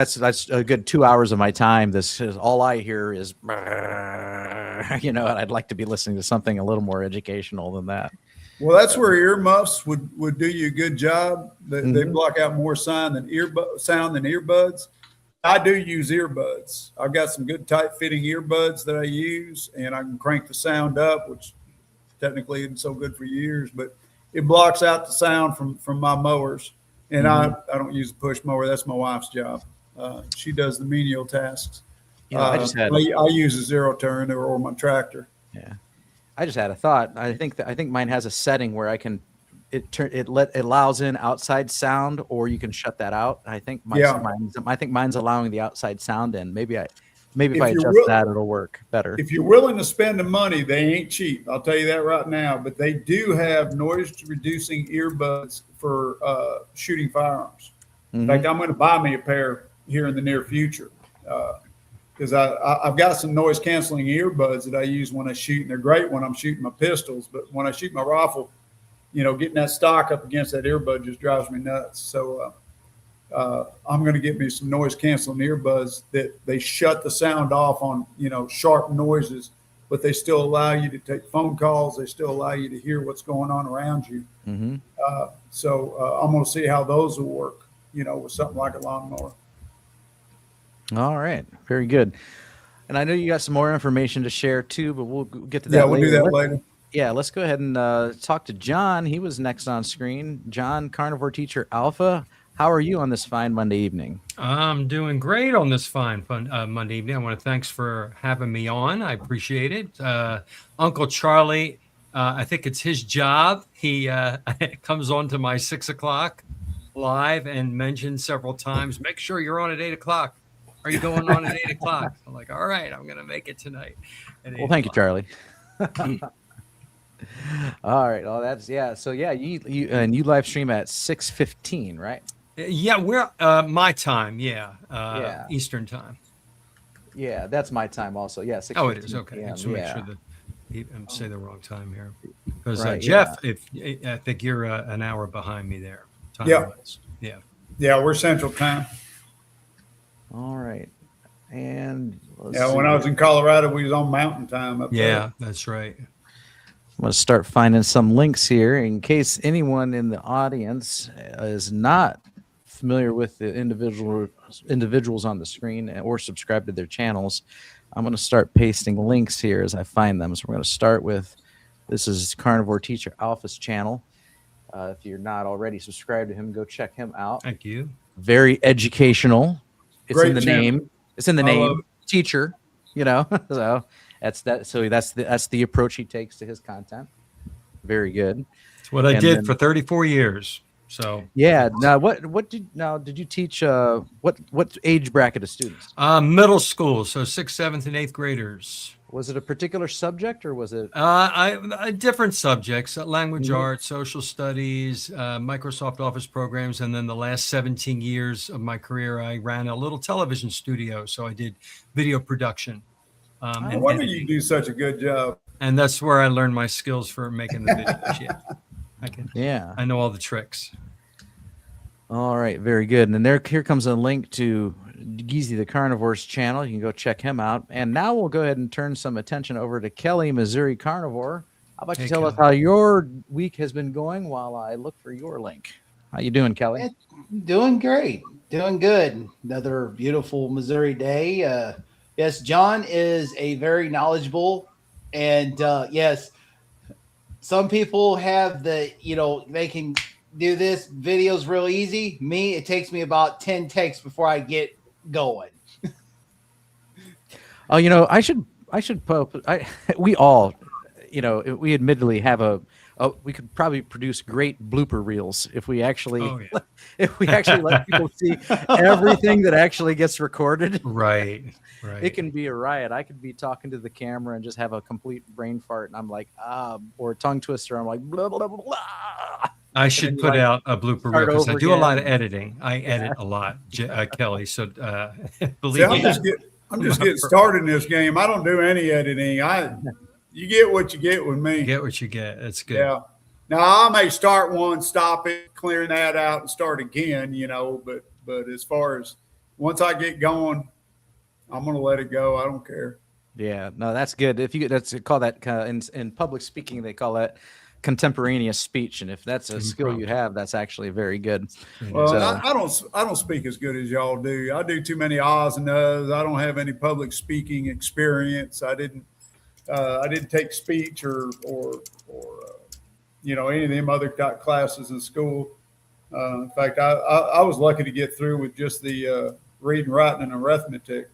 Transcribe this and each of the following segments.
that's a good 2 hours of my time. This is all I hear is, and I'd like to be listening to something a little more educational than that. Well, that's where earmuffs would do you a good job. They Mhm. block out more sound than earbuds. I do use earbuds. I've got some good tight fitting earbuds that I use, and I can crank the sound up, which technically isn't so good for years, but it blocks out the sound from my mowers. And Mhm. I don't use a push mower. That's my wife's job. She does the menial tasks. I just had I use a zero turn or my tractor. yeah. I just had a thought. I think mine has a setting where I can it allows in outside sound, or you can shut that out. Yeah. I think mine's allowing the outside sound in. Maybe if I If you're adjust real, that, it'll work better. if you're willing to spend the money, they ain't cheap. I'll tell you that right now. But they do have noise reducing earbuds for shooting firearms. In Hmm. fact, I'm going to buy me a pair here in the near future because I've got some noise canceling earbuds that I use when I shoot, and they're great when I'm shooting my pistols. But when I shoot my rifle, getting that stock up against that earbud just drives me nuts. So I'm going to get me some noise canceling earbuds that they shut the sound off on, sharp noises, but they still allow you to take phone calls. They still allow you to hear what's going on around you. Hmm. So I'm going to see how those will work, with something like a lawnmower. All right, very good. And I know you got some more information to share too, but we'll get to that Yeah, we'll later. do that later. Yeah, let's go ahead and talk to John. He was next on screen. John, Carnivore Teacher Alpha. How are you on this fine Monday evening? I'm doing great on this fine Monday evening. I want to thanks for having me on. I appreciate it. Uncle Charlie, I think it's his job. He comes on to my 6:00 live and mentions several times, make sure you're on at 8:00. Are you going on at 8:00? I'm like, all right, I'm going to make it tonight. Well, thank you, Charlie. All right. Oh, that's yeah. So yeah, you live stream at 6:15, right? Yeah, we're my time. Yeah, Yeah. Eastern time. Yeah, that's my time also. Yeah, 6:15 Oh, it is okay. PM. Just to make Yeah. sure that say the wrong time here, because Right, Jeff, if I think you're an hour behind me there. Yeah. Yeah. Yeah, we're Central Time. All right. And Yeah, when I was in Colorado, we was on Mountain Time up there. Yeah, that's right. I'm going to start finding some links here in case anyone in the audience is not familiar with the individuals on the screen or subscribe to their channels. I'm going to start pasting links here as I find them. So we're going to start with, this is Carnivore Teacher Alpha's channel. If you're not already subscribed to him, go check him out. Thank you. Very educational. It's Great in the channel. name. It's in the I love name. Teacher, so that's that. So that's the approach he takes to his content. Very good. It's what I And did then- for 34 years. So Yeah. Now, did you teach? What age bracket of students? middle school, so 6th, 7th, and 8th graders. Was it a particular subject or was it? Different subjects: language Mhm. arts, social studies, Microsoft Office programs, and then the last 17 years of my career, I ran a little television studio. So I did video production. No And wonder editing. you do such a good job. And that's where I learned my skills for making the videos. Yeah, Yeah. I know all the tricks. All right. Very good. And then here comes a link to Geezy the Carnivore's channel. You can go check him out. And now we'll go ahead and turn some attention over to Kelly, Missouri Carnivore. How about you Hey, tell us Kelly. how your week has been going while I look for your link? How you doing, Kelly? Doing great. Doing good. Another beautiful Missouri day. Yes, John is a very knowledgeable and yes, some people have they can do this videos real easy. Me, it takes me about 10 takes before I get going. Oh, I should we all, we admittedly have we could probably produce great blooper reels if we actually, Oh, yeah. if we actually let people see everything that actually gets recorded. Right. It can be a riot. I could be talking to the camera and just have a complete brain fart, and I'm like, or a tongue twister. I'm like, blah, blah, blah, blah. I should put out a blooper reel start because I over do a lot of again. editing. I edit a lot, Kelly. So See, believe me. I'm just getting started in this game. I don't do any editing. You get what you get with me. You get what you get. It's good. Yeah. Now I may start one, stop it, clearing that out, and start again. But as far as once I get going, I'm going to let it go. I don't care. Yeah, no, that's good. If you that's call that in public speaking, they call that contemporaneous speech, and if that's a skill you have, that's actually very good. Well, So- I don't speak as good as y'all do. I do too many ahs and uhs. I don't have any public speaking experience. I didn't take speech or any of them other classes in school. In fact, I was lucky to get through with just the reading, writing, and arithmetic.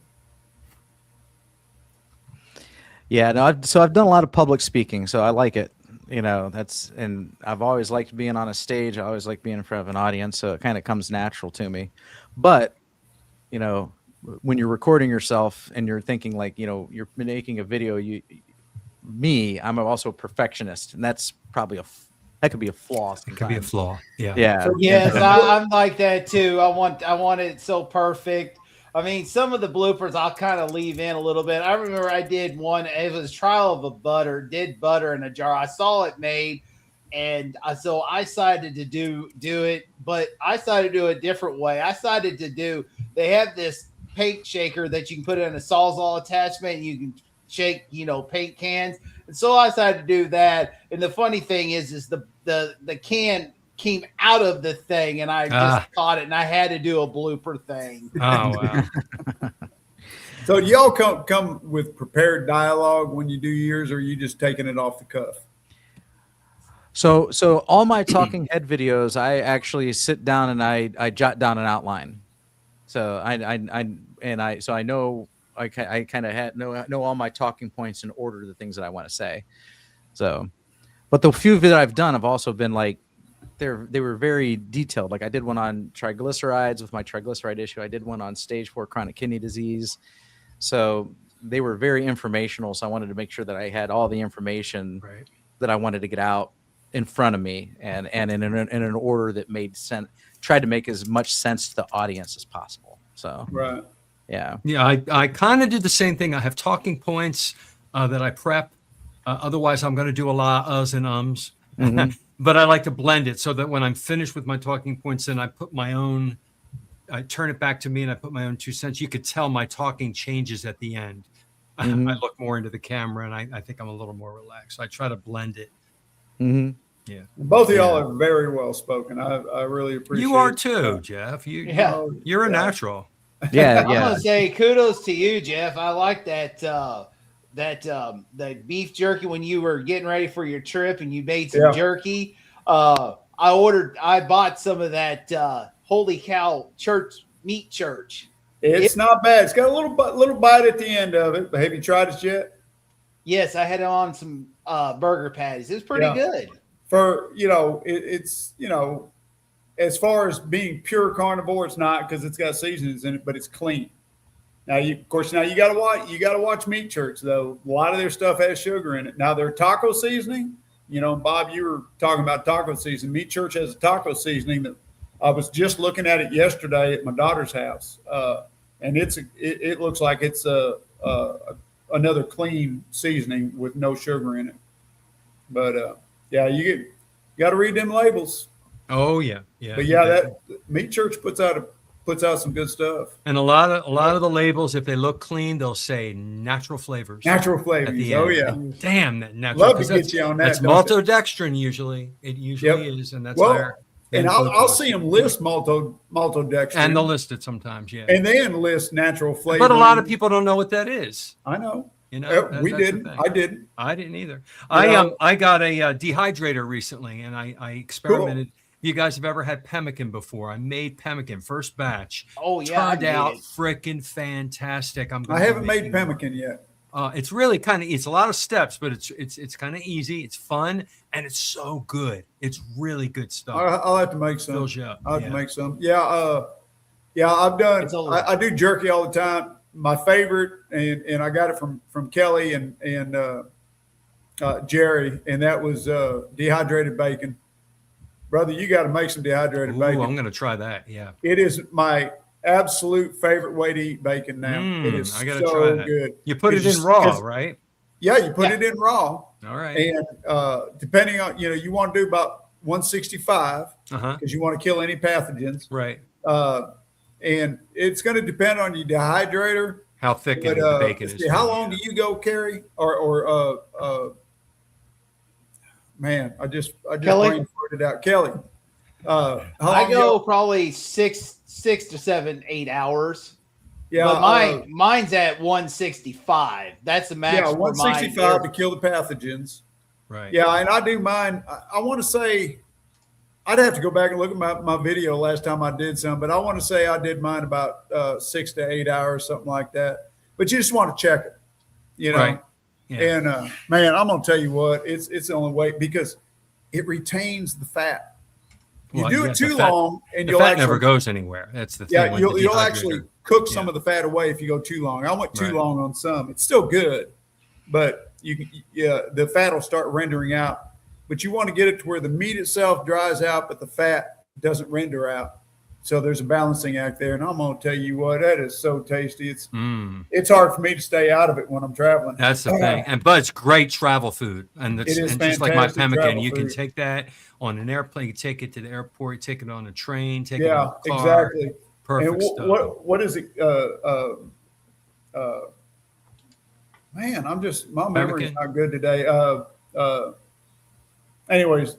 Yeah, no, I've done a lot of public speaking, so I like it. And I've always liked being on a stage. I always like being in front of an audience, so it kind of comes natural to me. But, when you're recording yourself and you're thinking like, you're making a video, I'm also a perfectionist, and that's probably that could be a flaw. It could be a flaw. Yeah. Yeah. Yes, I'm like that too. I want it so perfect. I mean, some of the bloopers I'll kind of leave in a little bit. I remember I did one. It was trial of did butter in a jar. I saw it made, and so I decided to do it, but I decided to do it a different way. They have this paint shaker that you can put in a Sawzall attachment, and you can shake, paint cans. And so I decided to do that. And the funny thing is the can came out of the thing, and I just caught it, and I had to do a blooper thing. Oh, wow. So do y'all come with prepared dialogue when you do yours, or are you just taking it off the cuff? So all my talking head videos, I actually sit down and I jot down an outline. So I know I kind of know all my talking points in order, the things that I want to say. So, but the few that I've done have also been like, they were very detailed. Like I did one on triglycerides with my triglyceride issue. I did one on stage 4 chronic kidney disease. So they were very informational. So I wanted to make sure that I had all the information that I wanted to get out in front of me, and in an order that made sense. Tried to make as much sense to the audience as possible. So yeah. I kind of do the same thing. I have talking points that I prep. Otherwise, I'm going to do a lot of uhs and ums. Mm-hmm. But I like to blend it so that when I'm finished with my talking points, then I turn it back to me and I put my own 2 cents. You could tell my talking changes at the end. Mm-hmm. I look more into the camera, and I think I'm a little more relaxed. So I try to blend it. Mm-hmm. Yeah. Both of y'all are very well spoken. I really appreciate it. You are too, Jeff. You're a natural. Yeah. I'm going to say kudos to you, Jeff. I like that. The beef jerky when you were getting ready for your trip and you made some jerky. I bought some of that Holy Cow meat church. It's not bad. It's got a little bite at the end of it. But have you tried it yet? Yes, I had it on some burger patties. It was pretty good. For it's as far as being pure carnivore, it's not, because it's got seasonings in it, but it's clean. Now, you gotta watch Meat Church, though. A lot of their stuff has sugar in it. Now, their taco seasoning, Bob, you were talking about taco seasoning. Meat Church has a taco seasoning that I was just looking at it yesterday at my daughter's house, and it looks like it's another clean seasoning with no sugar in it. But you got to read them labels. Oh yeah. But that Meat Church puts out some good stuff. And a lot of the labels, if they look clean, they'll say natural flavors. Natural flavors. Oh yeah. Damn, that natural. Love to get you on that. That's maltodextrin usually. It usually is, and that's higher. And I'll see them list maltodextrin. And they'll list it sometimes, yeah. And then list natural flavor. But a lot of people don't know what that is. I know. We didn't. I didn't. I didn't either. I got a dehydrator recently, and I experimented. Cool. You guys have ever had pemmican before? I made pemmican, first batch. Oh yeah, turned out freaking fantastic. I haven't made pemmican yet. It's really it's a lot of steps, but it's kind of easy. It's fun, and it's so good. It's really good stuff. I'll have to make some. Fills you up. I'll have to make some. Yeah. I've done. I do jerky all the time. My favorite, and I got it from Kelly and Jerry, and that was dehydrated bacon. Brother, you got to make some dehydrated bacon. I'm going to try that. Yeah. It is my absolute favorite way to eat bacon now. It is so good. You put it in raw, right? Yeah, you put it in raw. All right. And depending on, you want to do about 165 because you want to kill any pathogens. Right. and it's going to depend on your dehydrator. How thick But the bacon let's is. see, how too, long yeah. do you go, Carrie? Man, I just Kelly? brain farted out. Kelly, how I long go you probably 6 to 7, 8 hours. Yeah, But mine's at 165. That's the max for mine. 165 to kill the pathogens. Right. Yeah, and I do mine. I want to say, I'd have to go back and look at my video last time I did some, but I want to say I did mine about 6 to 8 hours, something like that. But you just want to check it, you know. Right. Yeah. And man, I'm gonna tell you what, it's the only way, because it retains the fat. You Well, do yeah, it too the fat- long, and The you'll fat actually never goes anywhere. That's the thing. yeah, with you'll the actually dehydrator. cook some Yeah. of the fat away if you go too long. I went too Right. long on some. It's still good, but the fat will start rendering out. But you want to get it to where the meat itself dries out, but the fat doesn't render out. So there's a balancing act there. And I'm gonna tell you what, that is so tasty. It's hard for me to stay out of it when I'm traveling. That's the thing. But it's great travel food. And It is and just like my fantastic pemmican, travel you can food. take that on an airplane, you take it to the airport, you take it on a train, take it Yeah, in a car. exactly. Perfect And stuff. what is it? Man, my memory's Pemmican? not good today. Anyways,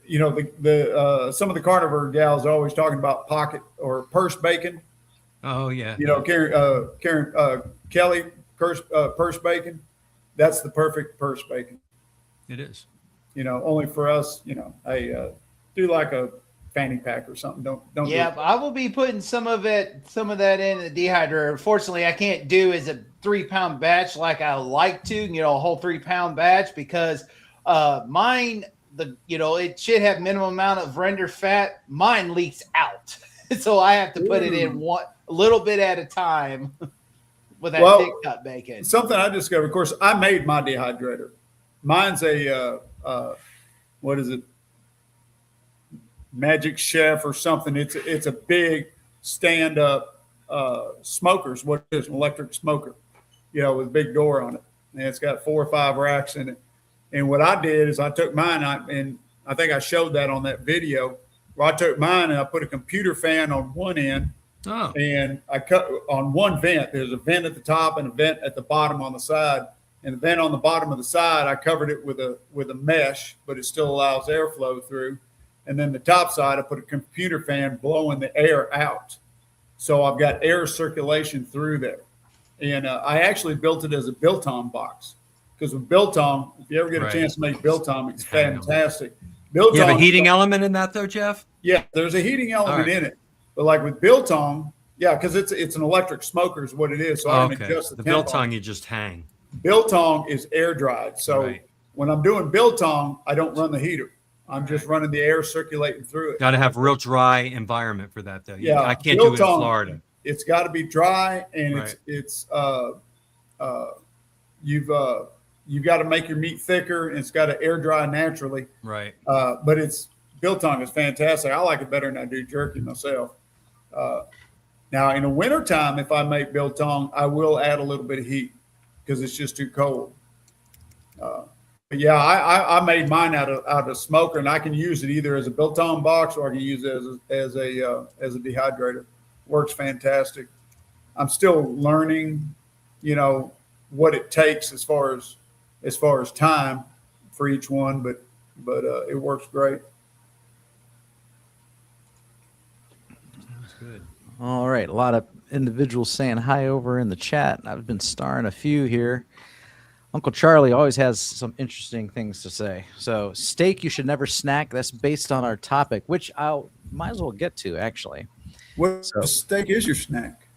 you know, the some of the carnivore gals are always talking about pocket or purse bacon. Oh yeah. You know, Kelly, purse bacon. That's the perfect purse bacon. It is. You know, only for us. You know, do like a fanny pack or something. Don't. Yeah, do I will be putting some of that in the dehydrator. Unfortunately, I can't do as a 3-pound batch like I like to, a whole 3-pound batch, because mine, it should have minimum amount of render fat. Mine leaks out. So I have to put it in a little bit at a time with that thick cut bacon. Something I discovered, of course, I made my dehydrator. Mine's a, what is it? Magic Chef or something. It's a big stand-up smokers. What is an electric smoker? With a big door on it, and it's got 4 or 5 racks in it. And what I did is I took mine, and I think I showed that on that video, where I took mine and I put a computer fan on one end, and I cut on one vent. There's a vent at the top and a vent at the bottom on the side. And the vent on the bottom of the side, I covered it with a mesh, but it still allows airflow through. And then the top side, I put a computer fan blowing the air out. So I've got air circulation through there. And I actually built it as a biltong box, because with biltong, if you ever get a chance to make biltong, it's fantastic. Biltong, you have a heating element in that though, Jeff? Yeah, there's a heating element in it. But like with biltong, yeah, because it's an electric smoker is what it is. So I can adjust the biltong, you just hang. Biltong is air dried. So when I'm doing biltong, I don't run the heater. I'm just running the air circulating through it. Got to have real dry environment for that, though. Yeah, I can't do it in Florida. It's got to be dry, and you've got to make your meat thicker, and it's got to air dry naturally. Right. But biltong is fantastic. I like it better than I do jerky myself. Now in the wintertime, if I make biltong, I will add a little bit of heat because it's just too cold. But yeah, I made mine out of smoker, and I can use it either as a biltong box or I can use it as a dehydrator. Works fantastic. I'm still learning, what it takes as far as time for each one, but it works great. That's good. All right, a lot of individuals saying hi over in the chat. I've been starring a few here. Uncle Charlie always has some interesting things to say. So, steak you should never snack. That's based on our topic, which I might as well get to, actually. What steak is your snack?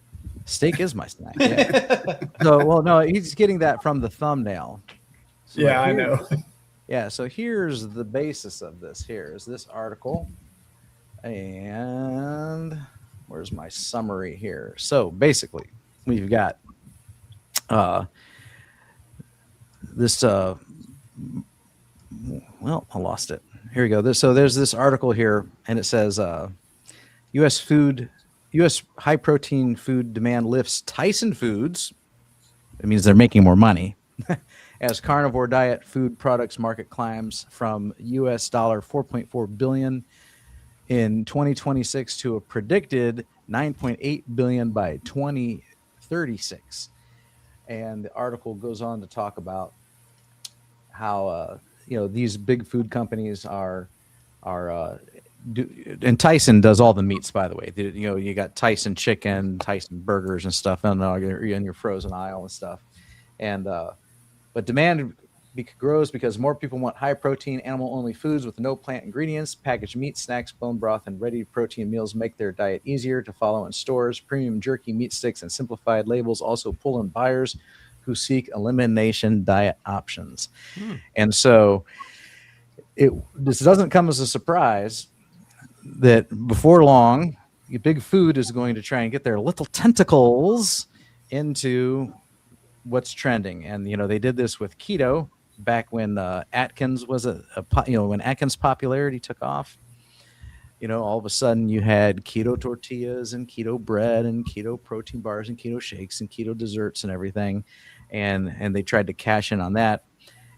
Steak is my snack. Yeah. No, he's getting that from the thumbnail. So yeah, I know. Yeah, so here's the basis of this. Here's this article. And where's my summary here? So, basically, we've got this I lost it. Here we go. There's this article here, and it says U.S. high protein food demand lifts Tyson Foods. It means they're making more money as carnivore diet food products market climbs from $4.4 billion in 2026 to a predicted 9.8 billion by 2036. And the article goes on to talk about how these big food companies are and Tyson does all the meats, by the way. You got Tyson chicken, Tyson burgers and stuff in your frozen aisle and stuff. And but demand grows because more people want high protein, animal only foods with no plant ingredients. Packaged meat, snacks, bone broth, and ready protein meals make their diet easier to follow in stores. Premium jerky, meat sticks, and simplified labels also pull in buyers who seek elimination diet options. And so this doesn't come as a surprise that before long, big food is going to try and get their little tentacles into what's trending. And they did this with keto back when Atkins was when Atkins popularity took off. All of a sudden you had keto tortillas and keto bread and keto protein bars and keto shakes and keto desserts and everything, and they tried to cash in on that.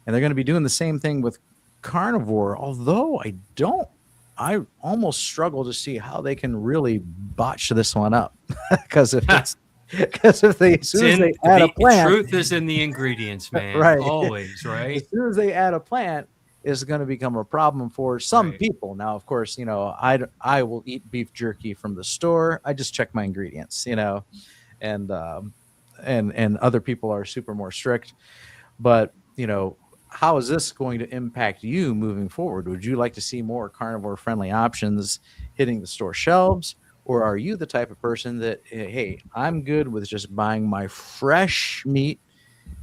And they're going to be doing the same thing with carnivore, although I almost struggle to see how they can really botch this one up. Because if they as soon as they add a plant, truth is in the ingredients, man. Right. Always, right? As soon as they add a plant, it's going to become a problem for some people. Now, of course, I will eat beef jerky from the store. I just check my ingredients, and other people are super more strict. But how is this going to impact you moving forward? Would you like to see more carnivore friendly options hitting the store shelves? Or are you the type of person that, hey, I'm good with just buying my fresh meat?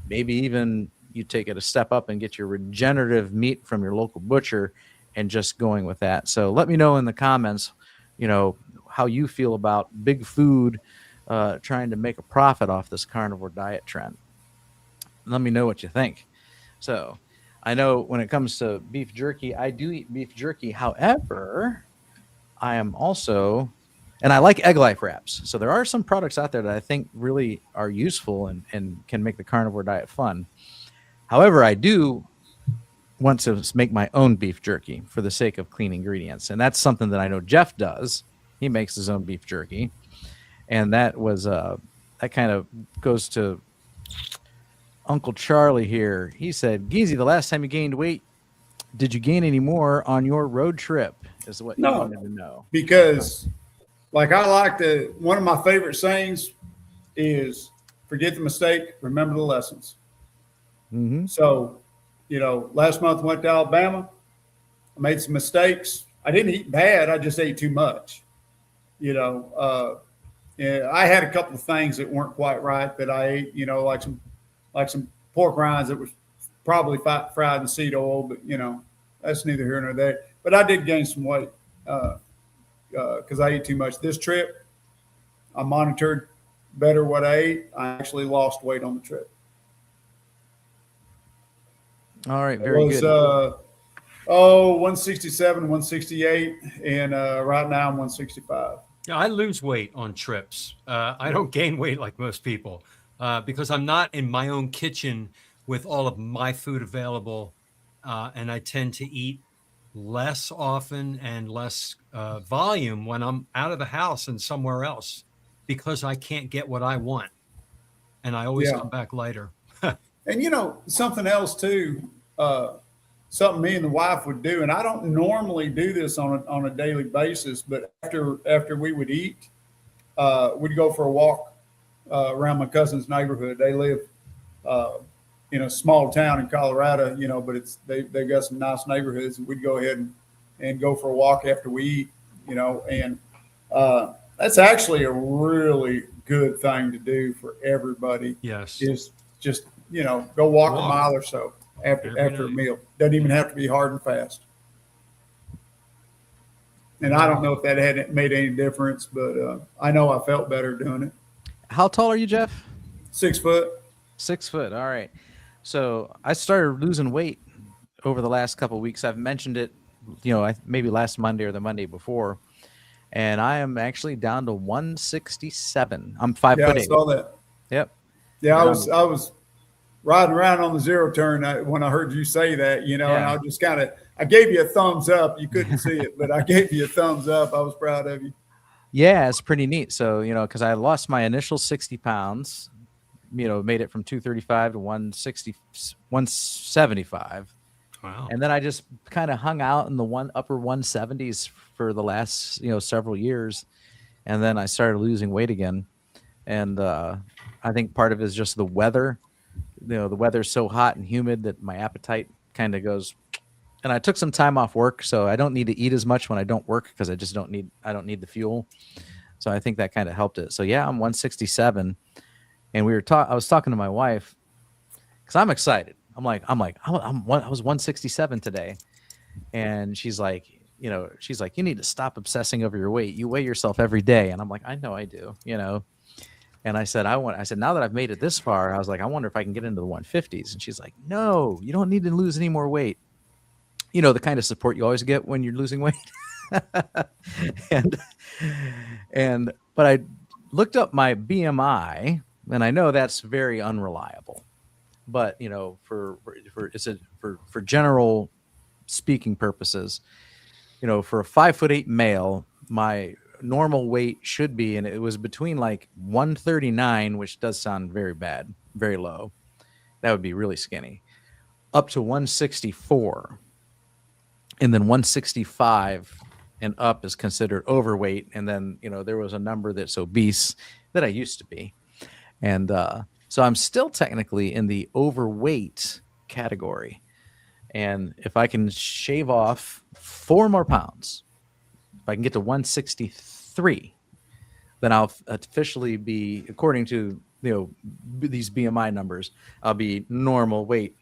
Maybe even you take it a step up and get your regenerative meat from your local butcher and just going with that. So let me know in the comments, how you feel about big food trying to make a profit off this carnivore diet trend. Let me know what you think. So I know when it comes to beef jerky, I do eat beef jerky. However, I am also, and I like egg life wraps. So there are some products out there that I think really are useful and can make the carnivore diet fun. However, I do want to make my own beef jerky for the sake of clean ingredients. And that's something that I know Jeff does. He makes his own beef jerky. And that was, that kind of goes to Uncle Charlie here. He said, Geezy, the last time you gained weight, did you gain any more on your road trip? Is what you wanted to know. Because one of my favorite sayings is forget the mistake, remember the lessons. Mm-hmm. So, last month I went to Alabama. I made some mistakes. I didn't eat bad. I just ate too much. I had a couple of things that weren't quite right that I ate, like some pork rinds that was probably fried in seed oil, but that's neither here nor there. But I did gain some weight because I ate too much. This trip, I monitored better what I ate. I actually lost weight on the trip. All right, very good. 167, 168, and right now I'm 165. Yeah, I lose weight on trips. I don't gain weight like most people. Because I'm not in my own kitchen with all of my food available, and I tend to eat less often and less volume when I'm out of the house and somewhere else because I can't get what I want. And I always come back lighter. And something else too, something me and the wife would do, and I don't normally do this on a daily basis, but after we would eat, we'd go for a walk around my cousin's neighborhood. They live in a small town in Colorado, but they've got some nice neighborhoods, and we'd go ahead and go for a walk after we eat, and that's actually a really good thing to do for everybody. Yes. Is just, go walk a mile or so after a meal. Doesn't even have to be hard and fast. And I don't know if that had made any difference, but I know I felt better doing it. How tall are you, Jeff? 6 foot. 6 foot. All right. So I started losing weight over the last couple of weeks. I've mentioned it, maybe last Monday or the Monday before, and I am actually down to 167. I'm 5 foot 8. I saw that. Yep. Yeah, I was riding around on the zero turn when I heard you say that, and I just I gave you a thumbs up. You couldn't see it, but I gave you a thumbs up. I was proud of you. Yeah, it's pretty neat. So, because I lost my initial 60 pounds, made it from 235 to 160, 175. Wow. And then I just kind of hung out in the upper 170s for the last, several years. And then I started losing weight again. And I think part of it is just the weather. The weather's so hot and humid that my appetite kind of goes. And I took some time off work, so I don't need to eat as much when I don't work because I don't need the fuel. So I think that kind of helped it. So yeah, I'm 167, and I was talking to my wife because I'm excited. I was 167 today, and she's like, you need to stop obsessing over your weight. You weigh yourself every day, and I'm like, I know I do, And I said, now that I've made it this far, I was like, I wonder if I can get into the 150s. And she's like, no, you don't need to lose any more weight. The kind of support you always get when you're losing weight. But I looked up my BMI, and I know that's very unreliable. But for general speaking purposes, for a 5'8" male, my normal weight should be, and it was between like 139, which does sound very bad, very low. That would be really skinny, up to 164. And then 165 and up is considered overweight. And then, there was a number that's obese that I used to be. And so I'm still technically in the overweight category. And if I can shave off 4 more pounds, if I can get to 163, then I'll officially be, according to these BMI numbers, I'll be normal weight,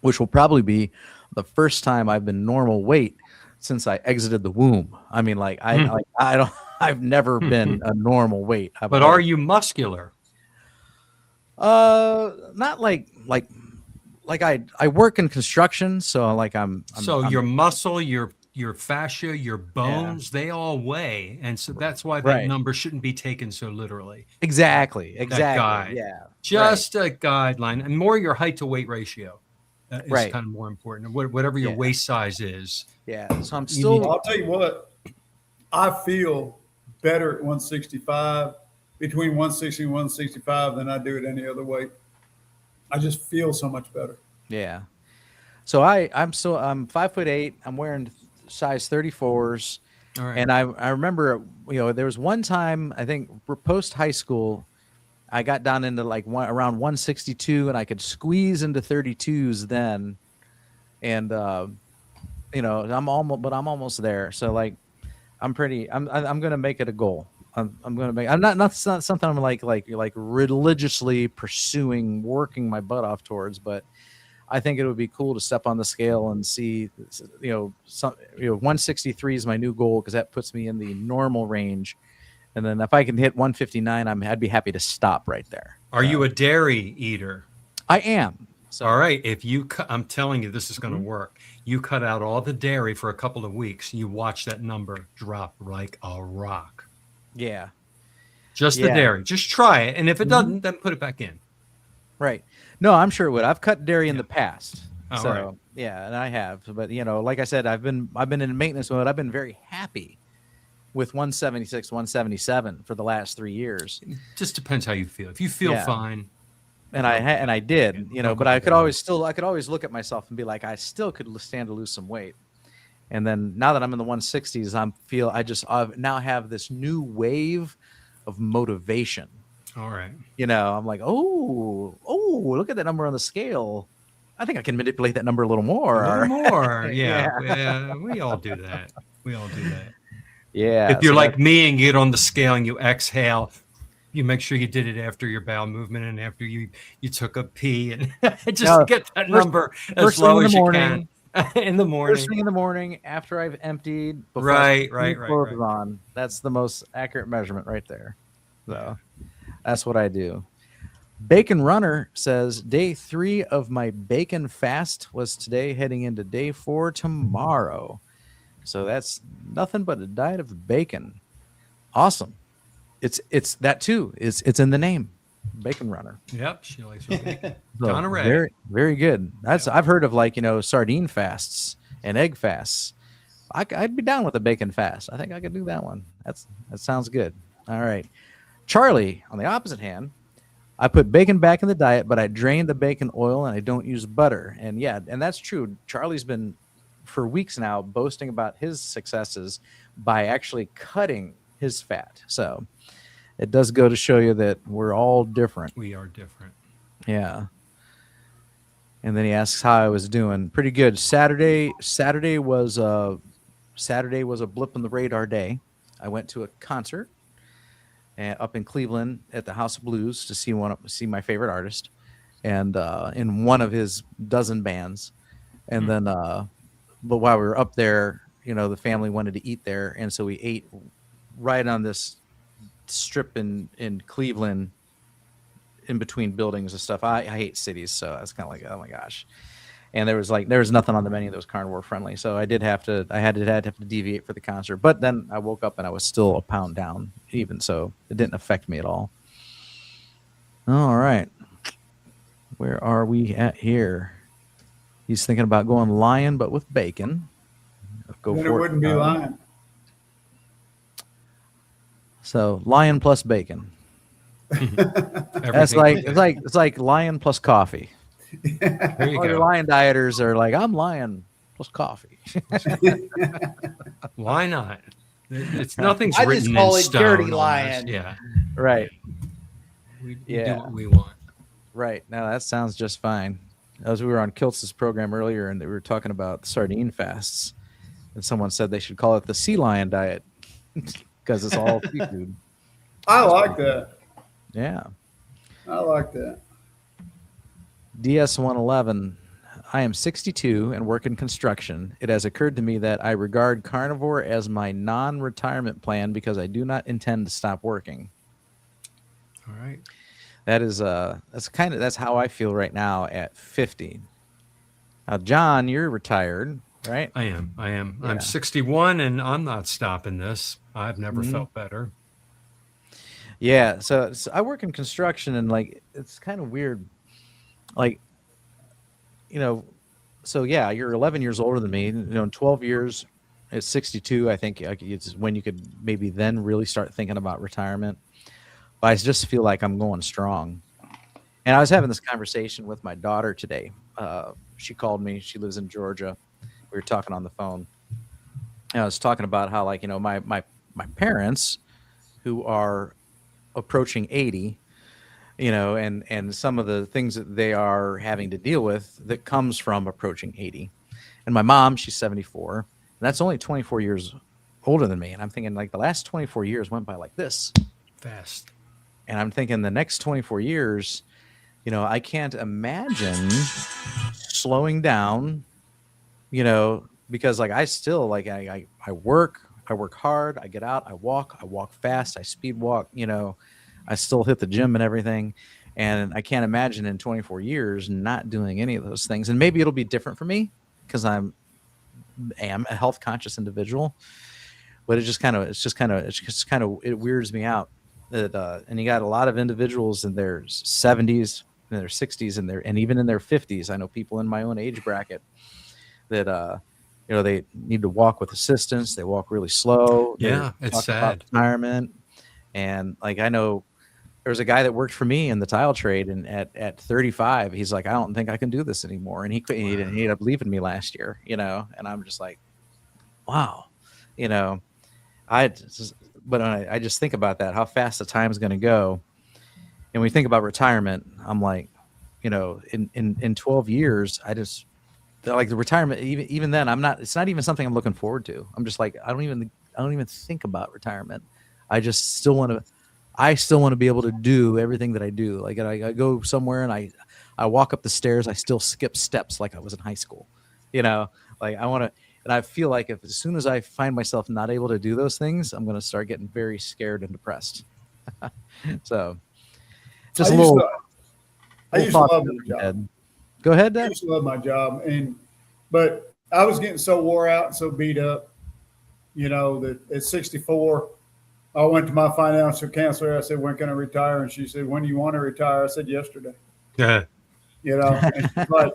which will probably be the first time I've been normal weight since I exited the womb. I mean, I've never been a normal weight. But are you muscular? Not like I work in construction, so I'm your muscle, your fascia, your bones, they all weigh, and so that's why that number shouldn't be taken so literally. Exactly. Yeah, just a guideline, and more your height to weight ratio is kind of more important. Whatever your waist size is. Yeah. So I'm still. I'll tell you what, I feel better at 165, between 160 and 165 than I do at any other weight. I just feel so much better. Yeah. So I'm 5'8". I'm wearing size 34s. All right. And I remember, there was one time, I think post high school, I got down into around 162, and I could squeeze into 32s then. And, I'm almost there. So I'm going to make it a goal. I'm going to make, I'm not something I'm like religiously pursuing, working my butt off towards, but I think it would be cool to step on the scale and see, 163 is my new goal, because that puts me in the normal range. And then if I can hit 159, I'd be happy to stop right there. Are you a dairy eater? I am. So. All right. If I'm telling you, this is going to work. You cut out all the dairy for a couple of weeks. You watch that number drop like a rock. Yeah. Just the dairy. Just try it. And if it doesn't, then put it back in. Right. No, I'm sure it would. I've cut dairy in the past. Oh, so right. yeah, and I have. But like I said, I've been in maintenance mode. I've been very happy with 176, 177 for the last 3 years. It just depends how you feel. If you feel fine. And I did, but I could always look at myself and be like, I still could stand to lose some weight. And then now that I'm in the 160s, I now have this new wave of motivation. All right. I'm like, oh, look at that number on the scale. I think I can manipulate that number a little more. A little more. Yeah. We all do that. Yeah. If you're like me and you get on the scale and you exhale, you make sure you did it after your bowel movement and after you took a pee, and just get that number as low as you can. In the morning. First thing in the morning after I've emptied. Right. On. That's the most accurate measurement right there. So that's what I do. Bacon Runner says, day 3 of my bacon fast was today, heading into day 4 tomorrow. So that's nothing but a diet of bacon. Awesome. It's that too. It's in the name. Bacon Runner. Yep, she likes her bacon. So very, very good. I've heard of sardine fasts and egg fasts, I'd be down with a bacon fast. I think I could do that one. That sounds good. All right. Charlie, on the opposite hand, I put bacon back in the diet, but I drained the bacon oil and I don't use butter. And yeah, and that's true. Charlie's been for weeks now boasting about his successes by actually cutting his fat. So it does go to show you that we're all different. We are different. Yeah. And then he asks how I was doing. Pretty good. Saturday was a blip in the radar day. I went to a concert up in Cleveland at the House of Blues to see my favorite artist, and in one of his dozen bands. And then, but while we were up there, the family wanted to eat there, and so we ate right on this strip in Cleveland, in between buildings and stuff. I hate cities, so I was kind of like, oh my gosh. And there was nothing on the menu that was carnivore friendly, so I had to deviate for the concert. But then I woke up and I was still a pound down, even so it didn't affect me at all. All right, where are we at here? He's thinking about going lion, but with bacon. Then it wouldn't be lion. So lion plus bacon. That's it's like lion plus coffee. There you All your go. lion dieters are like, I'm lion plus coffee. Why not? It's nothing's I just written call in it stone dirty on this. lion. Yeah, Right. we do Yeah. what we want. Right. No, that sounds just fine. As we were on Kiltz's program earlier, and we were talking about sardine fasts, and someone said they should call it the sea lion diet because it's all seafood. I like that. Yeah. I like that. DS111. I am 62 and work in construction. It has occurred to me that I regard carnivore as my non-retirement plan because I do not intend to stop working. All right. That is that's how I feel right now at 50. Now, John, you're retired, right? I am. Yeah. I'm 61 and I'm not stopping this. I've never felt better. Yeah. So I work in construction, and like it's kind of weird. Like, so yeah, you're 11 years older than me. In 12 years, at 62, I think it's when you could maybe then really start thinking about retirement. But I just feel like I'm going strong. And I was having this conversation with my daughter today. She called me. She lives in Georgia. We were talking on the phone. And I was talking about how, like, my parents, who are approaching 80, and some of the things that they are having to deal with that comes from approaching 80. And my mom, she's 74. And that's only 24 years older than me. And I'm thinking, like, the last 24 years went by like this. Fast. And I'm thinking the next 24 years, I can't imagine slowing down, because like I still like I work hard, I get out, I walk fast, I speed walk, I still hit the gym and everything. And I can't imagine in 24 years not doing any of those things. And maybe it'll be different for me because I am a health conscious individual, but it weirds me out that, and you got a lot of individuals in their 70s and their 60s and even in their 50s. I know people in my own age bracket that, they need to walk with assistance. They walk really slow. Yeah, it's sad. Retirement. And like, I know there was a guy that worked for me in the tile trade, and at 35, he's like, I don't think I can do this anymore. And he ended up leaving me last year, and I'm just like, wow, but I just think about that, how fast the time's going to go. And when we think about retirement, I'm like, in 12 years, I just like the retirement. Even then, it's not even something I'm looking forward to. I'm just like, I don't even think about retirement. I still want to be able to do everything that I do. Like I go somewhere and I walk up the stairs. I still skip steps like I was in high school, like I want to. And I feel like as soon as I find myself not able to do those things, I'm going to start getting very scared and depressed. So just I used to love my job. Go ahead, I Dad. used to love my job, but I was getting so wore out and so beat up, that at 64, I went to my financial counselor. I said, when can I retire? And she said, when do you want to retire? I said, yesterday. Yeah. And she's like,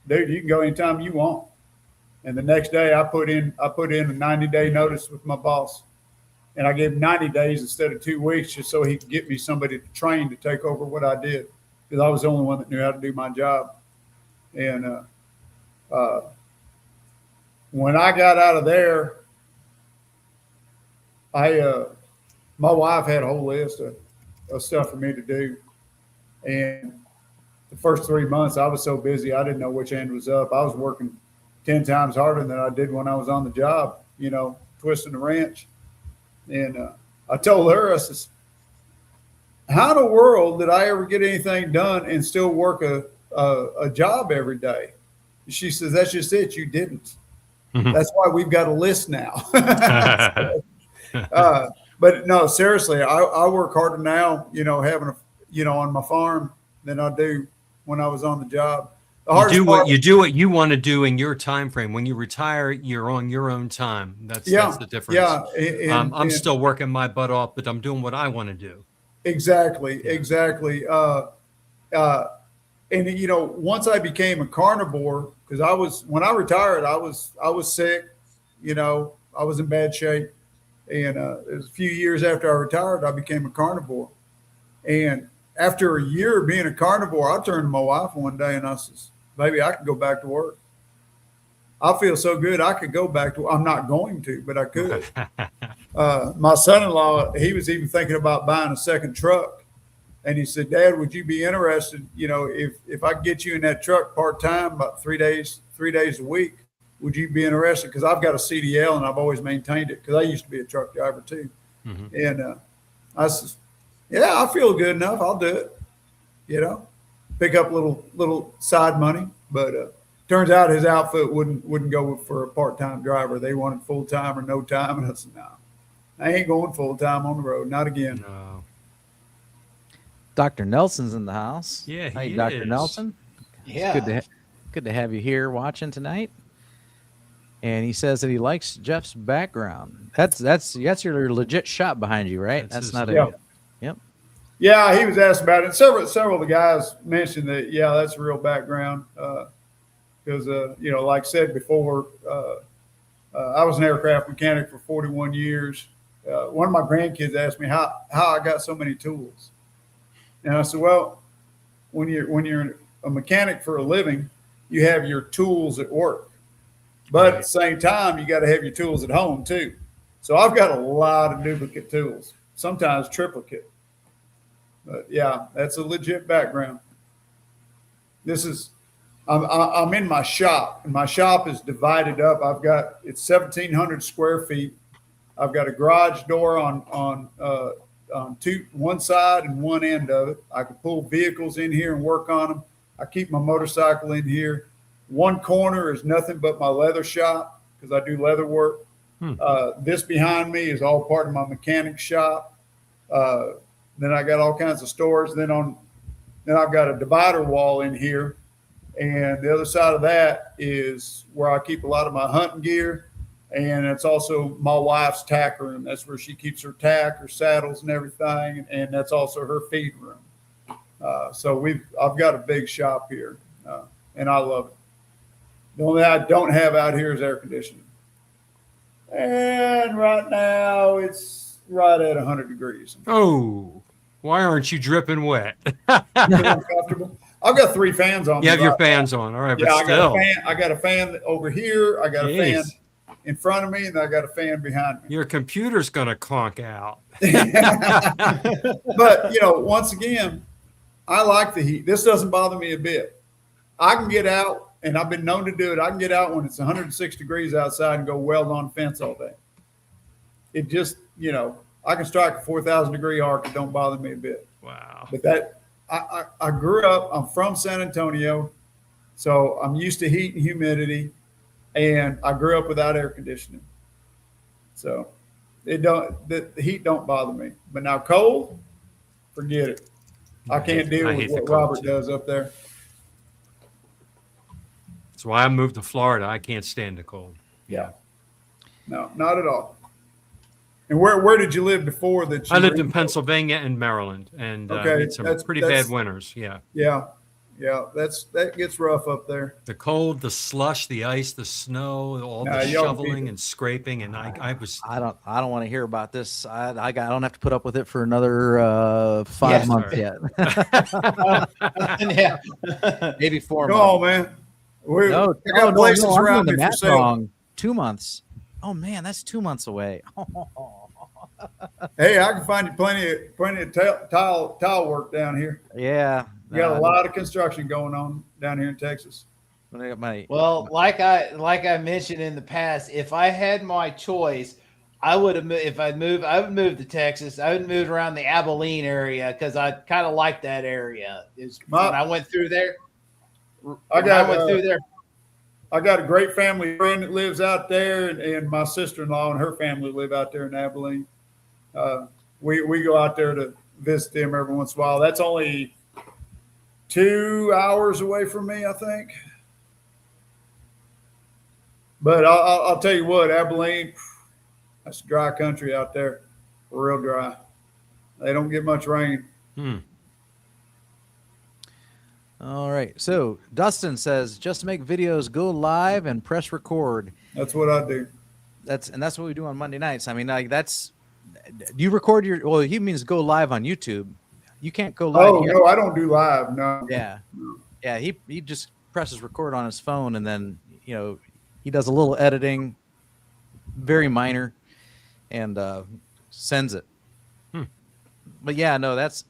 dude, you can go anytime you want. And the next day I put in a 90-day notice with my boss. And I gave him 90 days instead of 2 weeks just so he could get me somebody to train to take over what I did, because I was the only one that knew how to do my job. And when I got out of there, my wife had a whole list of stuff for me to do. And the first 3 months I was so busy I didn't know which end was up. I was working 10 times harder than I did when I was on the job, twisting the wrench. And I told her, I says, how in the world did I ever get anything done and still work a job every day? She says, that's just it. You didn't. Mhm. That's why we've got a list now. But no, seriously, I work harder now, having on my farm than I do when I was on the job. The You hardest do part, what you want to do in your time frame. When you retire, you're on your own time. That's the difference. Yeah. I'm still working my butt off, but I'm doing what I want to do. Exactly. And once I became a carnivore, because when I retired, I was sick, I was in bad shape. And it was a few years after I retired, I became a carnivore. And after a year of being a carnivore, I turned to my wife one day and I says, baby, I could go back to work. I feel so good I could go back to. I'm not going to, but I could. My son-in-law, he was even thinking about buying a second truck. And he said, Dad, would you be interested, if I could get you in that truck part-time, about 3 days a week, would you be interested? Because I've got a CDL and I've always maintained it, because I used to be a truck driver too. Mhm. And I said, yeah, I feel good enough. I'll do it, pick up a little side money. But turns out his outfit wouldn't go for a part-time driver. They wanted full-time or no time. And I said, no, I ain't going full-time on the road. Not again. No. Dr. Nelson's in the house. Yeah, Hi, he Dr. is. Nelson. Yeah. It's good to have you here watching tonight. And he says that he likes Jeff's background. That's your legit shop behind you, right? That's That's not yeah. Yep. Yeah, he was asked about it. And several of the guys mentioned that, yeah, that's a real background. Because, like I said before, I was an aircraft mechanic for 41 years. One of my grandkids asked me how I got so many tools. And I said, well, when you're a mechanic for a living, you have your tools at work. But at the same time, you got to have your tools at home too. So I've got a lot of duplicate tools, sometimes triplicate. But yeah, that's a legit background. I'm in my shop, and my shop is divided up. It's 1,700 square feet. I've got a garage door on one side and one end of it. I can pull vehicles in here and work on them. I keep my motorcycle in here. One corner is nothing but my leather shop, because I do leather work. This behind me is all part of my mechanic shop. Then I got all kinds of stores. Then I've got a divider wall in here. And the other side of that is where I keep a lot of my hunting gear. And it's also my wife's tack room. That's where she keeps her tack, her saddles and everything. And that's also her feed room. So I've got a big shop here, and I love it. The only thing I don't have out here is air conditioning. And right now it's right at 100 degrees. Oh, why aren't you dripping wet? Uncomfortable. I've got 3 fans on. You have your fans on. All right, but Yeah, still. I got a fan over here. I got a fan Jeez. in front of me, and I got a fan behind me. Your computer's going to clonk out. But, once again, I like the heat. This doesn't bother me a bit. I can get out, and I've been known to do it. I can get out when it's 106 degrees outside and go weld on fence all day. It just, I can strike a 4,000 degree arc. It don't bother me a bit. Wow. But I grew up, I'm from San Antonio, so I'm used to heat and humidity, and I grew up without air conditioning. So the heat don't bother me. But now cold, forget it. I can't deal with what Robert does up there. That's why I moved to Florida. I can't stand the cold. Yeah. No, not at all. And where did you live before that? I lived in Pennsylvania and Maryland, and Okay, had some pretty bad winters. Yeah. Yeah. Yeah, that gets rough up there. The cold, the slush, the ice, the snow, all Nah, the y'all shoveling be- and scraping, and I was I don't want to hear about this. I don't have to put up with it for another 5 Yeah. months yet. Yeah. Maybe 4 Come months. on, man. I No, got places I'm around doing me the for math sale. wrong. 2 months. Oh man, that's 2 months away. Hey, I can find you plenty of tile work down here. Yeah. You got a lot of construction going on down here in Texas. When I got my Well, like I mentioned in the past, if I had my choice, I would have if I'd move. I would move to Texas. I would move around the Abilene area because I kind of like that area. When I went through there. I got a great family friend that lives out there, and my sister-in-law and her family live out there in Abilene. We go out there to visit them every once in a while. That's only 2 hours away from me, I think. But I'll tell you what, Abilene, that's dry country out there, real dry. They don't get much rain. All right. So Dustin says, just make videos, go live, and press record. That's what I do. That's what we do on Monday nights. I mean, like that's you record your. Well, he means go live on YouTube. You can't go live. Oh no, I don't do live. No. Yeah, yeah. He just presses record on his phone, and then he does a little editing, very minor, and sends it. But yeah, no, that's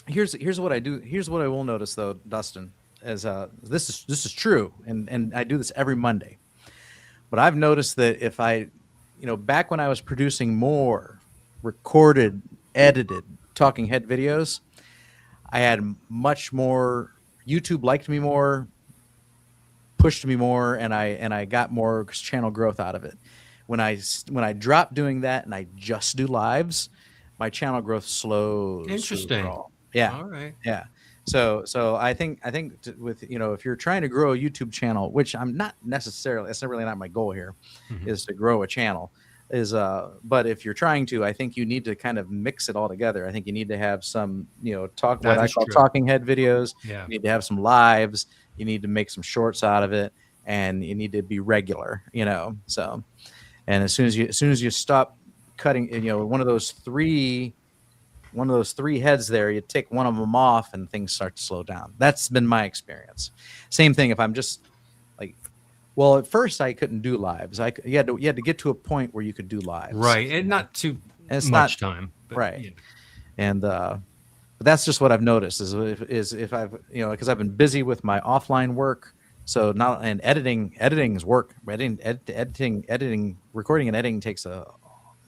here's what I do. Here's what I will notice though, Dustin, as this is true, and I do this every Monday. But I've noticed that if I, back when I was producing more recorded, edited talking head videos, I had much more. YouTube liked me more, pushed me more, and I got more channel growth out of it. When I drop doing that and I just do lives, my channel growth slows. Interesting. Yeah. All right. Yeah. So I think with if you're trying to grow a YouTube channel, which I'm not necessarily, that's really not my goal here, is to grow a channel. But if you're trying to, I think you need to kind of mix it all together. I think you need to have some what I call talking head videos. Yeah. You need to have some lives. You need to make some shorts out of it, and you need to be regular. So, and as soon as you stop cutting, one of those three heads there, you take one of them off and things start to slow down. That's been my experience. Same thing if I'm just well, at first I couldn't do lives. You had to get to a point where you could do lives. Right. And not too much time. But, right. Yeah. And but that's just what I've noticed is if I've because I've been busy with my offline work. So now, and editing's work. Editing, recording and editing takes a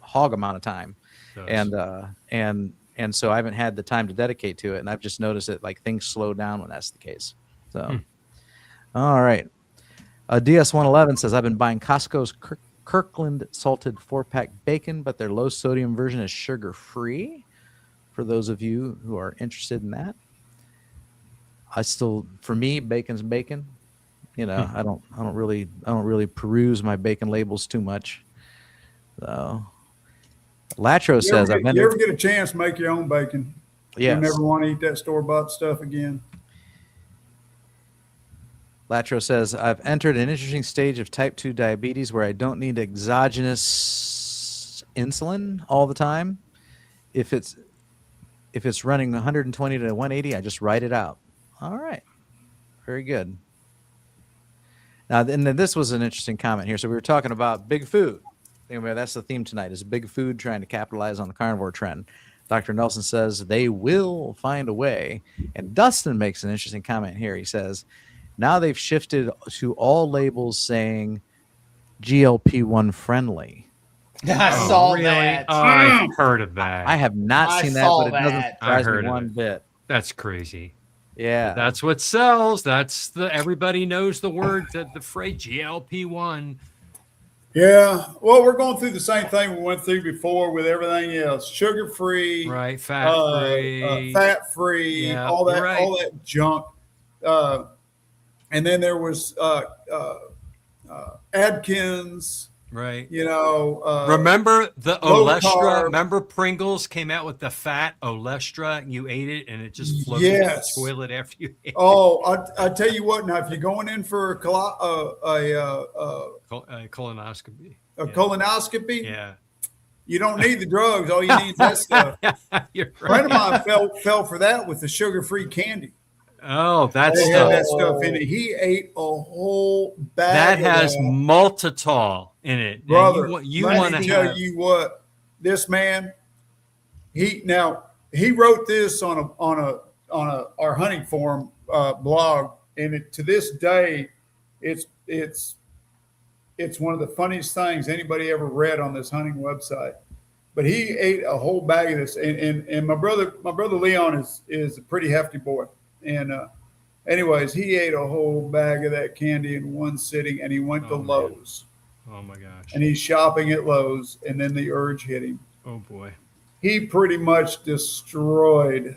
hog amount of time. And so I haven't had the time to dedicate to it, and I've just noticed that things slow down when that's the case. So, all right. DS111 says I've been buying Costco's Kirkland salted 4-pack bacon, but their low sodium version is sugar free. For those of you who are interested in that, for me, bacon's bacon. I don't really peruse my bacon labels too much. So. Latro says, you ever get a chance to make your own bacon? Yes. You never want to eat that store-bought stuff again. Latro says, I've entered an interesting stage of type 2 diabetes where I don't need exogenous insulin all the time. If it's running 120 to 180, I just write it out. All right. Very good. Now, and then this was an interesting comment here. So we were talking about big food. Anyway, that's the theme tonight, is big food trying to capitalize on the carnivore trend. Dr. Nelson says they will find a way. And Dustin makes an interesting comment here. He says, now they've shifted to all labels saying GLP-1 friendly. I saw that. Oh, I've heard of that. I have not seen that, but it doesn't surprise heard me of one it. bit. That's crazy. Yeah. That's what sells. Everybody knows the word, the phrase GLP-1. Yeah. Well, we're going through the same thing we went through before with everything else. Sugar-free. Right. Fat-free. Fat-free. Yeah, all that right. all that junk. And then there was Adkins, Right. You know, Remember the low Olestra? carb. Remember Pringles came out with the fat Olestra? And you ate it and it just floated in the Yes. toilet after you ate Oh, I tell you what. Now, if you're going in for a colonoscopy. colonoscopy, Yeah. you don't need the drugs. All you need is that stuff. You're A friend of right. mine fell for that with the sugar-free candy. Oh, that They had stuff. that stuff in it. He ate a whole That bag of has that. maltitol in it. And Brother, you let want me to tell have you what, this man, he wrote this on our hunting forum blog, and to this day, it's one of the funniest things anybody ever read on this hunting website. But he ate a whole bag of this, and my brother Leon is a pretty hefty boy, and anyways, he ate a whole bag of that candy in one sitting, and he went to Oh, man. Lowe's. Oh my gosh. And he's shopping at Lowe's, and then the urge hit him. Oh boy. He pretty much destroyed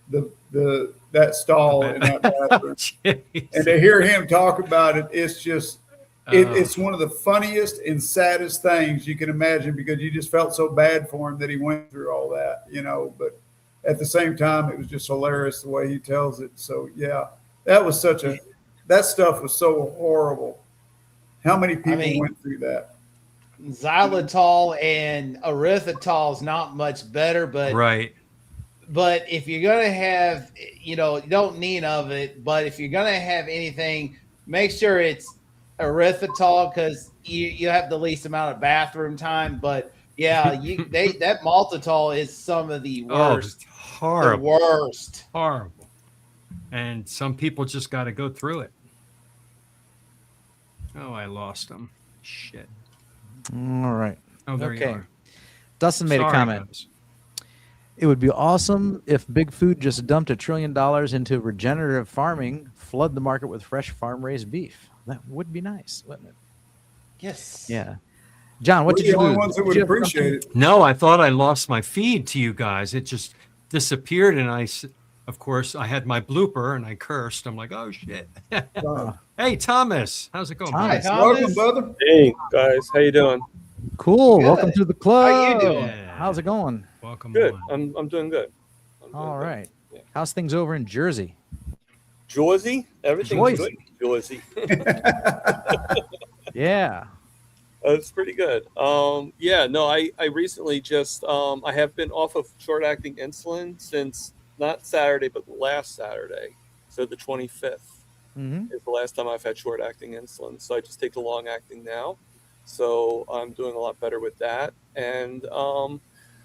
that stall in that bathroom. Jeez. And to hear him talk about it, it's just Oh. it's one of the funniest and saddest things you can imagine, because you just felt so bad for him that he went through all that, you know. But at the same time, it was just hilarious the way he tells it. So yeah, that stuff was so horrible. How many people went through that? Xylitol and erythritol is not much better, but Right. But if you're gonna have, you don't need of it. But if you're gonna have anything, make sure it's erythritol, because you have the least amount of bathroom time. But yeah, that maltitol is some of the worst. Horrible. The worst. Horrible. And some people just got to go through it. Oh, I lost them. Shit. All right. Oh, there you Okay. are. Dustin made a Sorry, comment. guys. It would be awesome if Big Food just dumped $1 trillion into regenerative farming, flood the market with fresh farm-raised beef. That would be nice, wouldn't it? Yes. Yeah. John, what We're did the you only lose? ones that Did would you have appreciate something? it. No, I thought I lost my feed to you guys. It just disappeared, and of course, I had my blooper, and I cursed. I'm like, oh shit. Hey, Thomas, how's it going? Thomas. buddy? Thomas. Welcome, brother. Hey guys, how you doing? Cool. Good. Welcome to the club. How you doing? Yeah. How's it going? Welcome. Good. on. I'm doing good. All right. Yeah. How's things over in Jersey? Jersey, everything's Jersey. good. Jersey, Yeah. it's pretty good. Yeah, no, I recently just I have been off of short acting insulin since not Saturday but last Saturday, so the 25th Mm-hmm. is the last time I've had short acting insulin. So I just take the long acting now. So I'm doing a lot better with that. And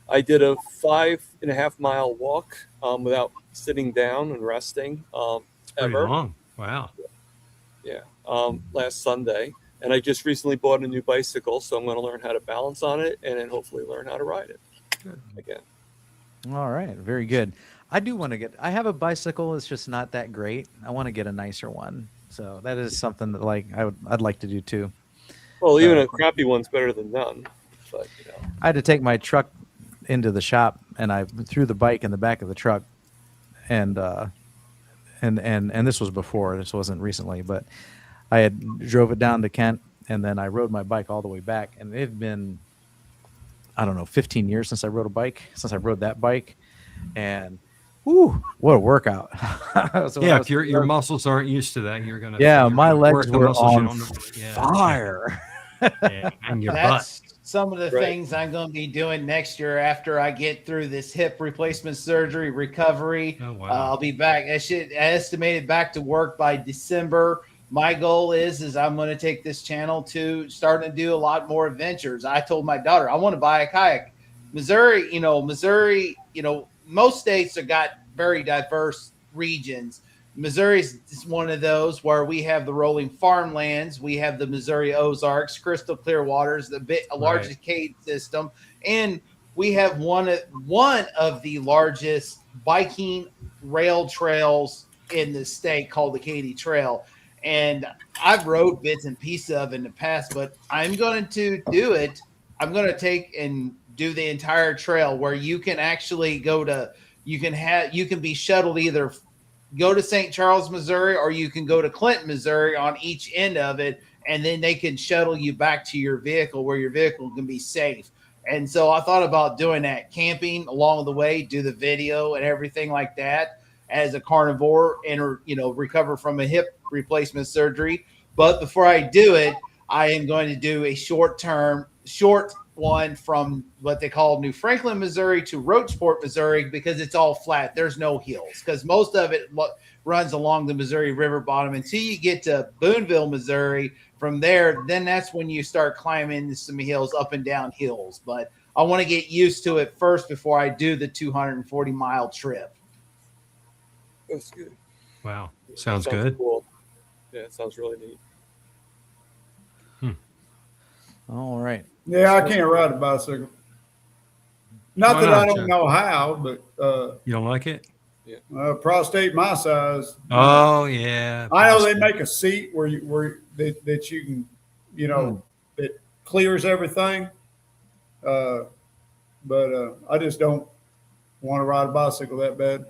I did a 5.5 mile walk without sitting down and resting Pretty ever. long. Wow. Yeah, last Sunday. And I just recently bought a new bicycle, so I'm going to learn how to balance on it and then hopefully learn how to ride it again. All right. Very good. I do want to I have a bicycle. It's just not that great. I want to get a nicer one. So that is something that I'd like to do too. Well, even a crappy one's better than none. But I had to take my truck into the shop, and I threw the bike in the back of the truck, and this was before. This wasn't recently, but I had drove it down to Kent, and then I rode my bike all the way back, and it had been, I don't know, 15 years since I rode that bike, and whew, what a workout. So Yeah, if your muscles aren't used to that, you're gonna. Yeah, you're my gonna legs work the were muscles you on don't know. Yeah. fire. Yeah, and your butt. That's some of the Right. things I'm going to be doing next year after I get through this hip replacement surgery recovery. Oh, wow. I'll be back. I estimated back to work by December. My goal is I'm going to take this channel to starting to do a lot more adventures. I told my daughter I want to buy a kayak. Missouri, most states have got very diverse regions. Missouri is one of those where we have the rolling farmlands, we have the Missouri Ozarks, crystal clear waters, the largest cave system, and we have one of the largest biking rail trails in the state called the Katy Trail. And I've rode bits and pieces of it in the past, but I'm going to do it. I'm going to take and do the entire trail where you can actually you can be shuttled either go to St. Charles, Missouri, or you can go to Clinton, Missouri on each end of it, and then they can shuttle you back to your vehicle where your vehicle can be safe. And so I thought about doing that, camping along the way, do the video and everything like that as a carnivore and, recover from a hip replacement surgery. But before I do it, I am going to do a short one from what they call New Franklin, Missouri to Rocheport, Missouri, because it's all flat. There's no hills because most of it runs along the Missouri River bottom until you get to Boonville, Missouri. From there, then that's when you start climbing some hills, up and down hills. But I want to get used to it first before I do the 240-mile trip. That's good. Wow. That Sounds good. Cool. Yeah, it sounds really neat. All right. Yeah, I can't ride a bicycle. Not Why that not, I don't Jeff? know how, but You don't like it? prostate my size. Oh yeah. I know they make a seat where you that you can, that clears everything. But I just don't want to ride a bicycle that bad.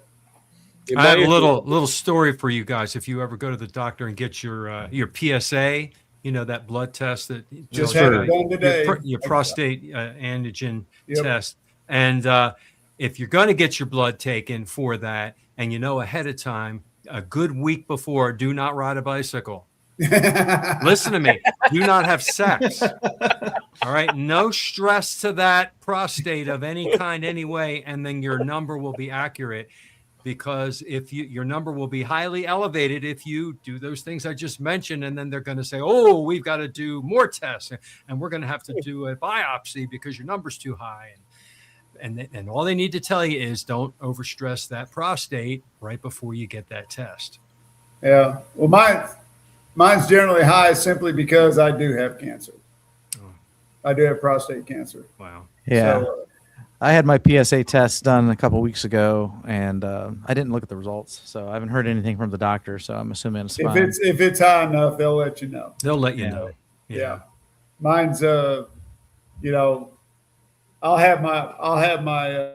I have a little story for you guys. If you ever go to the doctor and get your PSA, that blood test that Just tells had you it done today. your prostate antigen Yep. test. And if you're going to get your blood taken for that, and ahead of time, a good week before, do not ride a bicycle. Listen to me. Do not have sex. All right. No stress to that prostate of any kind, anyway, and then your number will be accurate. Because if your number will be highly elevated if you do those things I just mentioned, and then they're going to say, "Oh, we've got to do more tests, and we're going to have to do a biopsy because your number's too high." And all they need to tell you is don't overstress that prostate right before you get that test. Yeah. Well, mine's generally high simply because I do have cancer. I do have prostate cancer. Wow. Yeah. So, I had my PSA test done a couple weeks ago, and I didn't look at the results, so I haven't heard anything from the doctor. So I'm assuming it's fine. if it's high enough, they'll let you know. They'll let you know. Yeah. Mine's I'll have my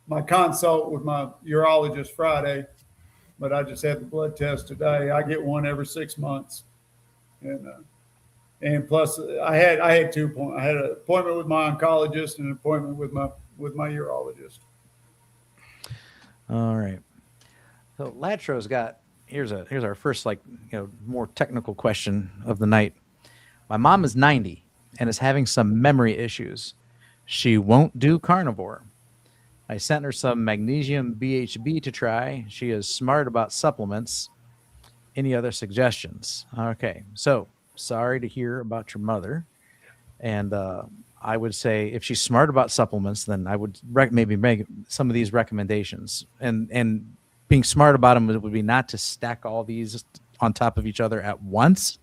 my consult with my urologist Friday, but I just had the blood test today. I get one every 6 months, and plus I had 2 appointments. I had an appointment with my oncologist and an appointment with my urologist. All right. So Latro's got here's our first more technical question of the night. My mom is 90 and is having some memory issues. She won't do carnivore. I sent her some magnesium BHB to try. She is smart about supplements. Any other suggestions? Okay. So sorry to hear about your mother. And I would say if she's smart about supplements, then I would maybe make some of these recommendations. And being smart about them would be not to stack all these on top of each other at once,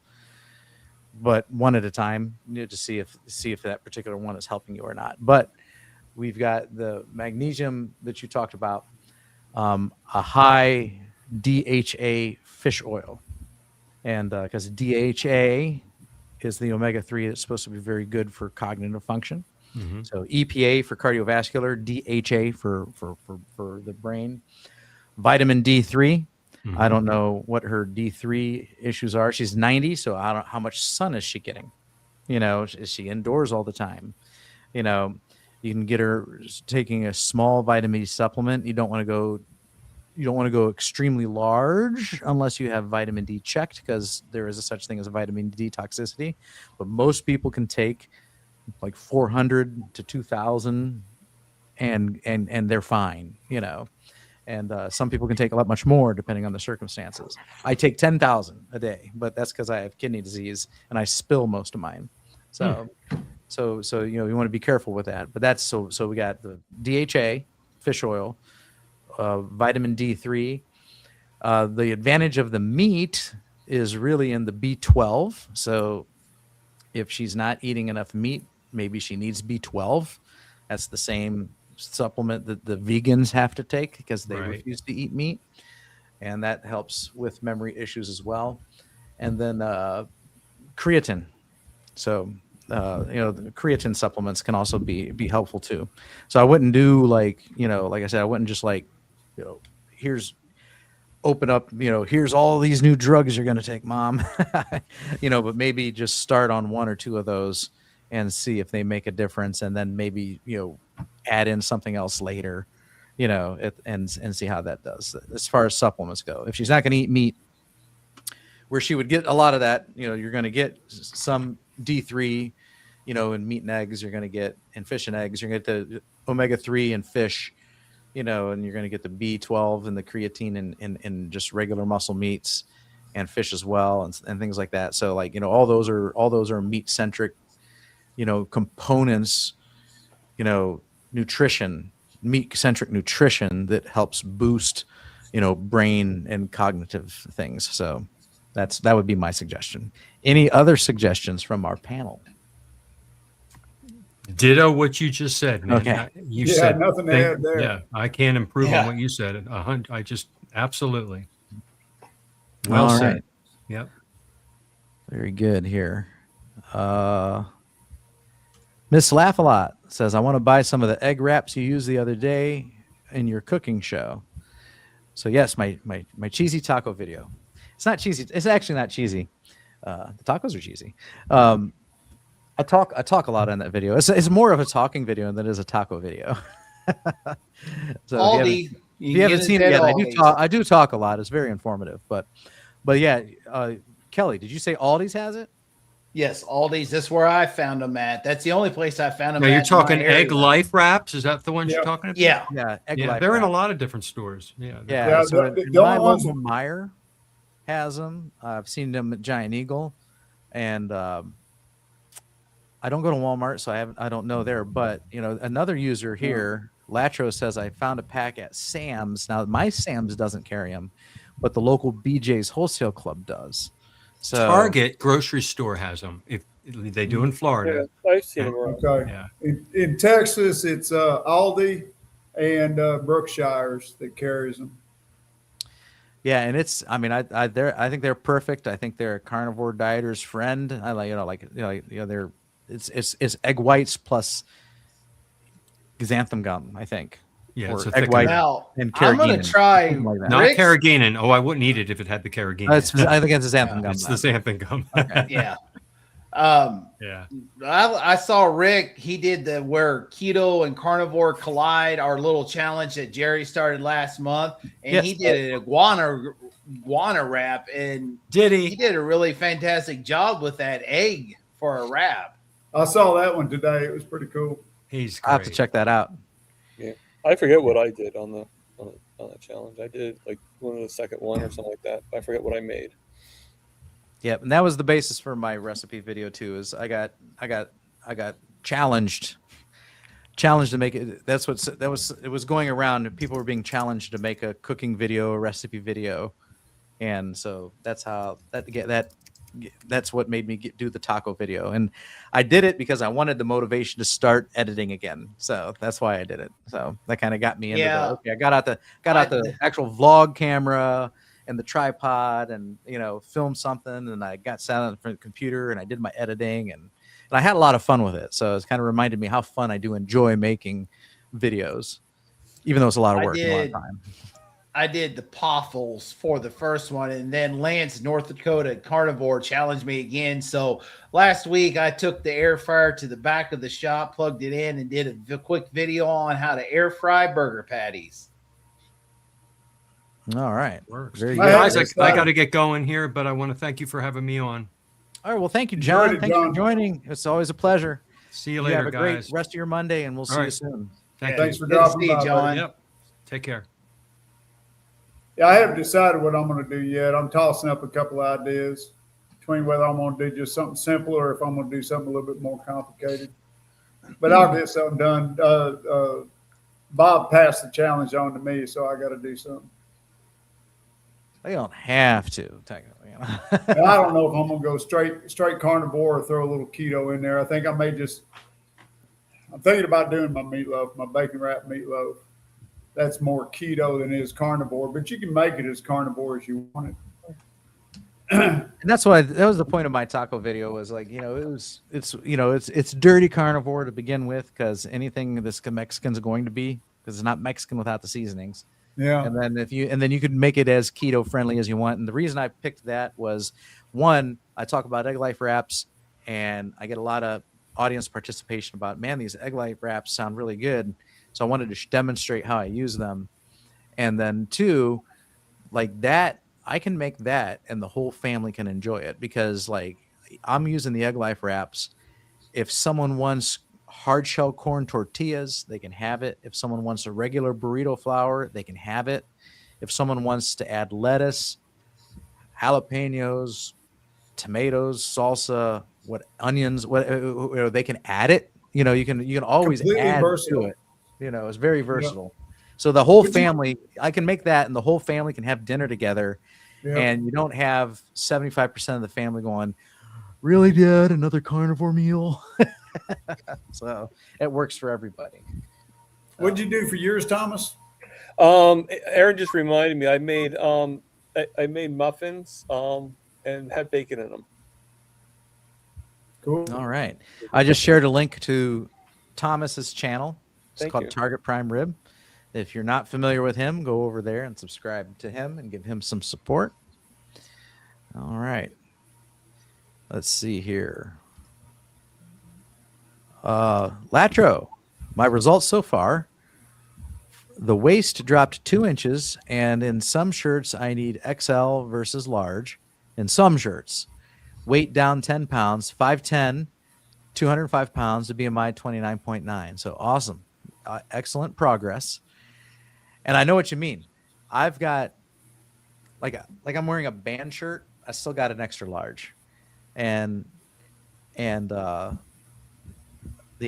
but one at a time, to see if that particular one is helping you or not. But we've got the magnesium that you talked about, a high DHA fish oil, and because DHA is the omega-3 that's supposed to be very good for cognitive function. Mm-hmm. So EPA for cardiovascular, DHA for the brain, vitamin D3. Mm-hmm. I don't know what her D3 issues are. She's 90, so I don't know how much sun is she getting. Is she indoors all the time? You can get her taking a small vitamin D supplement. You don't want to go extremely large unless you have vitamin D checked, because there is a such thing as a vitamin D toxicity. But most people can take like 400 to 2,000 and they're fine, And some people can take a lot much more depending on the circumstances. I take 10,000 a day, but that's because I have kidney disease and I spill most of mine. So you want to be careful with that. But that's so we got the DHA, fish oil, vitamin D3. The advantage of the meat is really in the B12. So if she's not eating enough meat, maybe she needs B12. That's the same supplement that the vegans have to take because they refuse to eat meat, and that helps with memory issues as well. And then creatine. So the creatine supplements can also be helpful too. So I wouldn't do like I said, I wouldn't just here's open up, here's all these new drugs you're going to take, mom, but maybe just start on one or two of those and see if they make a difference. And then maybe, add in something else later, and see how that does as far as supplements go. If she's not going to eat meat, where she would get a lot of that, you're going to get some D3, in meat and eggs, you're going to get in fish and eggs, you're going to get the omega-3 in fish, and you're going to get the B12 and the creatine in just regular muscle meats and fish as well, and things like that. So like, all those are meat centric, components, nutrition, meat centric nutrition that helps boost, brain and cognitive things. So that would be my suggestion. Any other suggestions from our panel? Ditto what you just said, man. Okay. You said nothing to add there. Yeah, I can't improve on what you said. I just absolutely. Well All said. right. Yep. Very good here. Miss Laugh-A-Lot says, I want to buy some of the egg wraps you used the other day in your cooking show. So yes, my cheesy taco video. It's not cheesy. It's actually not cheesy. The tacos are cheesy. I talk a lot in that video. It's more of a talking video than it is a taco video. So Aldi. if you haven't seen it yet, I do talk a lot. It's very informative. But yeah, Kelly, did you say Aldi's has it? Yes, Aldi's. That's where I found them at. That's the only place I found them. Now at you're in talking my egg area. life wraps. Is that the ones Yeah. you're talking about? Yeah. Yeah, egg Yeah, life they're in a wrap. lot of different stores. Yeah. Yeah, so the my only ones local Meijer has them. I've seen them at Giant Eagle, and I don't go to Walmart, so I don't know there. But another user here, Latro, says I found a pack at Sam's. Now my Sam's doesn't carry them, but the local BJ's Wholesale Club does. So Target grocery store has them. If they do in Florida. Yeah, I've seen them around. Okay. Yeah. In Texas, it's Aldi and Brookshire's that carries them. Yeah, and it's. I mean, I think they're perfect. I think they're a carnivore dieter's friend. I they're. It's egg whites plus xanthan gum, I think. Yeah, Or it's a egg thicker white one. Now, and I'm going to carrageenan, try something like that. Not Rick's- carrageenan. Oh, I wouldn't eat it if it had the carrageenan. I think it's a xanthan gum. It's the same thing gum. Yeah. Yeah. I saw Rick. He did the where keto and carnivore collide, our little challenge that Jerry started last month, and Yes. he did an iguana wrap, and Did he he? did a really fantastic job with that egg for a wrap. I saw that one today. It was pretty cool. He's I have to great. check that out. I forget what I did on the challenge. I did like one of the second one or something like that. I forget what I made. Yep, and that was the basis for my recipe video too. Is I got challenged to make it. It was going around. People were being challenged to make a cooking video, a recipe video, and so that's what made me do the taco video. And I did it because I wanted the motivation to start editing again. So that's why I did it. So that kind of got me into okay, I got out the actual vlog camera and the tripod and filmed something, and I got sat on the computer and I did my editing and I had a lot of fun with it. So it's kind of reminded me how fun I do enjoy making videos, even though it's a lot of work and a lot of time. I did the poffles for the first one, and then Lance, North Dakota Carnivore, challenged me again. So last week I took the air fryer to the back of the shop, plugged it in, and did a quick video on how to air fry burger patties. All right. Works. Very Guys, good. I got to get going here, but I want to thank you for having me on. All right. Well, thank you, John. Enjoyed it, Thanks for John. joining. It's always a pleasure. See you You later, have a guys. great rest of your Monday, and we'll see you right. soon. Thanks for Good to dropping see you, by, John. buddy. Yep. Take care. Yeah, I haven't decided what I'm going to do yet. I'm tossing up a couple of ideas between whether I'm going to do just something simple or if I'm going to do something a little bit more complicated. But I'll get something done. Bob passed the challenge on to me, so I got to do something. They don't have to, technically. And I don't know if I'm going to go straight carnivore or throw a little keto in there. I think I may I'm thinking about doing my meatloaf, my bacon wrapped meatloaf. That's more keto than it is carnivore, but you can make it as carnivore as you want it. And that's why that was the point of my taco video was like, it's dirty carnivore to begin with, because anything this Mexican's going to be, because it's not Mexican without the seasonings. Yeah. And then you could make it as keto friendly as you want. And the reason I picked that was, one, I talk about egg life wraps, and I get a lot of audience participation about, man, these egg life wraps sound really good. So I wanted to demonstrate how I use them. And then two, like that, I can make that and the whole family can enjoy it, because like I'm using the egg life wraps. If someone wants hard shell corn tortillas, they can have it. If someone wants a regular burrito flour, they can have it. If someone wants to add lettuce, jalapenos, tomatoes, salsa, what onions, what they can add it. You can always Completely add versatile. to it. It's very Yeah. versatile. So the whole Would you- family, I can make that, and the whole family can have dinner together, Yeah. and you don't have 75% of the family going, "Really, Dad, another carnivore meal?" So it works for everybody. What'd you do for yours, Thomas? Aaron just reminded me. I made muffins and had bacon in them. Cool. All right. I just shared a link to Thomas's channel. It's Thank called you. Target Prime Rib. If you're not familiar with him, go over there and subscribe to him and give him some support. All right. Let's see here. Latro, my results so far. The waist dropped 2 inches, and in some shirts, I need XL versus large. In some shirts, weight down 10 pounds, 5'10", 205 pounds, to BMI 29.9. So awesome. Excellent progress. And I know what you mean. I've got like I'm wearing a band shirt. I still got an extra large. And the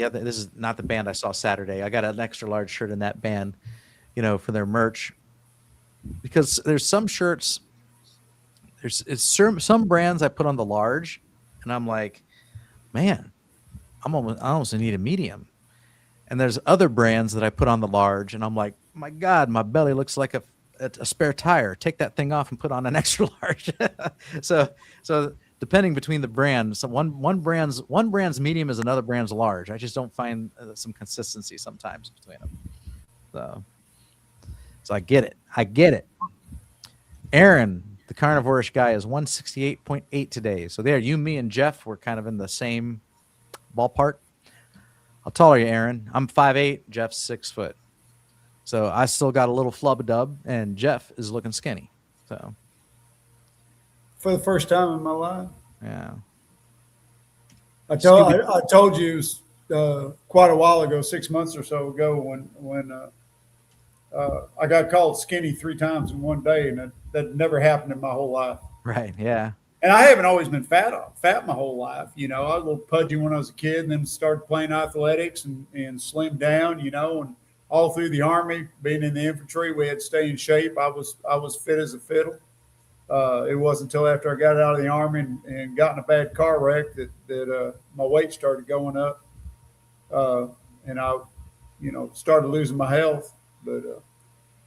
other, this is not the band I saw Saturday. I got an extra large shirt in that band, for their merch, because there's some shirts, some brands I put on the large, and I'm like, man, I almost need a medium. And there's other brands that I put on the large, and I'm like, my God, my belly looks like a spare tire. Take that thing off and put on an extra large. so depending between the brands, so one brand's medium is another brand's large. I just don't find some consistency sometimes between them. So I get it. Aaron, the carnivore-ish guy, is 168.8 today. So there, you, me, and Jeff were kind of in the same ballpark. How tall are you, Aaron? I'm 5'8", Jeff's 6 foot. So I still got a little flub-a-dub, and Jeff is looking skinny. So For the first time in my life. yeah. I told you quite a while ago, 6 months or so ago, when I got called skinny 3 times in one day, and that never happened in my whole life. Right. Yeah. And I haven't always been fat my whole life. I was a little pudgy when I was a kid, and then started playing athletics and slimmed down, and all through the Army, being in the infantry, we had to stay in shape. I was fit as a fiddle. It wasn't until after I got out of the Army and got in a bad car wreck that my weight started going up. And I, started losing my health. But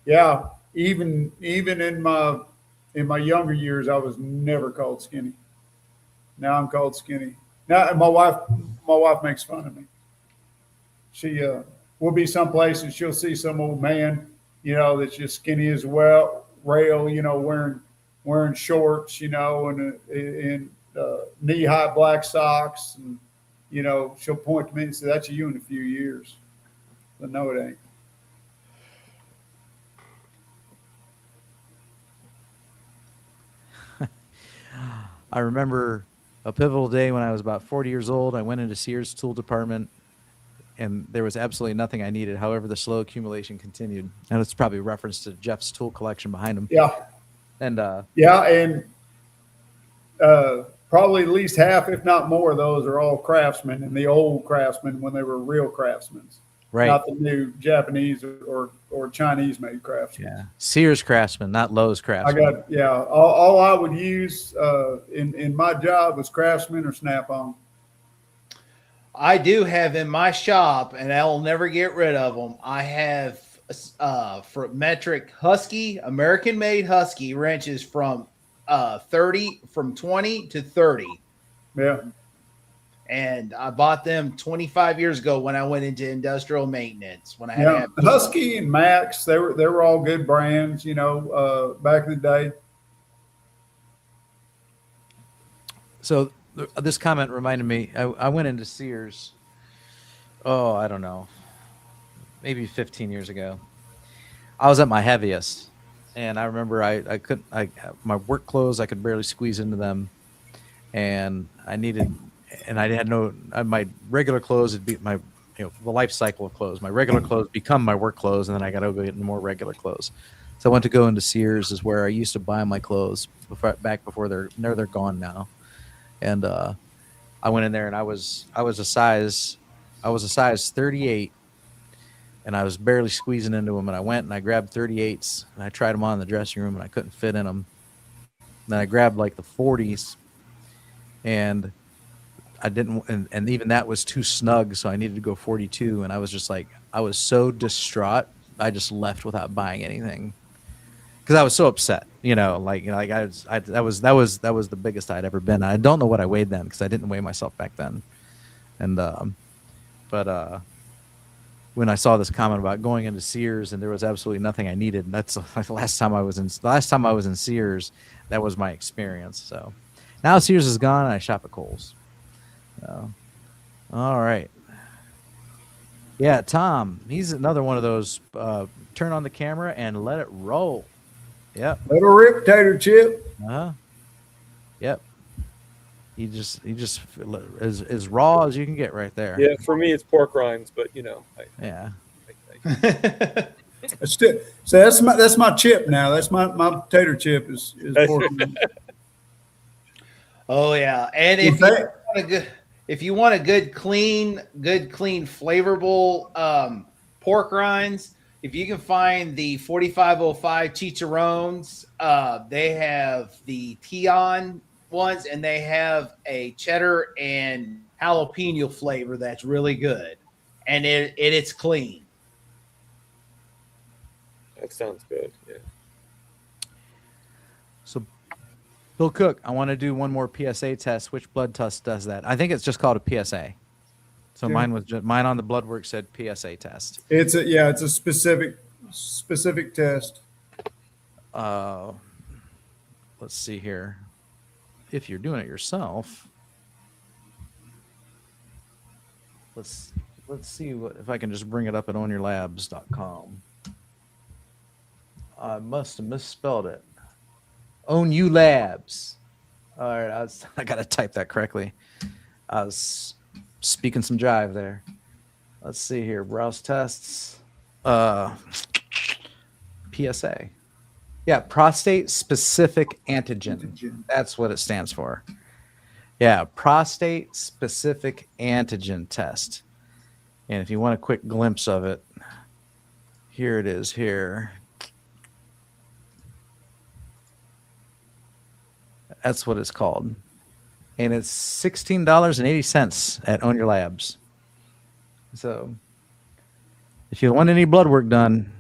yeah, even in my younger years, I was never called skinny. Now I'm called skinny. Now my wife makes fun of me. She will be someplace and she'll see some old man, that's just skinny as well, rail, wearing shorts, and knee-high black socks, and she'll point to me and say, "That's you in a few years." But no, it ain't. I remember a pivotal day when I was about 40 years old. I went into Sears tool department, and there was absolutely nothing I needed. However, the slow accumulation continued. And it's probably a reference to Jeff's tool collection behind him. Yeah. And probably at least half, if not more, of those are all craftsmen, and the old craftsmen when they were real craftsmen. right. Not the new Japanese or Chinese made craftsmen. Yeah. Sears craftsman, not Lowe's I craftsman. got, all I would use in my job was Craftsman or Snap-on. I do have in my shop, and I'll never get rid of them. I have for metric Husky, American made Husky wrenches from 20 to 30. Yeah. And I bought them 25 years ago when I went into industrial maintenance. When I had to Yeah, have Husky and Max, they were all good brands, back in the day. So this comment reminded me. I went into Sears. Oh, I don't know, maybe 15 years ago. I was at my heaviest, and I remember I couldn't. My work clothes, I could barely squeeze into them, and I had no. My regular clothes would be my, the life cycle of clothes. My regular clothes become my work clothes, and then I got to go get more regular clothes. So I went to go into Sears, is where I used to buy my clothes back before they're gone now. And I went in there, and I was a size 38, and I was barely squeezing into them. And I went and I grabbed 38s, and I tried them on in the dressing room, and I couldn't fit in them. Then I grabbed like the 40s, and I didn't, and even that was too snug, so I needed to go 42. And I was just like, I was so distraught, I just left without buying anything because I was so upset. That was the biggest I'd ever been. I don't know what I weighed then because I didn't weigh myself back then. And but when I saw this comment about going into Sears and there was absolutely nothing I needed, and that's the last time I was in Sears, that was my experience. So now Sears is gone, and I shop at Kohl's. So, all right. Yeah, Tom, he's another one of those turn on the camera and let it roll. Yep. Little Rip Tater Chip. Uh-huh. Yep. He just as raw as you can get right there. Yeah, for me it's pork rinds, but Yeah. So that's my chip now. That's my tater chip is pork. Oh yeah, and if you want a good clean, flavorful pork rinds, if you can find the 4505 chicharrones, they have the Tion ones, and they have a cheddar and jalapeno flavor that's really good, and it's clean. That sounds good. Yeah. So, Bill Cook, I want to do one more PSA test. Which blood test does that? I think it's just called a PSA. So Yeah. mine on the blood work said PSA test. It's a specific test. Let's see here. If you're doing it yourself, let's see if I can just bring it up at ownyourlabs.com. I must have misspelled it. Own You Labs. All right, I got to type that correctly. I was speaking some jive there. Let's see here. Browse tests. PSA. Yeah, prostate specific antigen. That's what it stands for. Yeah, prostate specific antigen test. And if you want a quick glimpse of it, here it is here. That's what it's called. And it's $16.80 at Own Your Labs. So if you want any blood work done,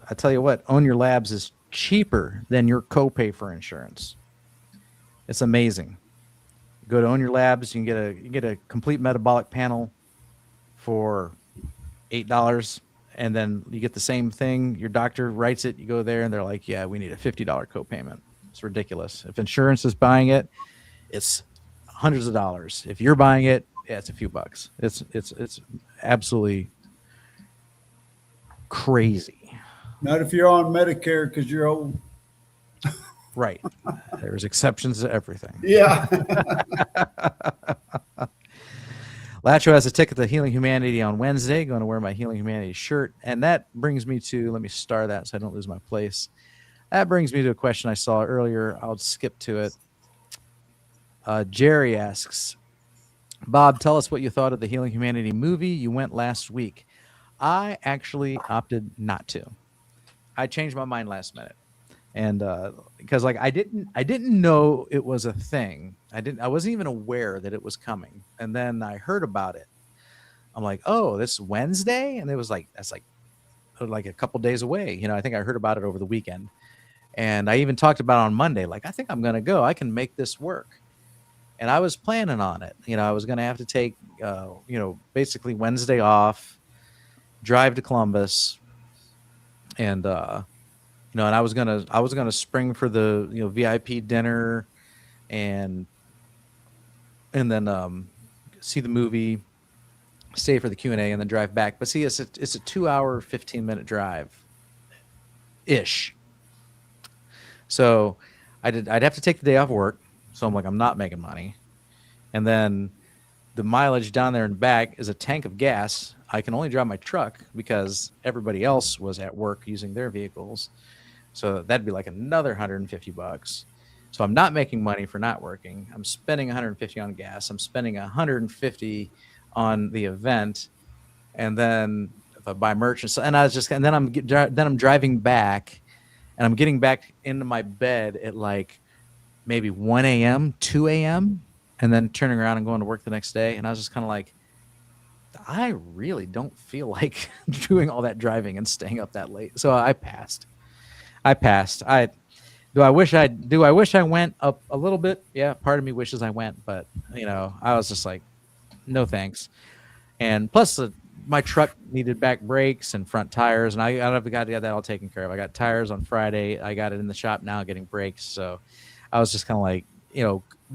I tell you what, Own Your Labs is cheaper than your copay for insurance. It's amazing. Go to Own Your Labs, you can get a complete metabolic panel for $8, and then you get the same thing. Your doctor writes it, you go there, and they're like, yeah, we need a $50 copayment. It's ridiculous. If insurance is buying it, it's hundreds of dollars. If you're buying it, yeah, it's a few bucks. It's absolutely crazy. Not if you're on Medicare because you're old. Right. There's exceptions to everything. Yeah. Lacho has a ticket to Healing Humanity on Wednesday. Going to wear my Healing Humanity shirt. And that brings me to, let me star that so I don't lose my place. That brings me to a question I saw earlier. I'll skip to it. Jerry asks, Bob, tell us what you thought of the Healing Humanity movie. You went last week. I actually opted not to. I changed my mind last minute. And because I didn't know it was a thing. I wasn't even aware that it was coming. And then I heard about it. I'm like, oh, this Wednesday? And it was like, that's like a couple days away. I think I heard about it over the weekend. And I even talked about it on Monday. Like, I think I'm going to go. I can make this work. and I was planning on it. I was going to have to take, basically Wednesday off, drive to Columbus, and and I was gonna spring for the VIP dinner, and then see the movie, stay for the Q&A, and then drive back. But see, it's a 2 hour 15-minute drive ish. So I'd have to take the day off work. So I'm like, I'm not making money. And then the mileage down there and back is a tank of gas. I can only drive my truck because everybody else was at work using their vehicles. So that'd be like another $150. So I'm not making money for not working. I'm spending 150 on gas. I'm spending 150 on the event, and then if I buy merch and then I'm driving back, and I'm getting back into my bed at like maybe 1 a.m., 2 a.m., and then turning around and going to work the next day. And I was just kind of like, I really don't feel like doing all that driving and staying up that late. So I passed. Do I wish I went up a little bit? Yeah, part of me wishes I went, but I was just like, no thanks. And plus, my truck needed back brakes and front tires, and I've got to get that all taken care of. I got tires on Friday. I got it in the shop now, getting brakes. So I was just kind of like,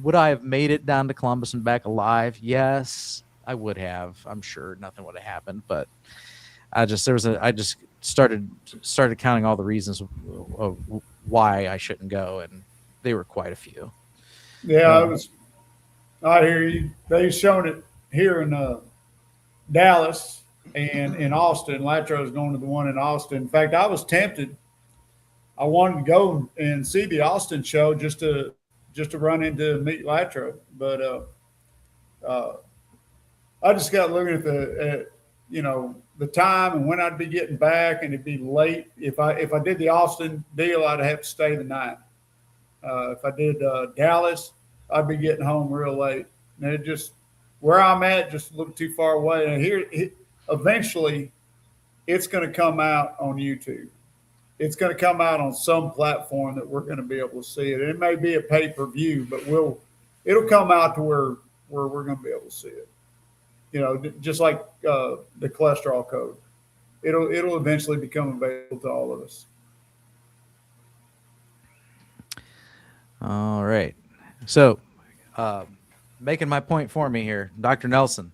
would I have made it down to Columbus and back alive? Yes, I would have. I'm sure nothing would have happened, but I just started counting all the reasons of why I shouldn't go, and they were quite a few. Yeah, I hear you. They've shown it here in Dallas and in Austin. Latro's going to the one in Austin. In fact, I was tempted. I wanted to go and see the Austin show just to run into meet Latro, but I just got looking at the time and when I'd be getting back, and it'd be late. If I did the Austin deal, I'd have to stay the night. If I did Dallas, I'd be getting home real late. And it just where I'm at just a little too far away. And eventually, it's going to come out on YouTube. It's going to come out on some platform that we're going to be able to see it. And it may be a pay-per-view, but it'll come out to where we're going to be able to see it. Just like the cholesterol code, it'll eventually become available to all of us. All right. So, making my point for me here, Dr. Nelson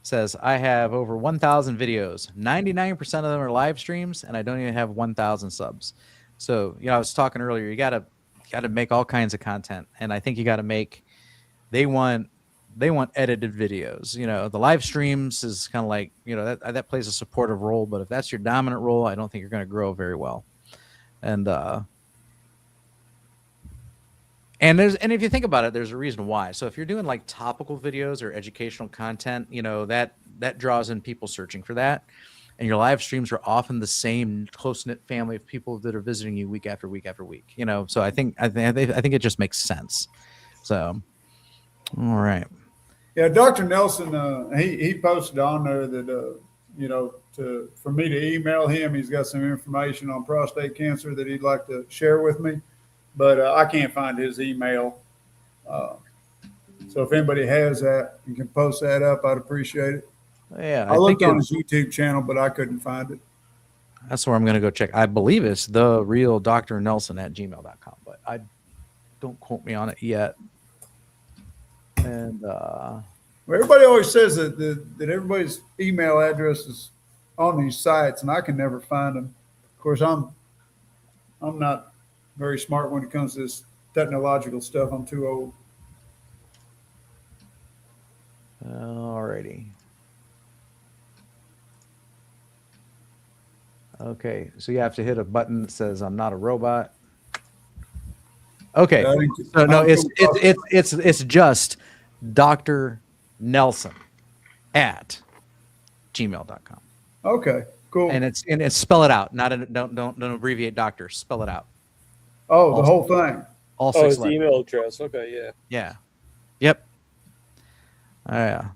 says, I have over 1,000 videos. 99% of them are live streams, and I don't even have 1,000 subs. So, I was talking earlier, you gotta make all kinds of content, and I think you got to make. They want edited videos. The live streams is kind of like that plays a supportive role, but if that's your dominant role, I don't think you're going to grow very well. And if you think about it, there's a reason why. So if you're doing like topical videos or educational content, that draws in people searching for that. And your live streams are often the same close-knit family of people that are visiting you week after week after week. So I think it just makes sense. So, all right. Yeah, Dr. Nelson, he posted on there that for me to email him. He's got some information on prostate cancer that he'd like to share with me, but I can't find his email. So if anybody has that and can post that up, I'd appreciate it. Yeah, I looked on his YouTube channel, but I couldn't find it. That's where I'm going to go check. I believe it's the real Dr. Nelson at gmail.com, but I don't quote me on it yet. And well, everybody always says that everybody's email address is on these sites, and I can never find them. Of course, I'm not very smart when it comes to this technological stuff. I'm too old. Alrighty. Okay, so you have to hit a button that says "I'm not a robot." Okay, so no, it's just Dr. Nelson at gmail.com. Okay, cool. And it's spell it out, don't abbreviate doctor, spell it out. Oh, the whole thing. All six it's the letters. email address. Okay, yeah. Yeah. Yep. Oh, yeah.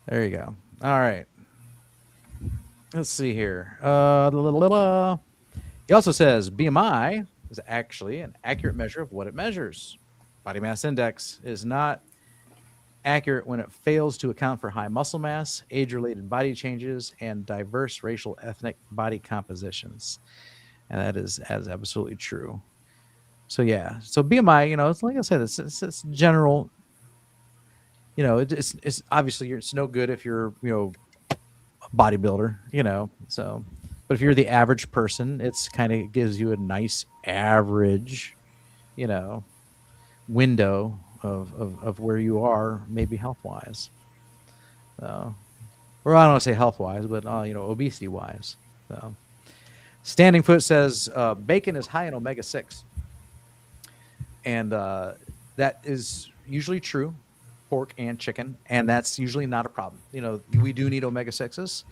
There you go. All right. Let's see here. He also says BMI is actually an accurate measure of what it measures. body mass index is not accurate when it fails to account for high muscle mass, age-related body changes, and diverse racial ethnic body compositions. And that is absolutely true. So yeah, so BMI, it's like I said, it's general. It's obviously it's no good if you're a bodybuilder, So, but if you're the average person, it's kind of gives you a nice average, window of where you are, maybe health wise. So, or I don't want to say health wise, but obesity wise. So, Standing Foot says bacon is high in omega-6, and that is usually true, pork and chicken, and that's usually not a problem. We do need omega-6s.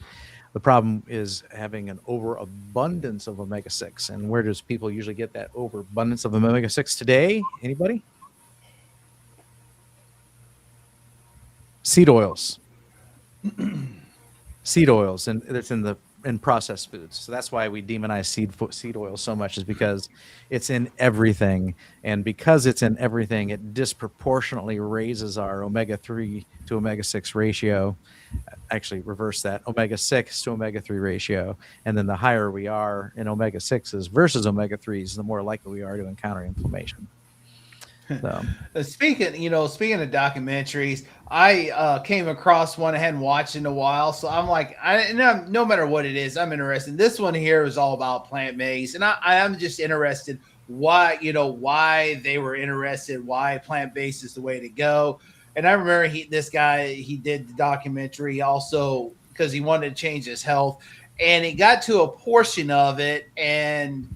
The problem is having an overabundance of omega-6. And where does people usually get that overabundance of omega-6 today? Anybody? Seed oils. Seed oils, and it's in processed foods. So that's why we demonize seed oil so much, is because it's in everything. And because it's in everything, it disproportionately raises our omega-3 to omega-6 ratio. Actually, reverse that, omega-6 to omega-3 ratio. And then the higher we are in omega-6s versus omega-3s, the more likely we are to encounter inflammation. So. Speaking of documentaries, I came across one I hadn't watched in a while, so I'm like, no matter what it is, I'm interested. This one here is all about plant-based, and I'm just interested why they were interested, why plant-based is the way to go. And I remember this guy did the documentary also because he wanted to change his health, and he got to a portion of it, and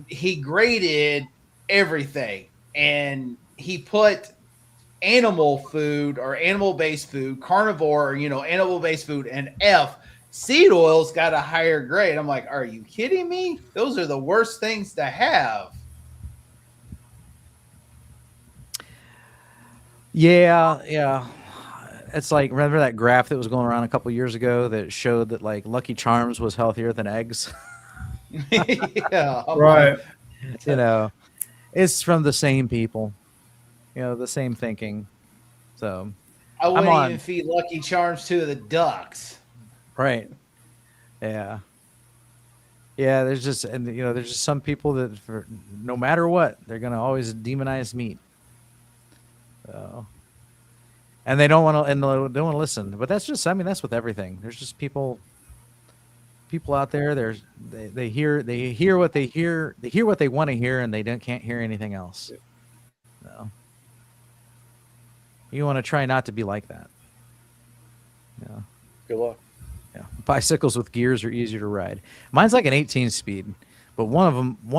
he graded everything. And he put animal food or animal-based food, carnivore, animal-based food, and F. Seed oils got a higher grade. I'm like, are you kidding me? Those are the worst things to have. Yeah. It's like, remember that graph that was going around a couple years ago that showed that like Lucky Charms was healthier than eggs? Yeah. Right. It's from the same people, the same thinking. So I wouldn't even feed Lucky Charms to the ducks. Right. Yeah. Yeah. There's just some people that no matter what, they're going to always demonize meat. So, and they don't want to, and they don't want to listen, but that's with everything. There's just people out there. They hear what they hear. They hear what they want to hear, and they can't hear anything else. No. You want to try not to be like that. Yeah. Good luck. Yeah. Bicycles with gears are easier to ride. Mine's like an 18 speed, but one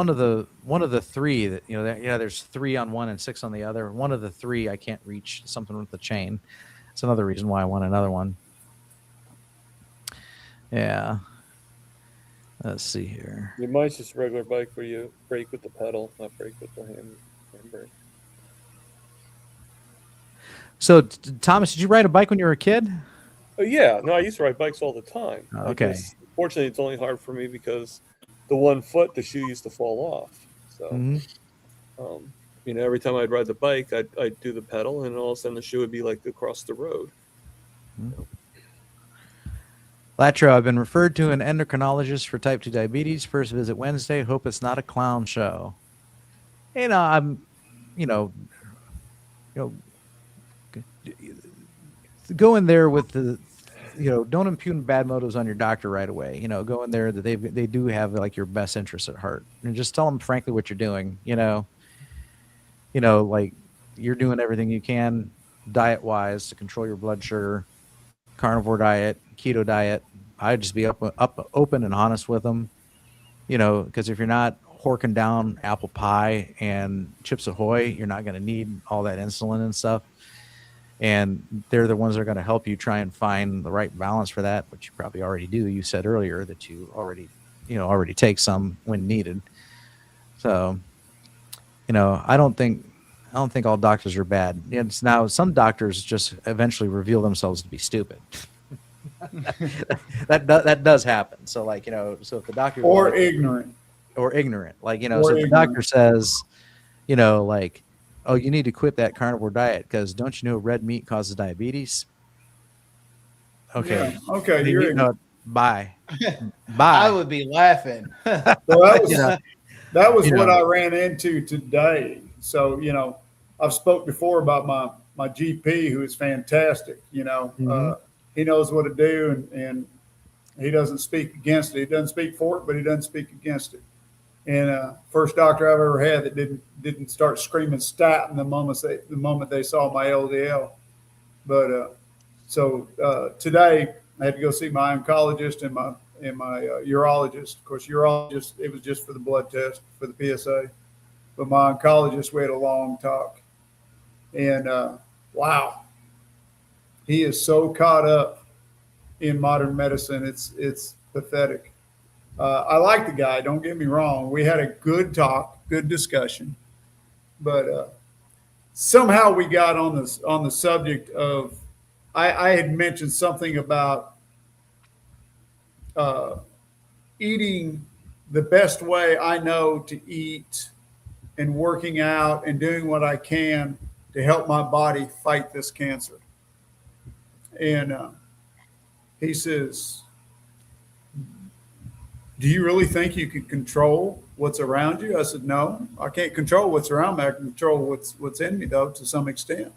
of the three that there's 3 on one and 6 on the other. One of the 3 I can't reach something with the chain. It's another reason why I want another one. Yeah. Let's see here. Mine's just a regular bike where you brake with the pedal, not brake with the handbrake. So, Thomas, did you ride a bike when you were a kid? Oh, yeah. No, I used to ride bikes all the time. Okay. Fortunately, it's only hard for me because the one foot, the shoe used to fall off. So, every time I'd ride the bike, I'd do the pedal, and all of a sudden the shoe would be like across the road. Latro, I've been referred to an endocrinologist for type 2 diabetes. First visit Wednesday. Hope it's not a clown show. I'm, go in there with the, don't impugn bad motives on your doctor right away. Go in there that they do have like your best interests at heart, and just tell them frankly what you're doing. Like you're doing everything you can diet wise to control your blood sugar, carnivore diet, keto diet. I'd just be open and honest with them, because if you're not horking down apple pie and Chips Ahoy, you're not going to need all that insulin and stuff. And they're the ones that are going to help you try and find the right balance for that, which you probably already do. You said earlier that you already take some when needed. So, I don't think all doctors are bad. Now some doctors just eventually reveal themselves to be stupid. that does happen. So so if the doctor ignorant, like, so if the doctor says, Oh, you need to quit that carnivore diet because don't you know red meat causes diabetes? Okay. Yeah, okay, Hey, you're meat ignorant. nut, bye. I Bye. would be laughing. Well, You know, that was you what know. I ran into today. So, I've spoke before about my GP, who is fantastic. Mhm. He knows what to do, and he doesn't speak against it. He doesn't speak for it, but he doesn't speak against it. And first doctor I've ever had that didn't start screaming statin the moment they saw my LDL. But today I had to go see my oncologist and my urologist. Of course, urologist, it was just for the blood test for the PSA. But my oncologist, we had a long talk, and wow, he is so caught up in modern medicine. It's pathetic. I like the guy. Don't get me wrong. We had a good talk, good discussion, but somehow we got on the subject of. I had mentioned something about uh, eating the best way I know to eat and working out and doing what I can to help my body fight this cancer. And he says, "Do you really think you can control what's around you?" I said, "No, I can't control what's around me. I can control what's in me, though, to some extent."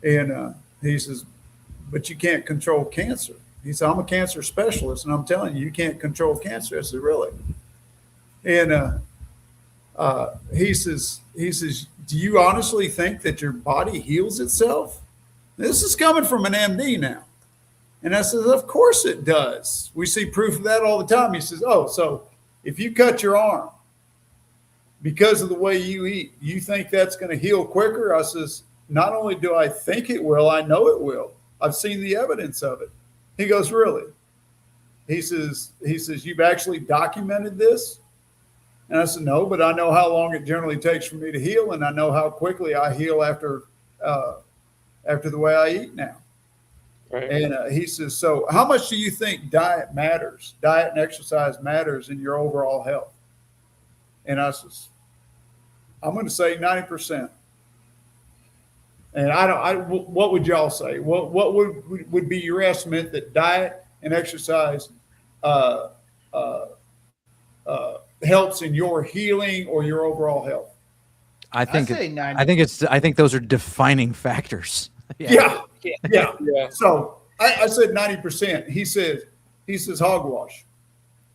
And he says, "But you can't control cancer." He said, "I'm a cancer specialist, and I'm telling you, you can't control cancer." I said, "Really?" And he says, "Do you honestly think that your body heals itself?" This is coming from an MD now. And I said, "Of course it does. We see proof of that all the time." He says, "Oh, so if you cut your arm because of the way you eat, you think that's going to heal quicker?" I says, "Not only do I think it will, I know it will. I've seen the evidence of it." He goes, "Really?" He says, "You've actually documented this?" And I said, "No, but I know how long it generally takes for me to heal, and I know how quickly I heal after the way I eat now." Right. And he says, "So how much do you think diet and exercise matters in your overall health?" And I says, "I'm going to say 90%." And what would y'all say? What would be your estimate that diet and exercise uh, uh, helps in your healing or your overall health? I I think say 90. I think those are defining factors. Yeah. Yeah. So I said 90%. He says hogwash.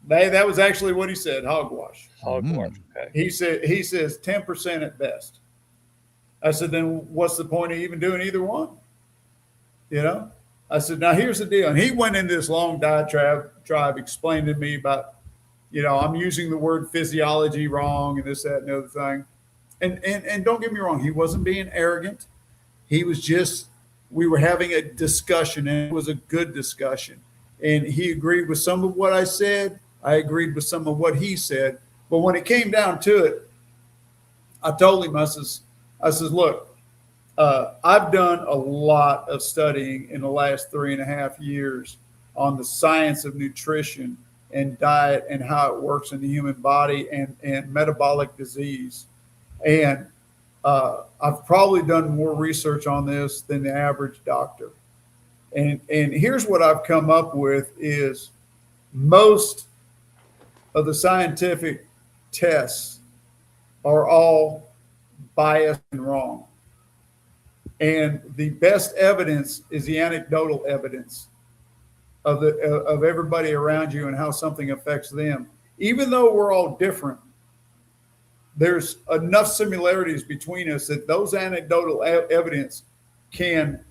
That was actually what he said, hogwash. Hogwash. Okay. He says 10% at best. I said, "Then what's the point of even doing either one?" I said, "Now here's the deal." And he went into this long diatribe, explained to me about, I'm using the word physiology wrong and this, that, and the other thing. And don't get me wrong, he wasn't being arrogant. He was just, we were having a discussion, and it was a good discussion. And he agreed with some of what I said. I agreed with some of what he said. But when it came down to it, I told him, I says, "Look, I've done a lot of studying in the last 3.5 years on the science of nutrition and diet and how it works in the human body and metabolic disease. And I've probably done more research on this than the average doctor. And here's what I've come up with is most of the scientific tests are all biased and wrong. And the best evidence is the anecdotal evidence of everybody around you and how something affects them. Even though we're all different, there's enough similarities between us that those anecdotal evidence can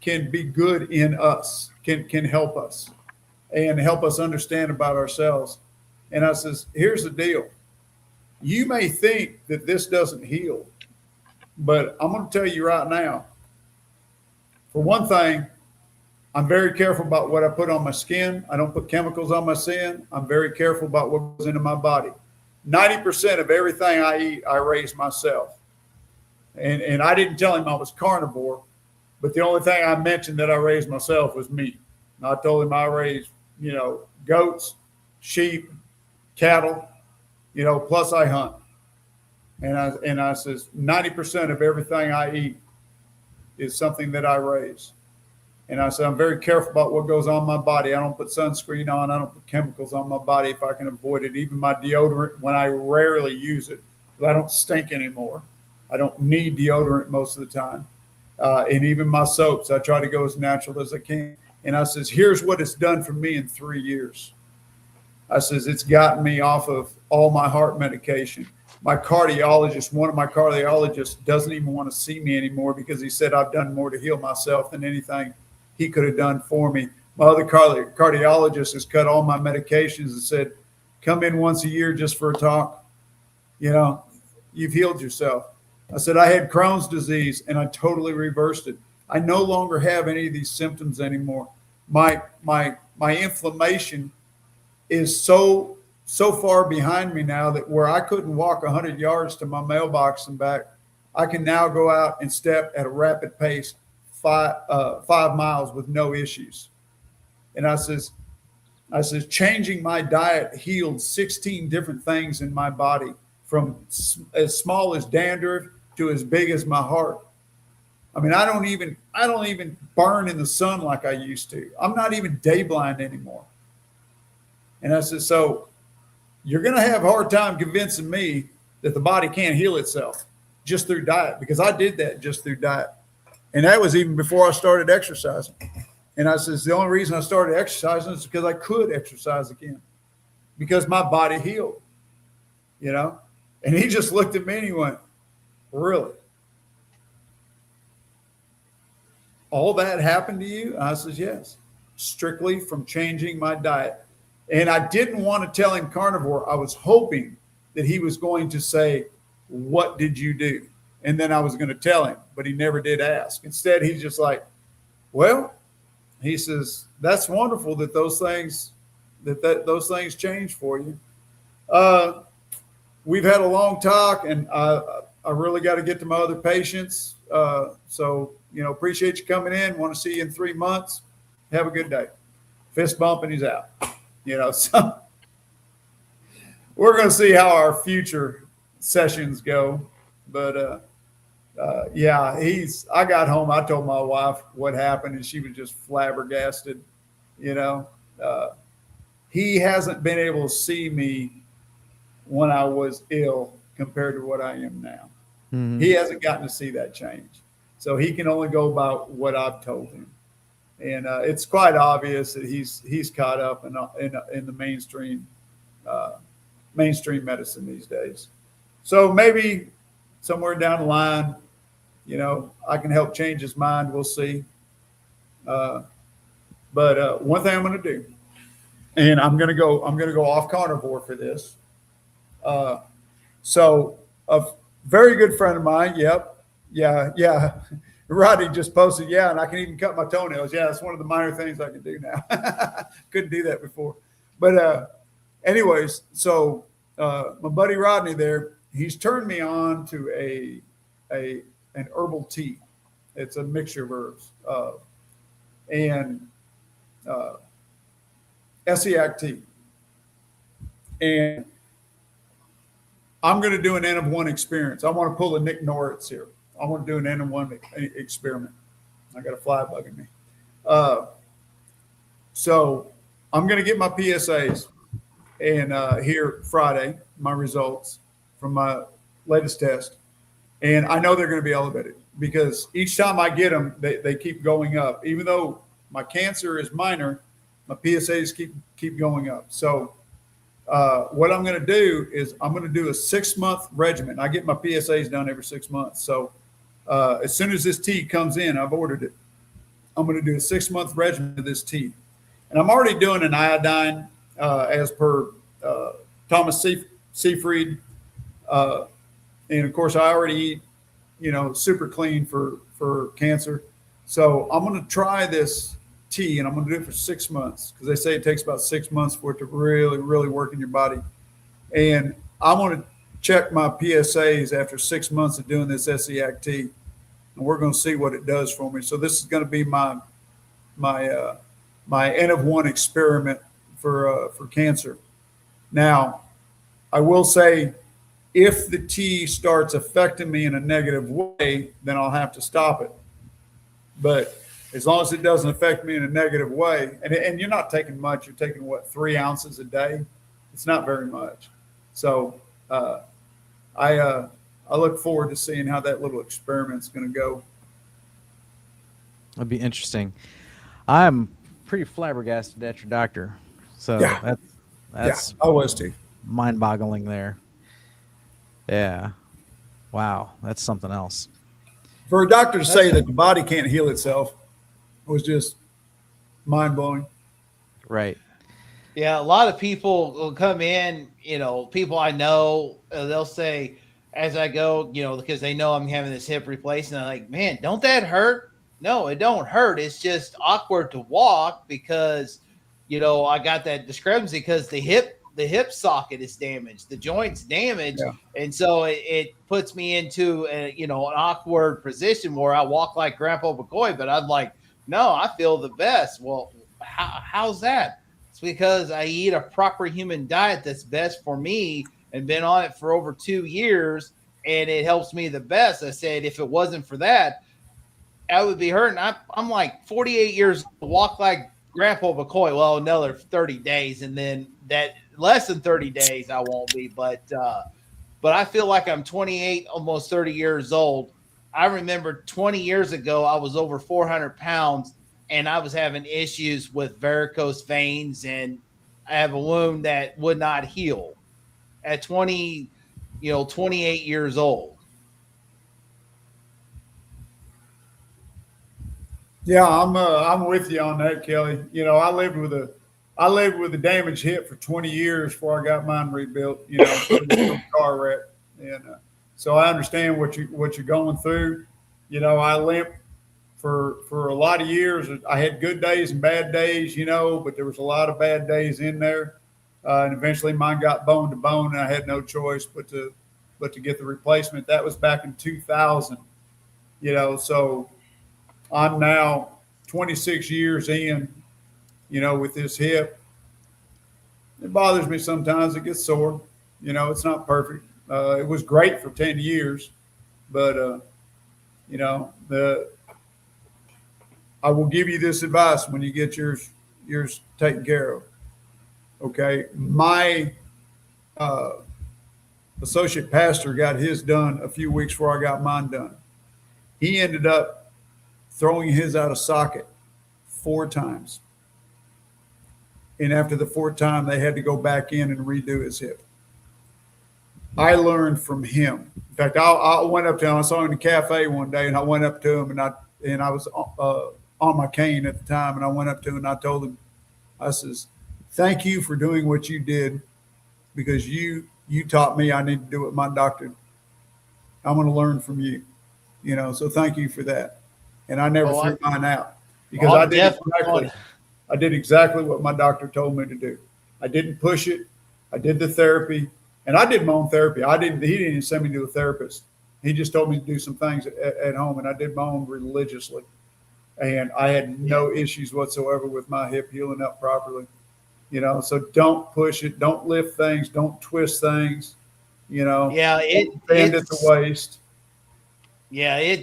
be good in us, can help us and help us understand about ourselves." And I says, "Here's the deal. You may think that this doesn't heal, but I'm going to tell you right now, for one thing, I'm very careful about what I put on my skin. I don't put chemicals on my skin. I'm very careful about what goes into my body. 90% of everything I eat, I raise myself. And I didn't tell him I was carnivore, but the only thing I mentioned that I raised myself was meat. And I told him I raised, goats, sheep, cattle, plus I hunt. And I says 90% of everything I eat is something that I raise. And I said, I'm very careful about what goes on my body. I don't put sunscreen on. I don't put chemicals on my body if I can avoid it. Even my deodorant, when I rarely use it, because I don't stink anymore. I don't need deodorant most of the time. And even my soaps, I try to go as natural as I can. And I says, here's what it's done for me in 3 years. I says, it's gotten me off of all my heart medication. My cardiologist, one of my cardiologists, doesn't even want to see me anymore because he said I've done more to heal myself than anything he could have done for me. My other cardiologist has cut all my medications and said, come in once a year just for a talk. You know, you've healed yourself. I said, I had Crohn's disease and I totally reversed it. I no longer have any of these symptoms anymore. My inflammation is so far behind me now that where I couldn't walk 100 yards to my mailbox and back, I can now go out and step at a rapid pace 5 miles with no issues. And I says, changing my diet healed 16 different things in my body, from as small as dandruff to as big as my heart. I mean, I don't even burn in the sun like I used to. I'm not even day blind anymore. And I said, so you're going to have a hard time convincing me that the body can't heal itself just through diet, because I did that just through diet. And that was even before I started exercising. And I says, the only reason I started exercising is because I could exercise again, because my body healed, you know? And he just looked at me and he went, really? All that happened to you? And I says, yes, strictly from changing my diet. And I didn't want to tell him carnivore. I was hoping that he was going to say, what did you do? And then I was going to tell him, but he never did ask. Instead, he's just like, well, he says, that's wonderful that those things, those things change for you. We've had a long talk, and I really got to get to my other patients. So, you know, appreciate you coming in. Want to see you in 3 months. Have a good day. Fist bump, and he's out. You know, so we're going to see how our future sessions go. But yeah, I got home. I told my wife what happened, and she was just flabbergasted. You know, he hasn't been able to see me when I was ill compared to what I am now. Mm-hmm. He hasn't gotten to see that change. So he can only go about what I've told him. And it's quite obvious that he's caught up in the mainstream medicine these days. So maybe somewhere down the line, you know, I can help change his mind. We'll see. But one thing I'm going to do, and I'm going to go off carnivore for this. So a very good friend of mine. Yep. Yeah. Rodney just posted, yeah, and I can even cut my toenails. Yeah, that's one of the minor things I can do now. Couldn't do that before. But anyways, so my buddy Rodney there, he's turned me on to an herbal tea. It's a mixture of herbs and Essiac tea. And I'm going to do an N of 1 experience. I want to pull a Nick Norris here. I want to do an N of 1 experiment. I got a fly bugging me. So I'm going to get my PSAs and here Friday, my results from my latest test. And I know they're going to be elevated because each time I get them, they keep going up. Even though my cancer is minor, my PSAs keep going up. So what I'm going to do is I'm going to do a 6-month regimen. I get my PSAs done every 6 months. So as soon as this tea comes in, I've ordered it. I'm going to do a 6-month regimen of this tea. And I'm already doing an iodine as per Thomas Seyfried. And of course, I already eat, you know, super clean for cancer. So I'm going to try this tea, and I'm going to do it for 6 months because they say it takes about 6 months for it to really, really work in your body. And I want to check my PSAs after 6 months of doing this Essiac tea, and we're going to see what it does for me. So this is going to be my N of 1 experiment for cancer. Now, I will say if the tea starts affecting me in a negative way, then I'll have to stop it. But as long as it doesn't affect me in a negative way, and you're not taking much, you're taking what, 3 ounces a day? It's not very much. So I look forward to seeing how that little experiment's going to go. That'd be interesting. I'm pretty flabbergasted at your doctor. So Yeah. that's I was too. mind-boggling there. Yeah. Wow, that's something else. For a doctor to say that the body can't heal itself was just mind blowing. Right. Yeah, a lot of people will come in, people I know, they'll say as I go, because they know I'm having this hip replacement, I'm like, man, don't that hurt? No, it don't hurt. It's just awkward to walk because, I got that discrepancy because the hip socket is damaged, the joint's damaged. Yeah. And so it puts me into an awkward position where I walk like Grandpa McCoy, but I'm like, no, I feel the best. Well, how's that? It's because I eat a proper human diet that's best for me and been on it for over 2 years, and it helps me the best. I said, if it wasn't for that, I would be hurting. I'm like 48 years old, walk like Grandpa McCoy. Well, another 30 days, and then that less than 30 days I won't be. But I feel like I'm 28, almost 30 years old. I remember 20 years ago, I was over 400 pounds, and I was having issues with varicose veins, and I have a wound that would not heal at 28 years old. Yeah, I'm with you on that, Kelly. I lived with a damaged hip for 20 years before I got mine rebuilt. From a car wreck, and so I understand what you're going through. I limped for a lot of years. I had good days and bad days, but there was a lot of bad days in there, and eventually mine got bone to bone, and I had no choice but to get the replacement. That was back in 2000. So I'm now 26 years in, with this hip. It bothers me sometimes. It gets sore. It's not perfect. It was great for 10 years, but, I will give you this advice when you get yours taken care of. Okay. My associate pastor got his done a few weeks before I got mine done. He ended up throwing his out of socket 4 times. And after the 4th time, they had to go back in and redo his hip. I learned from him. In fact, I went up to him. I saw him in the cafe one day, and I went up to him, and I was on my cane at the time, and I went up to him and I told him, I says, thank you for doing what you did, because you taught me I need to do what my doctor. I'm going to learn from you, so thank you for that. And I never threw mine out because I did exactly what my doctor told me to do. I didn't push it. I did the therapy, and I did my own therapy. He didn't even send me to a therapist. He just told me to do some things at home, and I did my own religiously. And I had no issues whatsoever with my hip healing up properly. So don't push it. Don't lift things. Don't twist things. Yeah, bend at the waist. Yeah,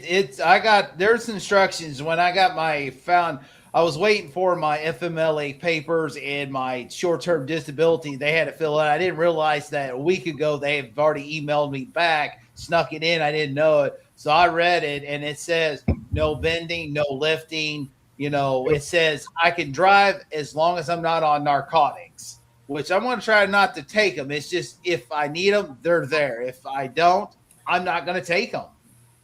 there's instructions when I got I was waiting for my FMLA papers and my short-term disability. They had to fill it out. I didn't realize that a week ago they have already emailed me back, snuck it in. I didn't know it. So I read it, and it says no bending, no lifting. It says I can drive as long as I'm not on narcotics, which I'm going to try not to take them. It's just if I need them, they're there. If I don't, I'm not going to take them.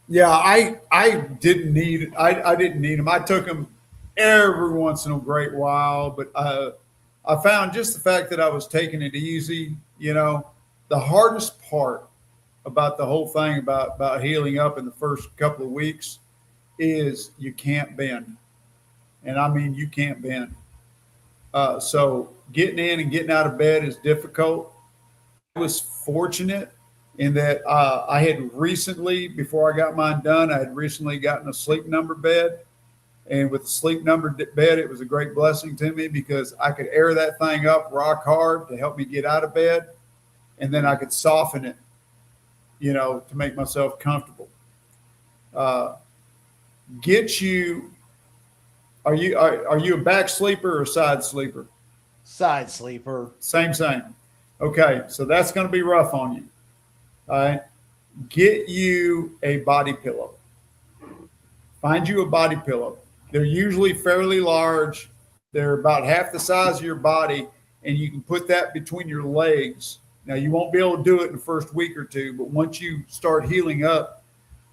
Yeah, I didn't need I didn't need them. I took them every once in a great while, but I found just the fact that I was taking it easy. The hardest part about the whole thing about healing up in the first couple of weeks is you can't bend, and I mean you can't bend. So getting in and getting out of bed is difficult. I was fortunate in that I had recently, before I got mine done, I had recently gotten a sleep number bed. And with the sleep number bed, it was a great blessing to me because I could air that thing up rock hard to help me get out of bed. And then I could soften it to make myself comfortable. Uh, get you. Are you a back sleeper or a side sleeper? Side sleeper. Same. Okay, so that's going to be rough on you. All right. Get you a body pillow. Find you a body pillow. They're usually fairly large. They're about half the size of your body, and you can put that between your legs. Now, you won't be able to do it in the first week or two, but once you start healing up,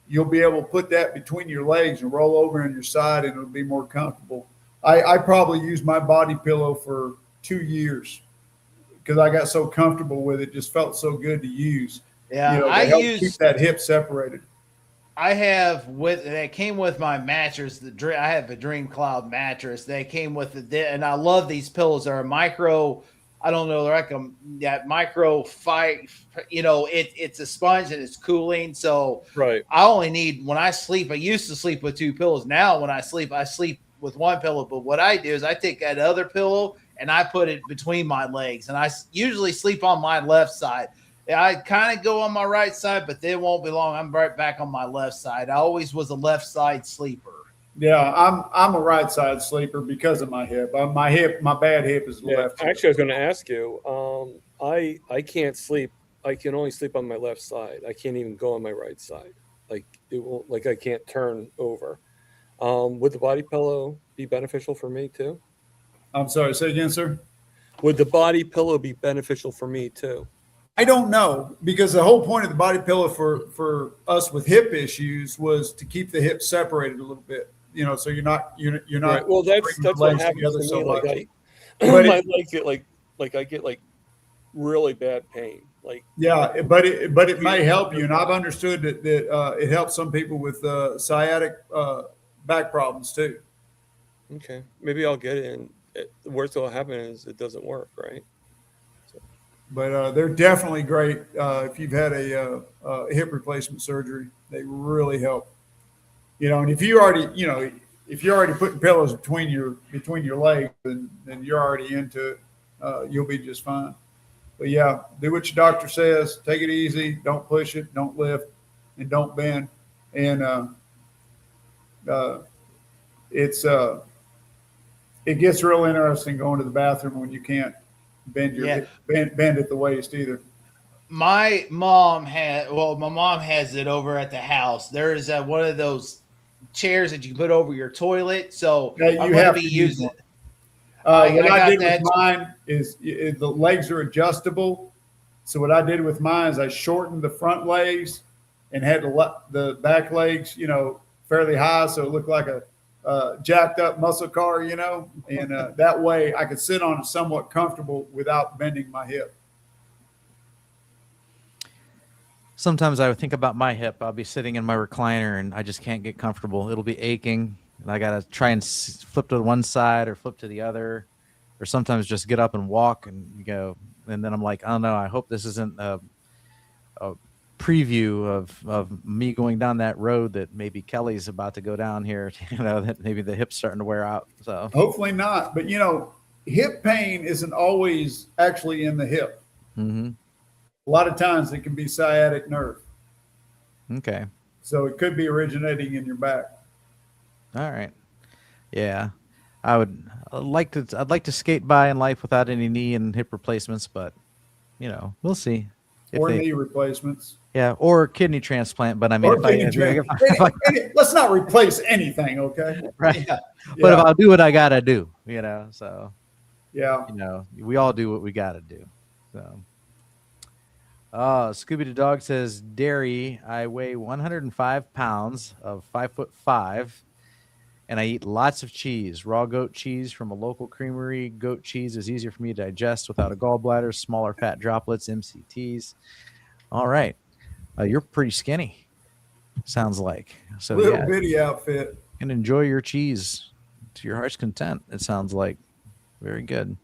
you'll be able to put that between your legs and roll over on your side, and it'll be more comfortable. I probably used my body pillow for 2 years because I got so comfortable with it. Just felt so good to use. Yeah, To help keep that hip separated. I have that came with my mattress. I have a Dream Cloud mattress that came with it, and I love these pillows. They're a micro. I don't know. They're like that micro fight. It's a sponge and it's cooling. So Right. I only need when I sleep. I used to sleep with two pillows. Now when I sleep with one pillow. But what I do is I take that other pillow and I put it between my legs, and I usually sleep on my left side. I kind of go on my right side, but then won't be long. I'm right back on my left side. I always was a left side sleeper. Yeah, I'm a right side sleeper because of my hip. My bad hip is left. Actually, I was going to ask you. I can't sleep. I can only sleep on my left side. I can't even go on my right side. Like it won't. Like I can't turn over. Would the body pillow be beneficial for me too? I'm sorry. Say again, sir. Would the body pillow be beneficial for me too? I don't know, because the whole point of the body pillow for us with hip issues was to keep the hips separated a little bit. So you're not. Right. Well, that's what happens to me. So like much. my legs get I get really bad pain. Like yeah, but it may help you, and I've understood that it helps some people with sciatic back problems too. Okay, maybe I'll get it, and the worst that'll happen is it doesn't work, right? But they're definitely great if you've had a hip replacement surgery. They really help. And if you're already putting pillows between your legs, then you're already into it. You'll be just fine. But yeah, do what your doctor says. Take it easy. Don't push it. Don't lift, and don't bend. And it gets real interesting going to the bathroom when you can't bend at the waist either. My mom has it over at the house. There is one of those chairs that you can put over your toilet. So I'm going to be using it. What I did with mine is the legs are adjustable. So what I did with mine is I shortened the front legs and had the back legs, fairly high, so it looked like a jacked up muscle car, and that way I could sit on it somewhat comfortable without bending my hip. Sometimes I would think about my hip. I'll be sitting in my recliner and I just can't get comfortable. It'll be aching, and I got to try and flip to one side or flip to the other, or sometimes just get up and walk and go. And then I'm like, oh no, I hope this isn't a preview of me going down that road that maybe Kelly's about to go down here, that maybe the hip's starting to wear out. So hopefully not. But hip pain isn't always actually in the hip. Mm-hmm. A lot of times it can be sciatic nerve. Okay. So it could be originating in your back. All right. Yeah. I'd like to skate by in life without any knee and hip replacements, but we'll see. Or knee replacements. Yeah, or kidney transplant. But I mean, let's not replace anything, okay? Right. Yeah. But if I'll do what I gotta do, so yeah, we all do what we gotta do. So, Scooby the dog says, Dairy. I weigh 105 pounds of 5'5", and I eat lots of cheese. Raw goat cheese from a local creamery. Goat cheese is easier for me to digest without a gallbladder. Smaller fat droplets, MCTs. All right. You're pretty skinny, sounds like. So little bitty outfit. And enjoy your cheese to your heart's content, it sounds like. Very good.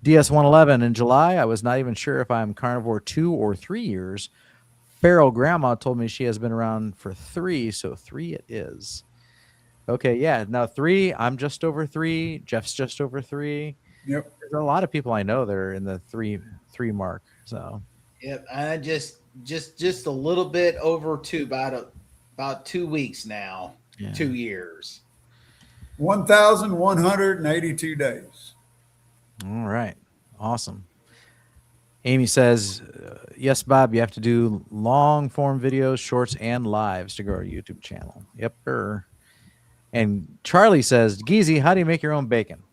DS111, in July, I was not even sure if I'm carnivore 2 or 3 years. Feral grandma told me she has been around for 3, so 3 it is. Okay, yeah. Now 3, I'm just over 3. Jeff's just over 3. Yep. There's a lot of people I know that are in the 3 mark. So Yep. I just a little bit over about 2 weeks now. Yeah. 2 years. 1,182 days. All right. Awesome. Amy says, yes, Bob, you have to do long form videos, shorts, and lives to grow our YouTube channel. Yep. And Charlie says, Geezy, how do you make your own bacon?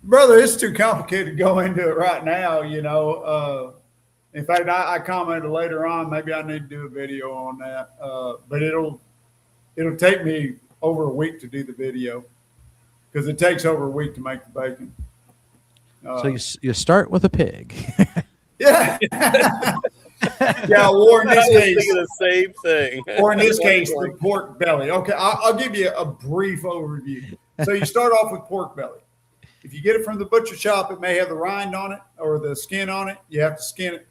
Brother, it's too complicated to go into it right now. In fact, I commented later on, maybe I need to do a video on that. But it'll take me over a week to do the video because it takes over a week to make the bacon. So you start with a pig. Yeah. Yeah, or in I this was case, thinking the same thing. or in this case, the pork belly. Okay, I'll give you a brief overview. So you start off with pork belly. If you get it from the butcher shop, it may have the rind on it or the skin on it. You have to skin it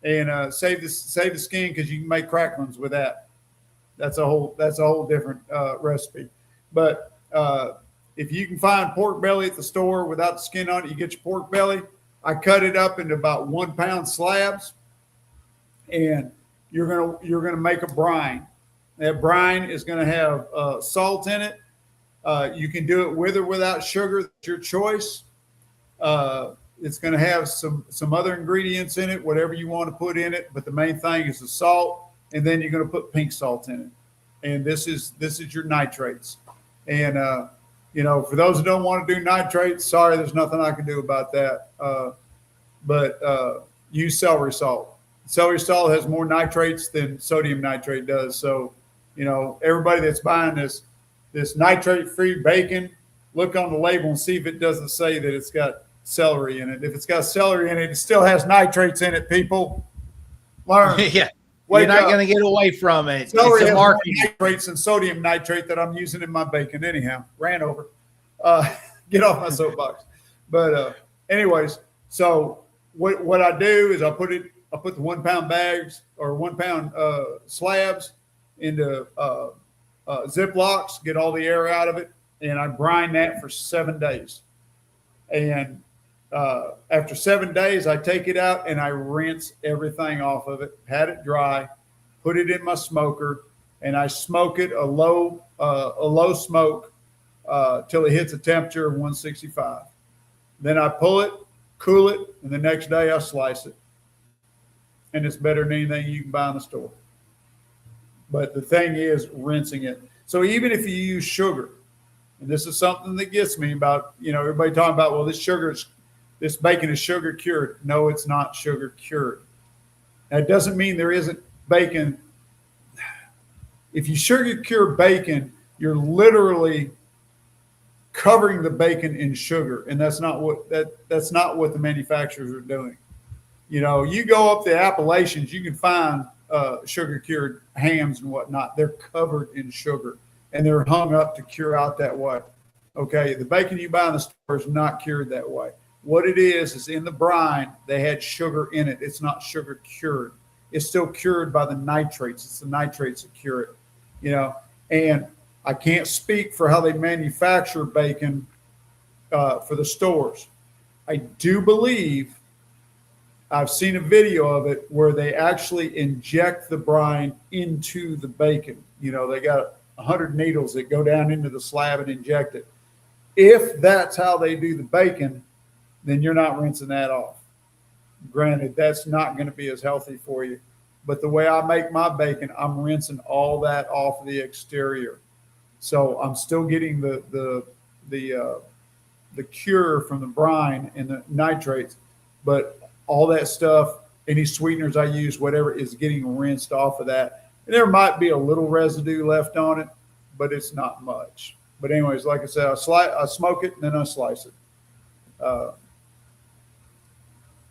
and save the skin because you can make cracklings with that. That's a whole different recipe. But if you can find pork belly at the store without the skin on it, you get your pork belly. I cut it up into about 1 pound slabs, and you're gonna make a brine. That brine is gonna have salt in it. You can do it with or without sugar. That's your choice. It's going to have some other ingredients in it, whatever you want to put in it. But the main thing is the salt, and then you're going to put pink salt in it. And this is your nitrates. And for those who don't want to do nitrates, sorry, there's nothing I can do about that. But use celery salt. Celery salt has more nitrates than sodium nitrate does. So, everybody that's buying this nitrate-free bacon, look on the label and see if it doesn't say that it's got celery in it. If it's got celery in it, it still has nitrates in it, people. Learn. Yeah. Wake You're not up. going to get away from it. Celery It's a has more marketing. nitrates than sodium nitrate that I'm using in my bacon anyhow. Ran over. Get off my soapbox. But anyways, so what I do is I put the 1 pound bags or 1 pound slabs into Ziplocs, get all the air out of it, and I brine that for 7 days. And after 7 days, I take it out and I rinse everything off of it, pat it dry, put it in my smoker, and I smoke it a low smoke till it hits a temperature of 165. Then I pull it, cool it, and the next day I slice it. And it's better than anything you can buy in the store. But the thing is rinsing it. So even if you use sugar, and this is something that gets me about, everybody talking about, well, this bacon is sugar cured. No, it's not sugar cured. That doesn't mean there isn't bacon. If you sugar cure bacon, you're literally covering the bacon in sugar, and that's not what the manufacturers are doing. You go up the Appalachians, you can find sugar cured hams and whatnot. They're covered in sugar and they're hung up to cure out that way. Okay, the bacon you buy in the store is not cured that way. What it is in the brine, they had sugar in it. It's not sugar cured. It's still cured by the nitrates. It's the nitrates that cure it. And I can't speak for how they manufacture bacon for the stores. I do believe I've seen a video of it where they actually inject the brine into the bacon. They got 100 needles that go down into the slab and inject it. If that's how they do the bacon, then you're not rinsing that off. Granted, that's not going to be as healthy for you. But the way I make my bacon, I'm rinsing all that off of the exterior. So I'm still getting the cure from the brine and the nitrates, but all that stuff, any sweeteners I use, whatever, is getting rinsed off of that. And there might be a little residue left on it, but it's not much. But anyways, like I said, I smoke it and then I slice it.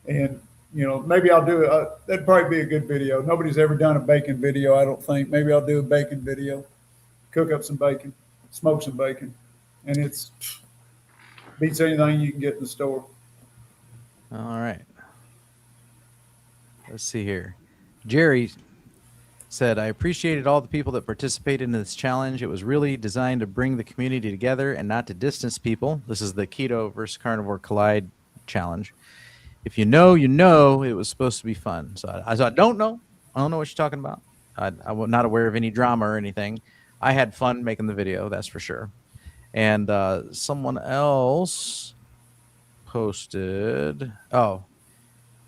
And maybe I'll do it. That'd probably be a good video. Nobody's ever done a bacon video, I don't think. Maybe I'll do a bacon video. Cook up some bacon, smoke some bacon, and it's beats anything you can get in the store. All right. Let's see here. Jerry said, I appreciated all the people that participated in this challenge. It was really designed to bring the community together and not to distance people. This is the Keto versus Carnivore Collide challenge. If you know, you know it was supposed to be fun. So I don't know. I don't know what you're talking about. I'm not aware of any drama or anything. I had fun making the video, that's for sure. And someone else posted, oh,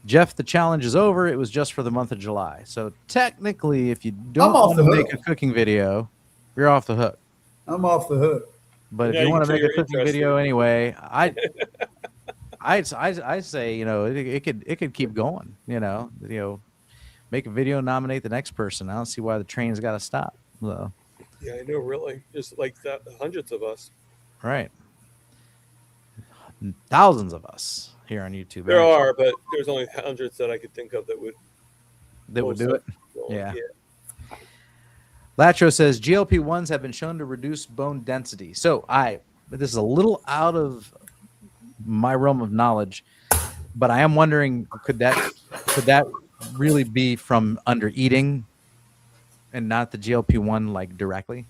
Jeff, the challenge is over. It was just for the month of July. So technically, if you don't off want the to make hook. a cooking video, you're off the hook. I'm off the hook. But if Yeah, you you want can to show make a you're cooking interested. video anyway, I say, you know, it could keep going. You know, make a video, nominate the next person. I don't see why the train's got to stop. So, Yeah, I know, really. Just like that, hundreds of us. right, thousands of us here on YouTube. There actually, are, but there's only hundreds that I could think of that would that would do it. Well, Yeah. Latro says GLP-1s have been shown to reduce bone density. So this is a little out of my realm of knowledge, but I am wondering, could that really be from under eating and not the GLP-1 like directly?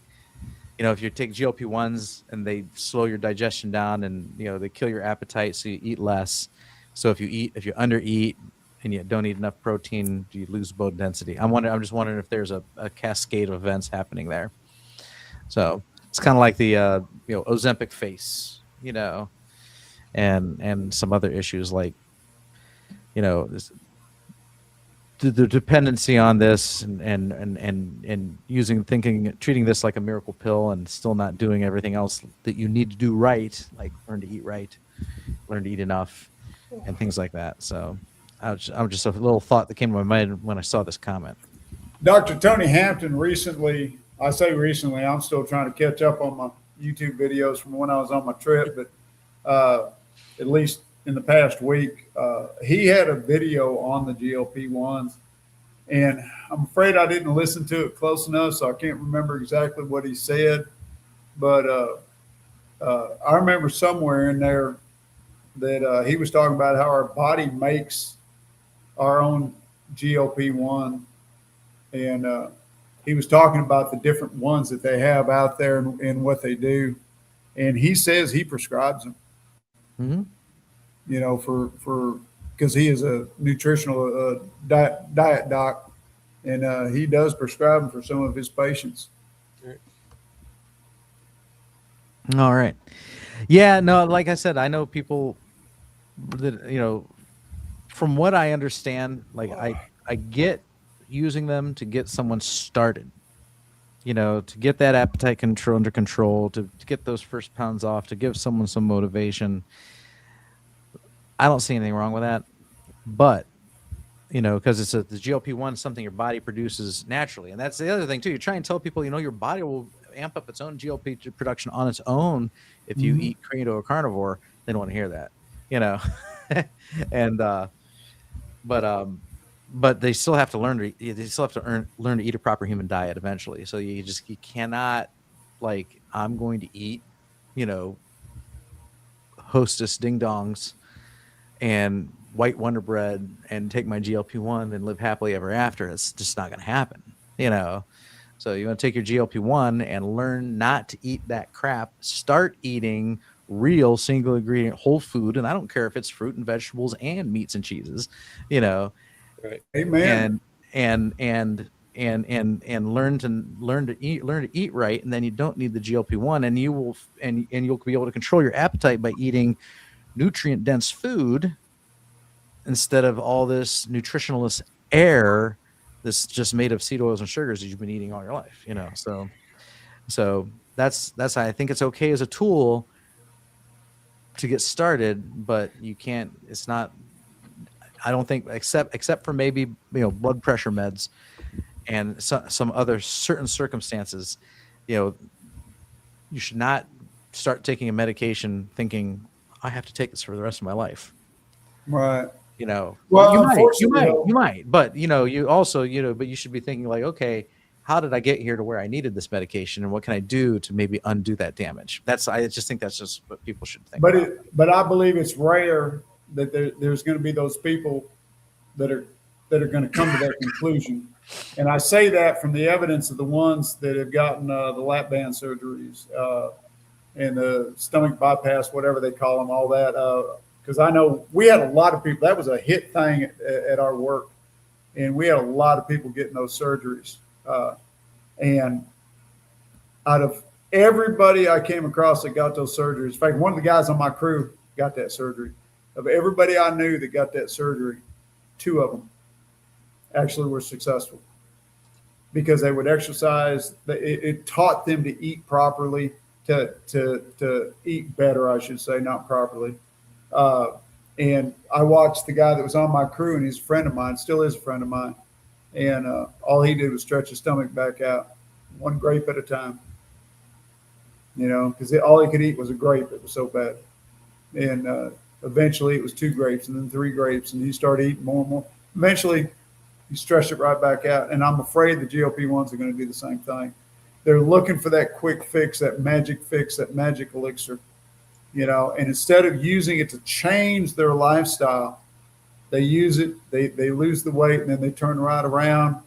You know, if you take GLP-1s and they slow your digestion down and, you know, they kill your appetite, so you eat less. So if you under eat and you don't eat enough protein, do you lose bone density? I'm just wondering if there's a cascade of events happening there. So it's kind of like the Ozempic face, you know, and some other issues like, you know, the dependency on this and treating this like a miracle pill and still not doing everything else that you need to do right, like learn to eat right, learn to eat enough, and things like that. So I was just a little thought that came to my mind when I saw this comment. Dr. Tony Hampton recently, I say recently, I'm still trying to catch up on my YouTube videos from when I was on my trip, but at least in the past week, he had a video on the GLP-1s, and I'm afraid I didn't listen to it close enough, so I can't remember exactly what he said, but I remember somewhere in there that he was talking about how our body makes our own GLP-1, and he was talking about the different ones that they have out there and what they do, and he says he prescribes them. Mm-hmm. You know, for because he is a nutritional diet doc, and he does prescribe them for some of his patients. All right. Yeah, no, like I said, I know people that, you know, from what I understand, like I get using them to get someone started, you know, to get that appetite control under control, to get those first pounds off, to give someone some motivation. I don't see anything wrong with that, but you know, because the GLP-1 is something your body produces naturally, and that's the other thing too. You try and tell people, you know, your body will amp up its own GLP production on its own if you eat keto or carnivore. They don't want to hear that, you know, and but they still have to learn to eat a proper human diet eventually. So you cannot, like, I'm going to eat, you know, Hostess ding dongs and white Wonder Bread and take my GLP-1 and live happily ever after. It's just not going to happen, you know. So you want to take your GLP-1 and learn not to eat that crap. Start eating real single ingredient whole food, and I don't care if it's fruit and vegetables and meats and cheeses, you know. Right. Amen. And learn to eat right, and then you don't need the GLP-1, and you'll be able to control your appetite by eating nutrient dense food instead of all this nutritionalist air that's just made of seed oils and sugars that you've been eating all your life, you know. So that's I think it's okay as a tool to get started, but you can't, it's not, I don't think, except for maybe, you know, blood pressure meds and some other certain circumstances, you know, you should not start taking a medication thinking I have to take this for the rest of my life. Right. You know, Well, you might, but you know, you also, you know, but you should be thinking like, okay, how did I get here to where I needed this medication, and what can I do to maybe undo that damage? I just think that's just what people should think. But I believe it's rare that there's going to be those people that are going to come to that conclusion. And I say that from the evidence of the ones that have gotten the lap band surgeries and the stomach bypass, whatever they call them, all that. because I know we had a lot of people. That was a hit thing at our work, and we had a lot of people getting those surgeries. And out of everybody I came across that got those surgeries, in fact, one of the guys on my crew got that surgery. Of everybody I knew that got that surgery, 2 of them actually were successful because they would exercise. It taught them to eat properly, to eat better, I should say, not properly. And I watched the guy that was on my crew, and he's a friend of mine, still is a friend of mine. And all he did was stretch his stomach back out, 1 grape at a time. Because all he could eat was a grape. It was so bad. And eventually it was 2 grapes and then 3 grapes, and he started eating more and more. Eventually he stretched it right back out. And I'm afraid the GLP-1s are going to do the same thing. They're looking for that quick fix, that magic elixir, and instead of using it to change their lifestyle, they use it, they lose the weight, and then they turn right around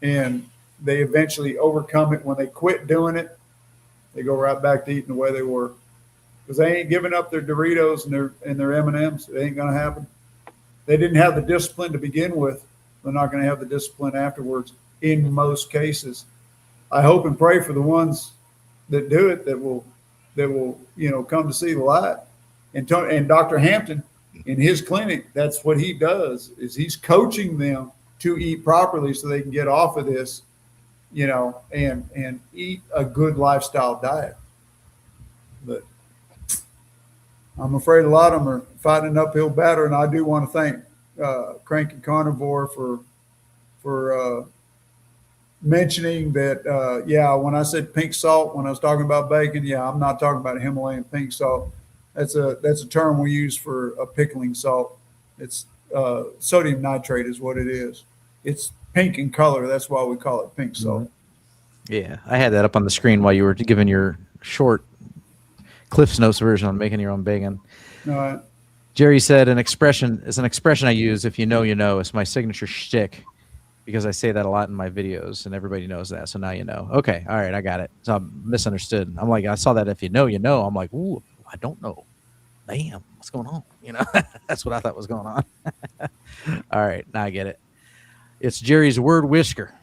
and they eventually overcome it. When they quit doing it, they go right back to eating the way they were, because they ain't giving up their Doritos and their M&Ms. It ain't going to happen. They didn't have the discipline to begin with. They're not going to have the discipline afterwards in most cases. I hope and pray for the ones that do it that will come to see the light. And Dr. Hampton in his clinic, that's what he does, is he's coaching them to eat properly so they can get off of this, and eat a good lifestyle diet. But I'm afraid a lot of them are fighting an uphill battle, and I do want to thank Crank and Carnivore for mentioning that. When I said pink salt, when I was talking about bacon, I'm not talking about Himalayan pink salt. That's a term we use for a pickling salt. It's sodium nitrate is what it is. It's pink in color. That's why we call it pink salt. Yeah, I had that up on the screen while you were giving your short Cliff's Notes version on making your own bacon. All right. Jerry said an expression I use. If you know, you know. It's my signature shtick because I say that a lot in my videos, and everybody knows that. So now you know. Okay, all right, I got it. So I'm misunderstood. I'm like, I saw that. If you know, you know. I'm like, ooh, I don't know. Damn, what's going on? That's what I thought was going on. All right, now I get it. It's Jerry's word whisker.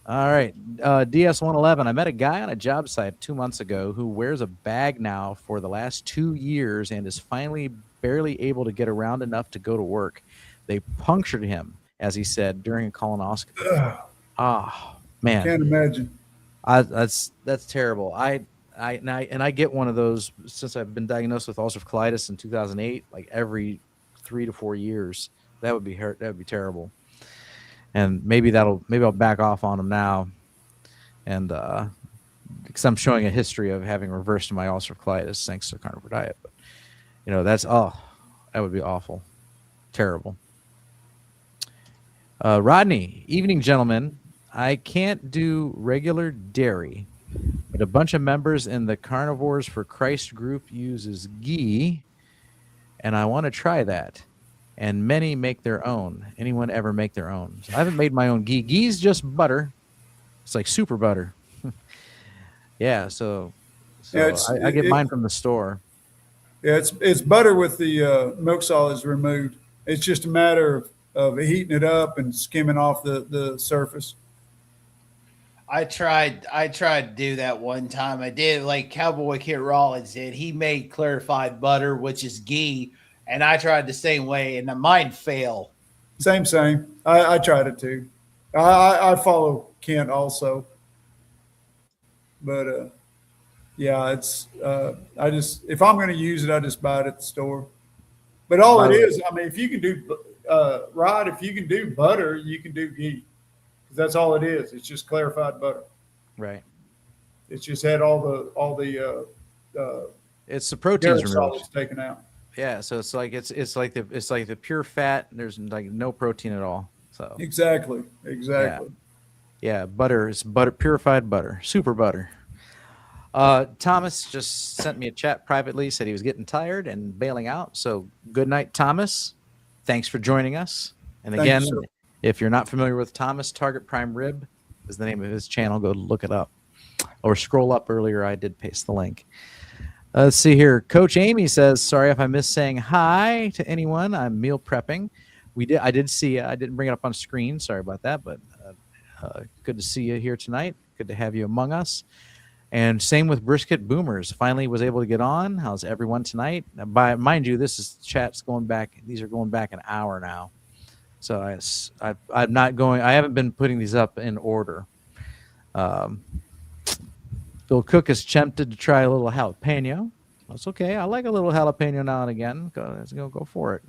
All right, DS111. I met a guy on a job site 2 months ago who wears a bag now for the last 2 years and is finally barely able to get around enough to go to work. They punctured him, as he said, during a colonoscopy. Man, Can't imagine. That's terrible. I get one of those since I've been diagnosed with ulcerative colitis in 2008. Like every 3 to 4 years, that would be terrible. And maybe I'll back off on them now, and because I'm showing a history of having reversed my ulcerative colitis thanks to the carnivore diet. But that would be awful, terrible. Rodney, evening, gentlemen. I can't do regular dairy, but a bunch of members in the Carnivores for Christ group uses ghee, and I want to try that. And many make their own. Anyone ever make their own? So I haven't made my own ghee. Ghee's just butter. It's like super butter. Yeah, so I get mine from the store. Yeah, it's butter with the milk solids removed. It's just a matter of heating it up and skimming off the surface. I tried to do that one time. I did like Cowboy Kid Rollins did. He made clarified butter, which is ghee, and I tried the same way, and mine failed. Same. I tried it too. I follow Kent also, but it's I just, if I'm going to use it, I just buy it at the store. But all it is, I mean, if you can do Rod, if you can do butter, you can do ghee. That's all it is. It's just clarified butter. Right. It's just had all the it's the proteins removed. solids taken out. Yeah, so it's like the pure fat. There's like no protein at all. So Exactly. yeah, butter is purified butter, super butter. Thomas just sent me a chat privately, said he was getting tired and bailing out. So good night, Thomas. Thanks for joining us. And again, if you're not familiar with Thomas, Target Prime Rib is the name of his channel. Go look it up, or scroll up earlier. I did paste the link. Let's see here. Coach Amy says, "Sorry if I missed saying hi to anyone. I'm meal prepping. I did see. I didn't bring it up on screen. Sorry about that. But good to see you here tonight. Good to have you among us. And same with Brisket Boomers. Finally was able to get on. How's everyone tonight? By mind you, this is chat's going back. These are going back an hour now. So I'm not going. I haven't been putting these up in order. Bill Cook is tempted to try a little jalapeno. That's okay. I like a little jalapeno now and again. Go for it.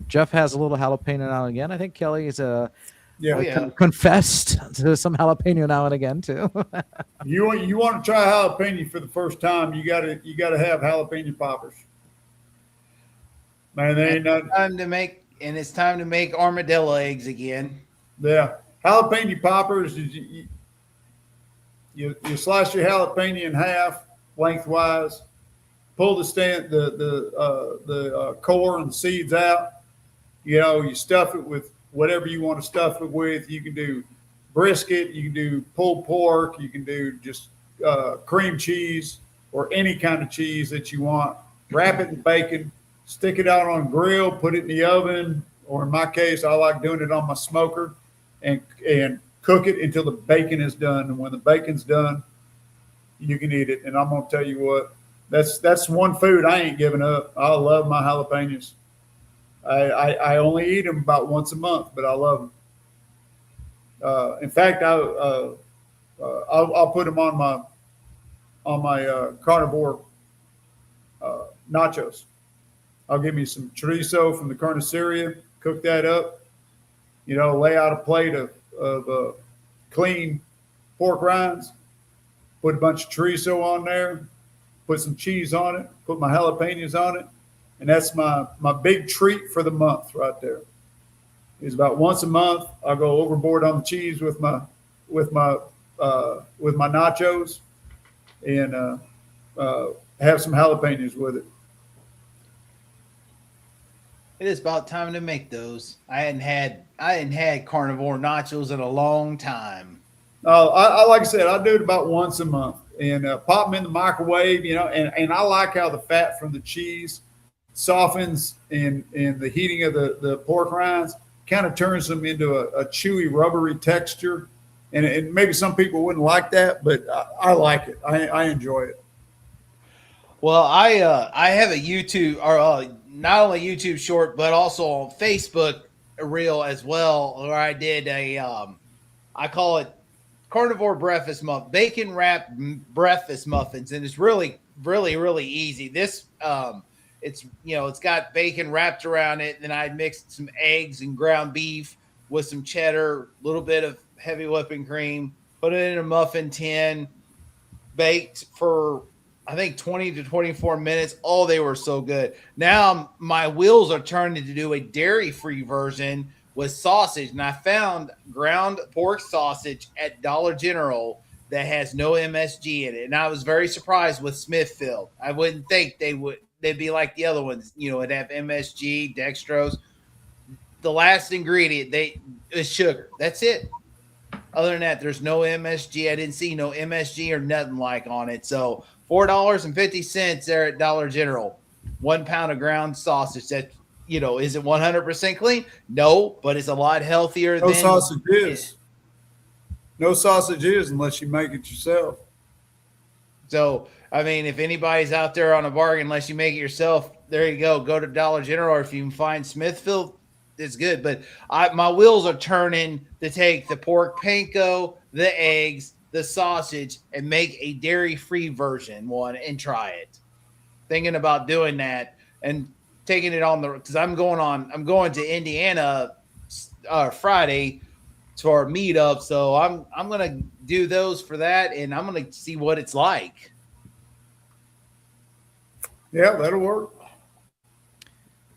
Jeff has a little jalapeno now and again. I think Kelly is confessed to some jalapeno now and again too. You want to try jalapeno for the first time, you gotta have jalapeno poppers. Man, they ain't nothing. It's time to make armadillo eggs again. Yeah, jalapeno poppers is you slice your jalapeno in half lengthwise, pull the core and the seeds out. You stuff it with whatever you want to stuff it with. You can do brisket, you can do pulled pork, you can do just cream cheese or any kind of cheese that you want. Wrap it in bacon, stick it out on a grill, put it in the oven, or in my case, I like doing it on my smoker, and cook it until the bacon is done. And when the bacon's done, you can eat it. And I'm gonna tell you what, that's one food I ain't giving up. I love my jalapenos. I only eat them about once a month, but I love them. In fact, I'll put them on my carnivore nachos. I'll give me some chorizo from the carniceria, cook that up. Lay out a plate of clean pork rinds, put a bunch of chorizo on there, put some cheese on it, put my jalapenos on it, and that's my big treat for the month right there. It's about once a month I'll go overboard on the cheese with my nachos and have some jalapenos with it. It is about time to make those. I hadn't had carnivore nachos in a long time. Like I said, I do it about once a month and pop them in the microwave, and I like how the fat from the cheese softens in the heating of the pork rinds, kind of turns them into a chewy, rubbery texture. And maybe some people wouldn't like that, but I like it. I enjoy it. Well, I have a YouTube, or not only YouTube short, but also on Facebook reel as well, where I did I call it carnivore breakfast muffin, bacon wrapped breakfast muffins, and it's really, really, really easy. This it's got bacon wrapped around it, and then I mixed some eggs and ground beef with some cheddar, a little bit of heavy whipping cream, put it in a muffin tin, baked for I think 20 to 24 minutes. Oh, they were so good. Now my wheels are turning to do a dairy-free version with sausage, and I found ground pork sausage at Dollar General that has no MSG in it. And I was very surprised with Smithfield. I wouldn't think they'd be like the other ones, it'd have MSG, dextrose. The last ingredient is sugar. That's it. Other than that, there's no MSG. I didn't see no MSG or nothing like on it. So $4.50 there at Dollar General. 1 pound of ground sausage. That is it 100% clean? No, but it's a lot healthier. No sausage is. No sausage is unless you make it yourself. So I mean, if anybody's out there on a bargain, unless you make it yourself, there you go. Go to Dollar General, or if you can find Smithfield, it's good. But my wheels are turning to take the pork panko, the eggs, the sausage, and make a dairy-free version and try it. Thinking about doing that and taking it on because I'm going to Indiana Friday for a meetup, so I'm gonna do those for that, and I'm gonna see what it's like. Yeah, that'll work.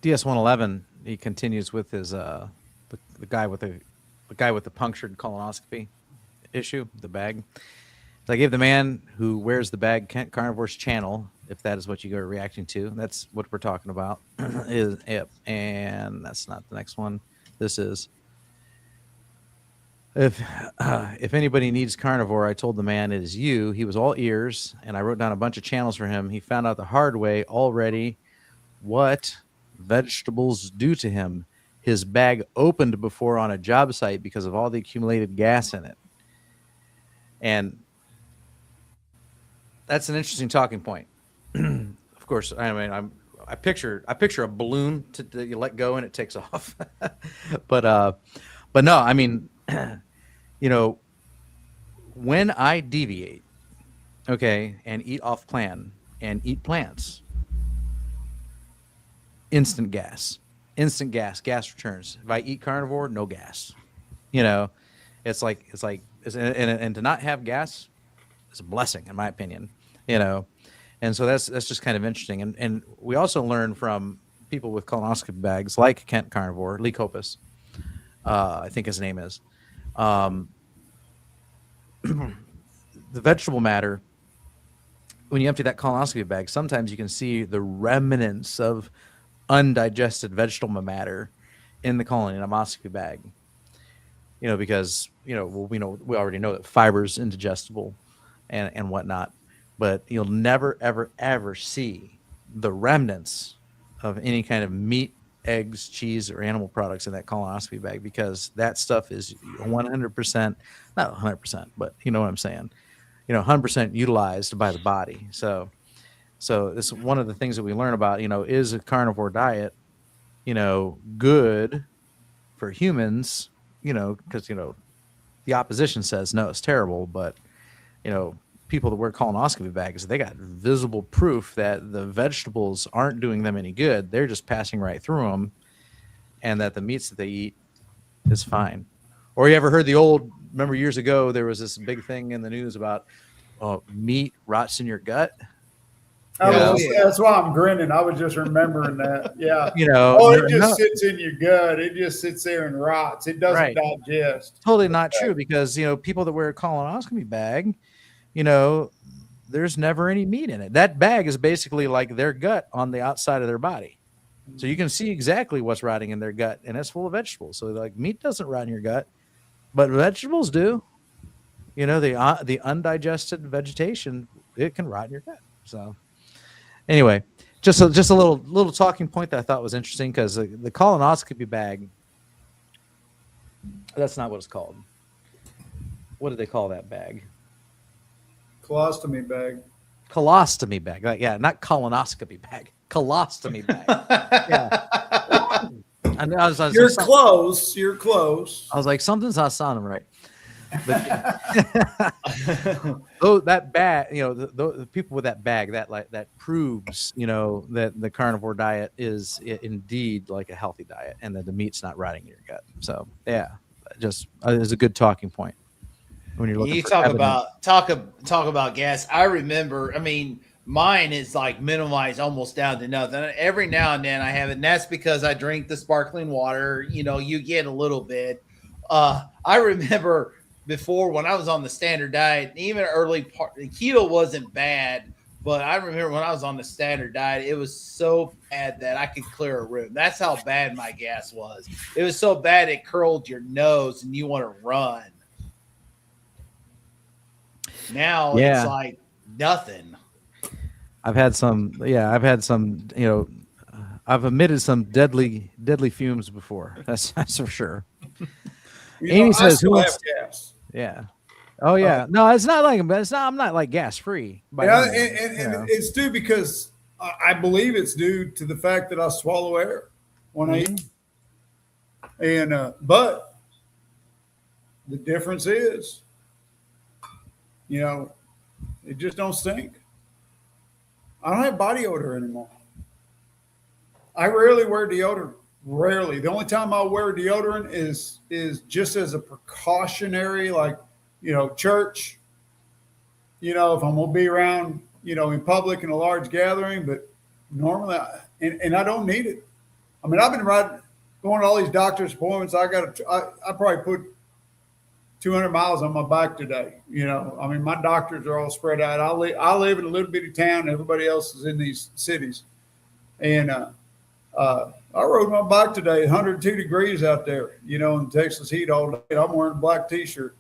DS111. He continues with his the guy with the punctured colonoscopy issue, the bag. So I gave the man who wears the bag Carnivore's channel, if that is what you are reacting to. That's what we're talking about. And that's not the next one. This is. If anybody needs Carnivore, I told the man it is you. He was all ears, and I wrote down a bunch of channels for him. He found out the hard way already what vegetables do to him. His bag opened before on a job site because of all the accumulated gas in it. And that's an interesting talking point. Of course, I mean, I picture a balloon that you let go and it takes off. but no, I mean, you know, when I deviate, okay, and eat off plan and eat plants, instant gas, gas returns. If I eat carnivore, no gas. You know, and to not have gas is a blessing in my opinion. You know, and so that's just kind of interesting. And we also learn from people with colonoscopy bags like Kent Carnivore, Lee Copus, I think his name is. The vegetable matter, when you empty that colonoscopy bag, sometimes you can see the remnants of undigested vegetable matter in the colonoscopy bag. You know, because we already know that fiber's indigestible and whatnot, but you'll never ever see the remnants of any kind of meat, eggs, cheese, or animal products in that colonoscopy bag, because that stuff is 100%, not 100%, but you know what I'm saying, 100% utilized by the body. So this is one of the things that we learn about, is a carnivore diet, good for humans, because, the opposition says, no, it's terrible. But, people that wear colonoscopy bags, they got visible proof that the vegetables aren't doing them any good. They're just passing right through them, and that the meats that they eat is fine. Or you ever heard remember years ago, there was this big thing in the news about meat rots in your gut. That's why I'm grinning. I was just remembering that. Yeah. It just sits in your gut. It just sits there and rots. It doesn't digest. Totally not true, because, people that wear a colonoscopy bag, there's never any meat in it. That bag is basically like their gut on the outside of their body. So you can see exactly what's rotting in their gut, and it's full of vegetables. So like meat doesn't rot in your gut, but vegetables do. The undigested vegetation, it can rot in your gut. So anyway, just a little talking point that I thought was interesting, because the colonoscopy bag, that's not what it's called. What did they call that bag? Colostomy bag. Colostomy bag. Yeah, not colonoscopy bag. Colostomy bag. Yeah. You're close. You're close. I was like, something's not sounding right. But that bag, the people with that bag, that proves, that the carnivore diet is indeed like a healthy diet, and that the meat's not rotting in your gut. So yeah, just is a good talking point when you're looking. You for talk evidence. about gas. I remember. I mean, mine is like minimized almost down to nothing. Every now and then I have it, and that's because I drink the sparkling water. You get a little bit. I remember before, when I was on the standard diet, even early part, the keto wasn't bad, but I remember when I was on the standard diet, it was so bad that I could clear a room. That's how bad my gas was. It was so bad it curled your nose and you want to run. Now it's like nothing. I've had some, I've emitted some deadly fumes before. That's for sure. Amy says, "Who wants gas?" Yeah. Oh yeah. No, it's not like I'm not like gas free. Yeah, and it's due because I believe it's due to the fact that I swallow air when I eat. And but the difference is, it just don't stink. I don't have body odor anymore. I rarely wear deodorant. Rarely. The only time I wear deodorant is just as a precautionary, like, church, if I'm going to be around, in public in a large gathering, but normally, and I don't need it. I mean, I've been going to all these doctor's appointments. I probably put 200 miles on my bike today. I mean, my doctors are all spread out. I live in a little bitty town. Everybody else is in these cities. And I rode my bike today, 102 degrees out there, in Texas heat all day. I'm wearing a black t-shirt.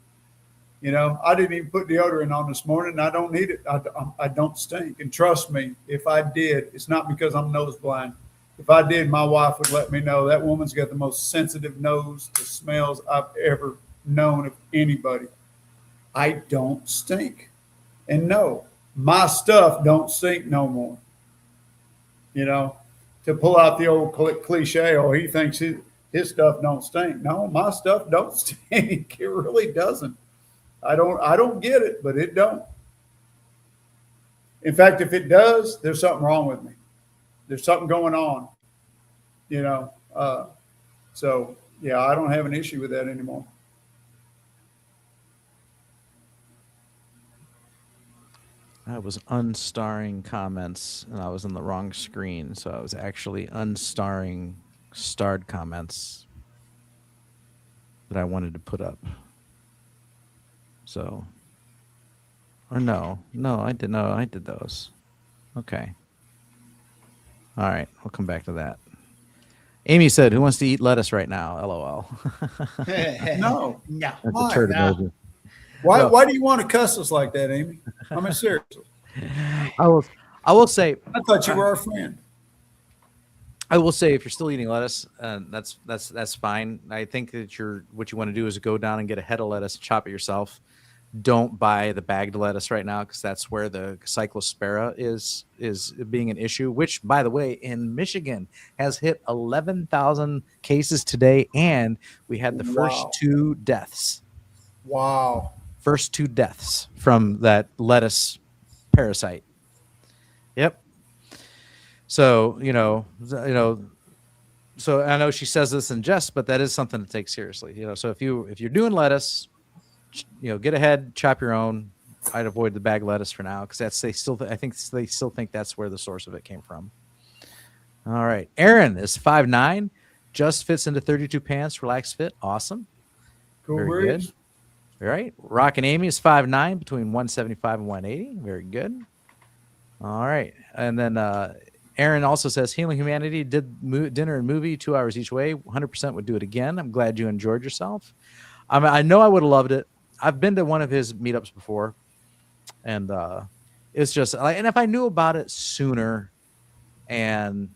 I didn't even put deodorant on this morning. I don't need it. I don't stink. And trust me, if I did, it's not because I'm nose blind. If I did, my wife would let me know. That woman's got the most sensitive nose to smells I've ever known of anybody. I don't stink. And no, my stuff don't stink no more. To pull out the old cliche, oh, he thinks his stuff don't stink. No, my stuff don't stink. It really doesn't. I don't get it, but it don't. In fact, if it does, there's something wrong with me. There's something going on. So yeah, I don't have an issue with that anymore. I was unstarring comments and I was on the wrong screen. So I was actually unstarring starred comments that I wanted to put up. So, or no, I did those. Okay. All right. We'll come back to that. Amy said, who wants to eat lettuce right now? LOL. No. No. That's a turd Why? emoji. Why do you want to cuss us like that, Amy? I mean, seriously. I will say, I thought you were our friend. I will say, if you're still eating lettuce, that's fine. I think that what you want to do is go down and get a head of lettuce, chop it yourself. Don't buy the bagged lettuce right now, because that's where the cyclospora is being an issue. Which, by the way, in Michigan has hit 11,000 cases today, and we had the first 2 deaths. Wow. First 2 deaths from that lettuce parasite. Yep. So, so I know she says this in jest, but that is something to take seriously. So if you're doing lettuce, get ahead, chop your own. I'd avoid the bag lettuce for now, because I think they still think that's where the source of it came from. All right. Aaron is 5'9", just fits into 32 pants, relaxed fit. Awesome. Cool. Very good. All right. Rock and Amy is 5'9", between 175 and 180. Very good. All right. And then Aaron also says, Healing Humanity did dinner and movie 2 hours each way. 100% would do it again. I'm glad you enjoyed yourself. I know I would have loved it. I've been to one of his meetups before, and it's just like, and if I knew about it sooner, and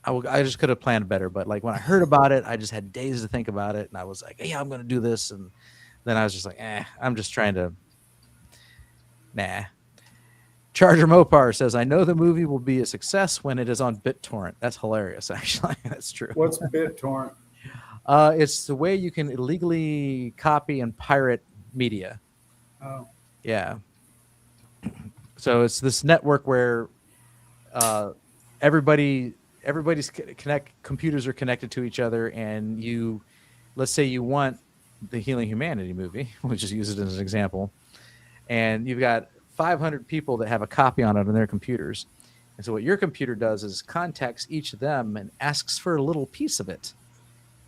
I just could have planned better. But like when I heard about it, I just had days to think about it, and I was like, yeah, I'm going to do this, and then I was just like, I'm just trying to, nah. Charger Mopar says, I know the movie will be a success when it is on BitTorrent. That's hilarious, actually. That's true. What's BitTorrent? It's the way you can illegally copy and pirate media. Oh. Yeah. So it's this network where computers are connected to each other, and let's say you want the Healing Humanity movie, we'll just use it as an example, and you've got 500 people that have a copy on it on their computers. And so what your computer does is contacts each of them and asks for a little piece of it.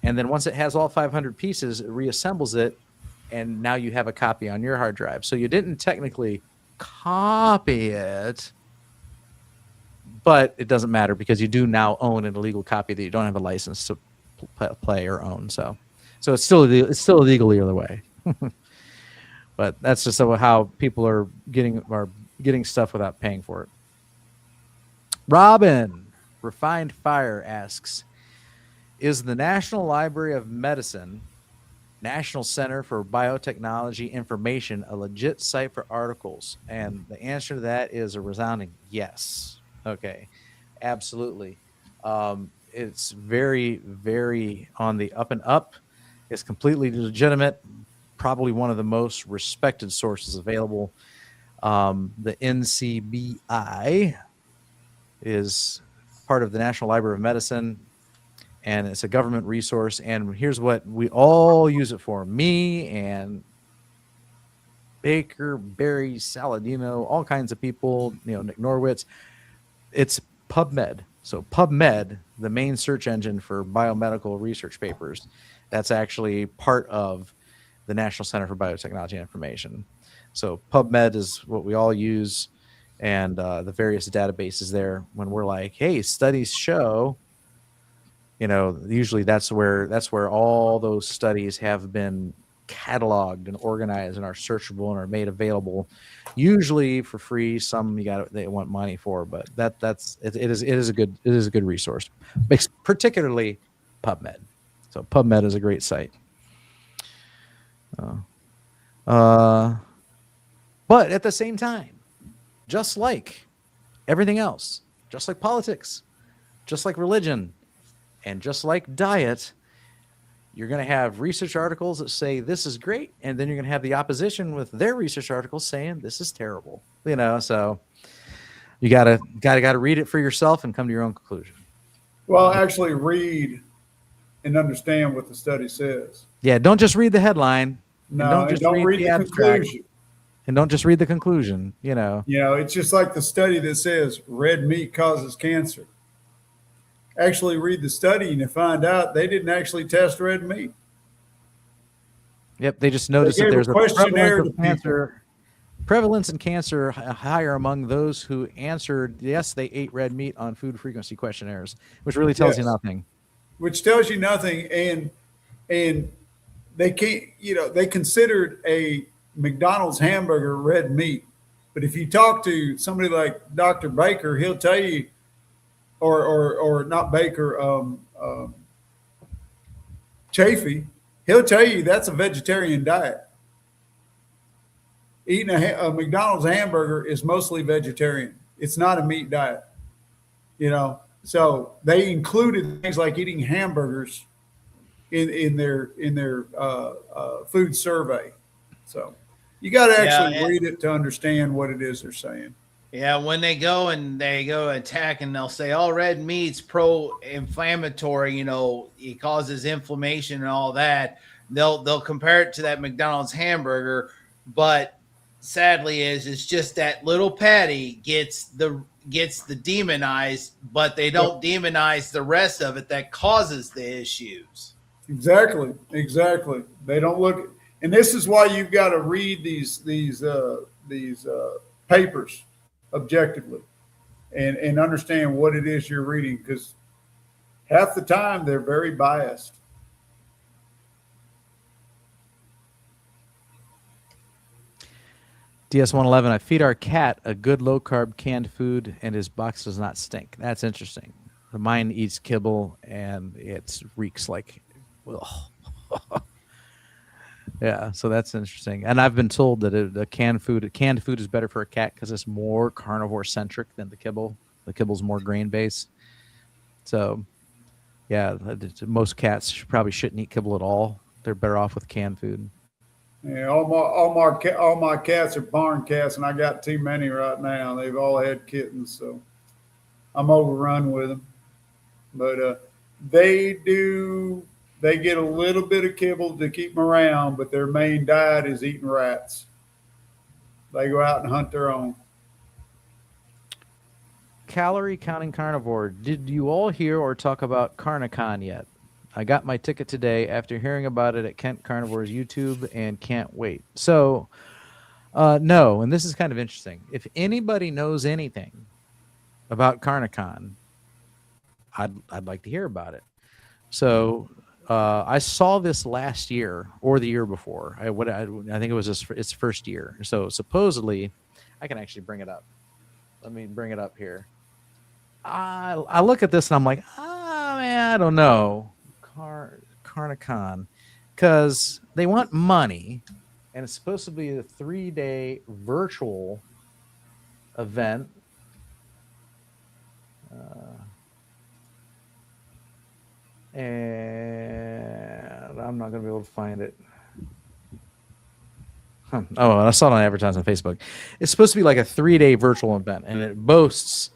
And then once it has all 500 pieces, it reassembles it, and now you have a copy on your hard drive. So you didn't technically copy it, but it doesn't matter, because you do now own an illegal copy that you don't have a license to play or own. So it's still illegal either way. But that's just how people are getting stuff without paying for it. Robin Refined Fire asks, is the National Library of Medicine National Center for Biotechnology Information a legit site for articles? And the answer to that is a resounding yes. Okay, absolutely. It's very, very on the up and up. It's completely legitimate, probably one of the most respected sources available. The NCBI is part of the National Library of Medicine, and it's a government resource. And here's what we all use it for. Me and Baker, Barry, Saladino, all kinds of people, Nick Norwitz. It's PubMed. So PubMed, the main search engine for biomedical research papers, that's actually part of the National Center for Biotechnology and Information. So PubMed is what we all use, and the various databases there when we're like, hey, studies show usually that's where all those studies have been cataloged and organized and are searchable and are made available, usually for free. Some they want money for, but it is a good resource, particularly PubMed. So PubMed is a great site. But at the same time, just like everything else, just like politics, just like religion, and just like diet, you're going to have research articles that say this is great, and then you're going to have the opposition with their research articles saying this is terrible. So you gotta read it for yourself and come to your own conclusion. Well, actually read and understand what the study says. Yeah, don't just read the headline. No, and don't read the conclusion. And don't just read the conclusion. It's just like the study that says red meat causes cancer. Actually read the study and you find out they didn't actually test red meat. Yep, they just noticed that there's a questionnaire prevalence in cancer higher among those who answered yes, they ate red meat on food frequency questionnaires, which really tells you nothing. Which tells you nothing, and they can't. They considered a McDonald's hamburger red meat, but if you talk to somebody like Dr. Baker, he'll tell you, or not Baker, Chafee, he'll tell you that's a vegetarian diet. Eating a McDonald's hamburger is mostly vegetarian. It's not a meat diet, So they included things like eating hamburgers in their food survey. So you got to actually read it to understand what it is they're saying. Yeah, when they go attack and they'll say, "Oh, red meat's pro-inflammatory," it causes inflammation and all that. They'll compare it to that McDonald's hamburger, but sadly it's just that little patty gets the demonized, but they don't demonize the rest of it that causes the issues. Exactly. They don't look, and this is why you've got to read these papers objectively and understand what it is you're reading, because half the time they're very biased. DS111, I feed our cat a good low-carb canned food, and his box does not stink. That's interesting. Mine eats kibble, and it reeks like, ugh. Yeah, so that's interesting. And I've been told that canned food is better for a cat because it's more carnivore-centric than the kibble. The kibble's more grain-based. So, yeah, most cats probably shouldn't eat kibble at all. They're better off with canned food. Yeah, all my cats are barn cats, and I got too many right now. They've all had kittens, so I'm overrun with them. But they get a little bit of kibble to keep them around, but their main diet is eating rats. They go out and hunt their own. Calorie counting carnivore. Did you all hear or talk about Carnicon yet? I got my ticket today after hearing about it at Kent Carnivore's YouTube and can't wait. So, no, and this is kind of interesting. If anybody knows anything about Carnicon, I'd like to hear about it. So, I saw this last year or the year before. I think it was its first year. So supposedly, I can actually bring it up. Let me bring it up here. I look at this and I'm like, man, I don't know. Carnicon, because they want money, and it's supposed to be a 3-day virtual event. And I'm not going to be able to find it. Oh, I saw it on advertising on Facebook. It's supposed to be like a 3-day virtual event, and it boasts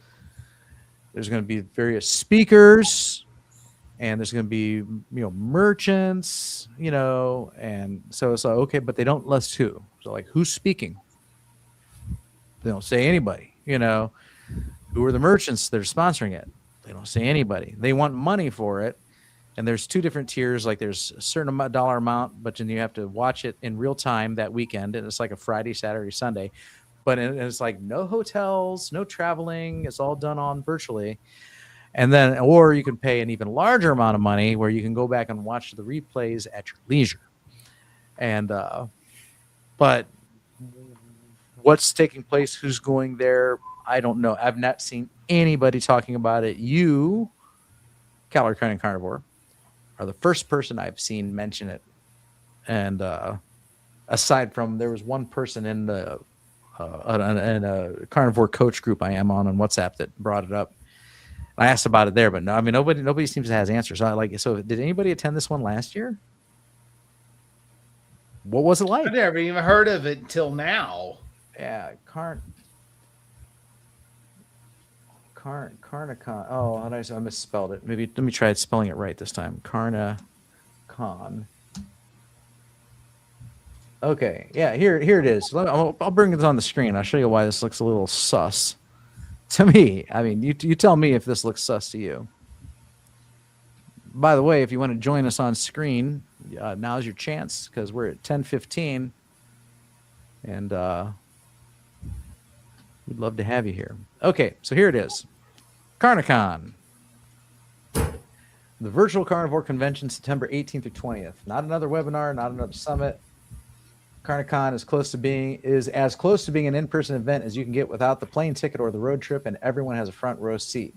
there's going to be various speakers, and there's going to be merchants, and so it's like, okay, but they don't list who. So like, who's speaking? They don't say anybody. Who are the merchants that are sponsoring it? They don't say anybody. They want money for it. And there's 2 different tiers. Like there's a certain dollar amount, but then you have to watch it in real time that weekend. And it's like a Friday, Saturday, Sunday. But it's like no hotels, no traveling. It's all done on virtually. And then, or you can pay an even larger amount of money where you can go back and watch the replays at your leisure. And, but what's taking place, who's going there, I don't know. I've not seen anybody talking about it. You, Calorie Counting Carnivore, are the first person I've seen mention it. And aside from, there was one person in the in a carnivore coach group I am on WhatsApp that brought it up. I asked about it there, but no, I mean nobody seems to have answers. So did anybody attend this one last year? What was it like? I never even heard of it until now. Yeah, Carnicon. Oh, I misspelled it. Maybe let me try spelling it right this time. Carnicon. Okay, yeah, here it is. I'll bring this on the screen. I'll show you why this looks a little sus to me. I mean, you tell me if this looks sus to you. By the way, if you want to join us on screen, now's your chance because we're at 10:15, and we'd love to have you here. Okay, so here it is. Carnicon. The Virtual Carnivore Convention, September 18th through 20th. Not another webinar, not another summit. Carnicon is as close to being an in-person event as you can get without the plane ticket or the road trip, and everyone has a front row seat.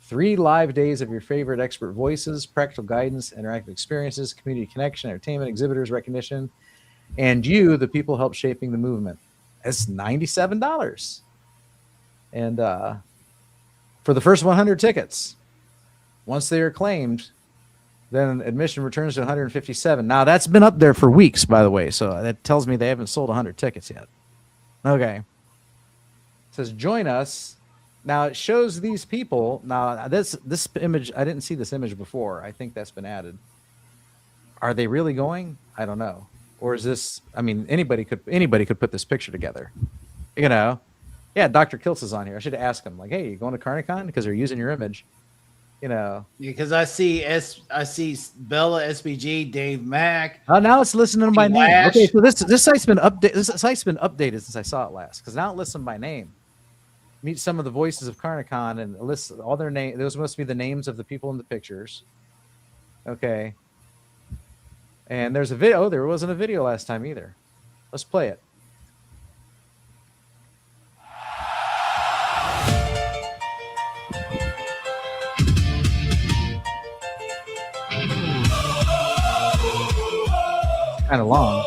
3 live days of your favorite expert voices, practical guidance, interactive experiences, community connection, entertainment, exhibitors, recognition, and you, the people, help shaping the movement. It's $97. And for the first 100 tickets, once they are claimed, then admission returns to $157. Now, that's been up there for weeks, by the way, so that tells me they haven't sold 100 tickets yet. Okay. It says, join us. Now, it shows these people. Now, this image, I didn't see this image before. I think that's been added. Are they really going? I don't know. Or is this, I mean, anybody could put this picture together. You know? Yeah, Dr. Kiltz is on here. I should ask him, like, hey, you going to Carnicon? Because they're using your image. You know, because I see Bella SBG, Dave Mack. Oh, now it's listening to my name. Lash. Okay, so this site's been updated. This site's been updated since I saw it last. Because now it lists them by name. Meet some of the voices of Carnicon and it lists all their names. Those must be the names of the people in the pictures. Okay. And there's a video. Oh, there wasn't a video last time either. Let's play it. Kind of long.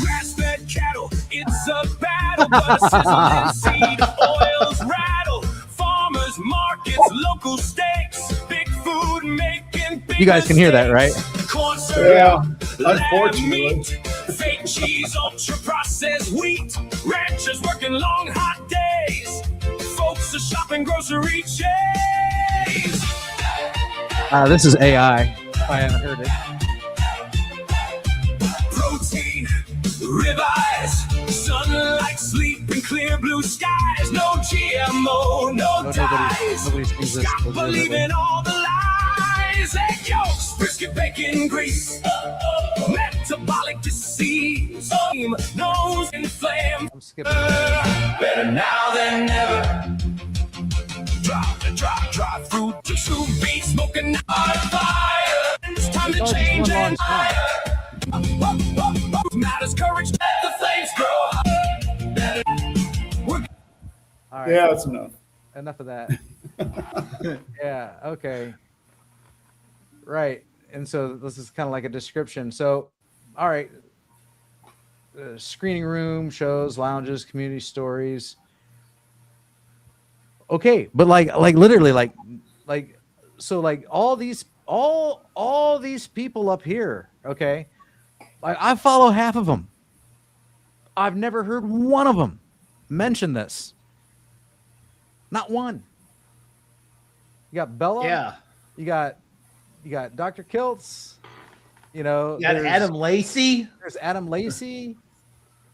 Grass-fed cattle, it's a battle, but a sizzling seed oils rattle. Farmers markets, local steaks, big food making big. You guys can hear that, right? Corn Yeah, syrup, unfortunately. meat, fake cheese, ultra processed wheat. Ranchers working long hot days. Folks are shopping grocery chains. This is AI. I haven't heard it. Protein, ribeyes, sunlight, sleep, and clear blue skies. No GMO, no dyes. Nobody sees this. Stop believing all the lies. Egg yolks, brisket, bacon, grease. Metabolic disease. Nose inflamed. I'm skipping. Better now than never. Drive through to two beats, smoking on fire. It's time to change and higher. Matters courage, let the flames grow. All right. Yeah, that's enough. Enough of that. Yeah. Okay. Right. And so this is kind of like a description. So, all right. Screening room, shows, lounges, community stories. Okay, but like literally so like all these people up here, okay? Like I follow half of them. I've never heard one of them mention this. Not one. You got Bella. Yeah. You got Dr. Kiltz. You know, You got Adam Lacey, There's Adam Lacey.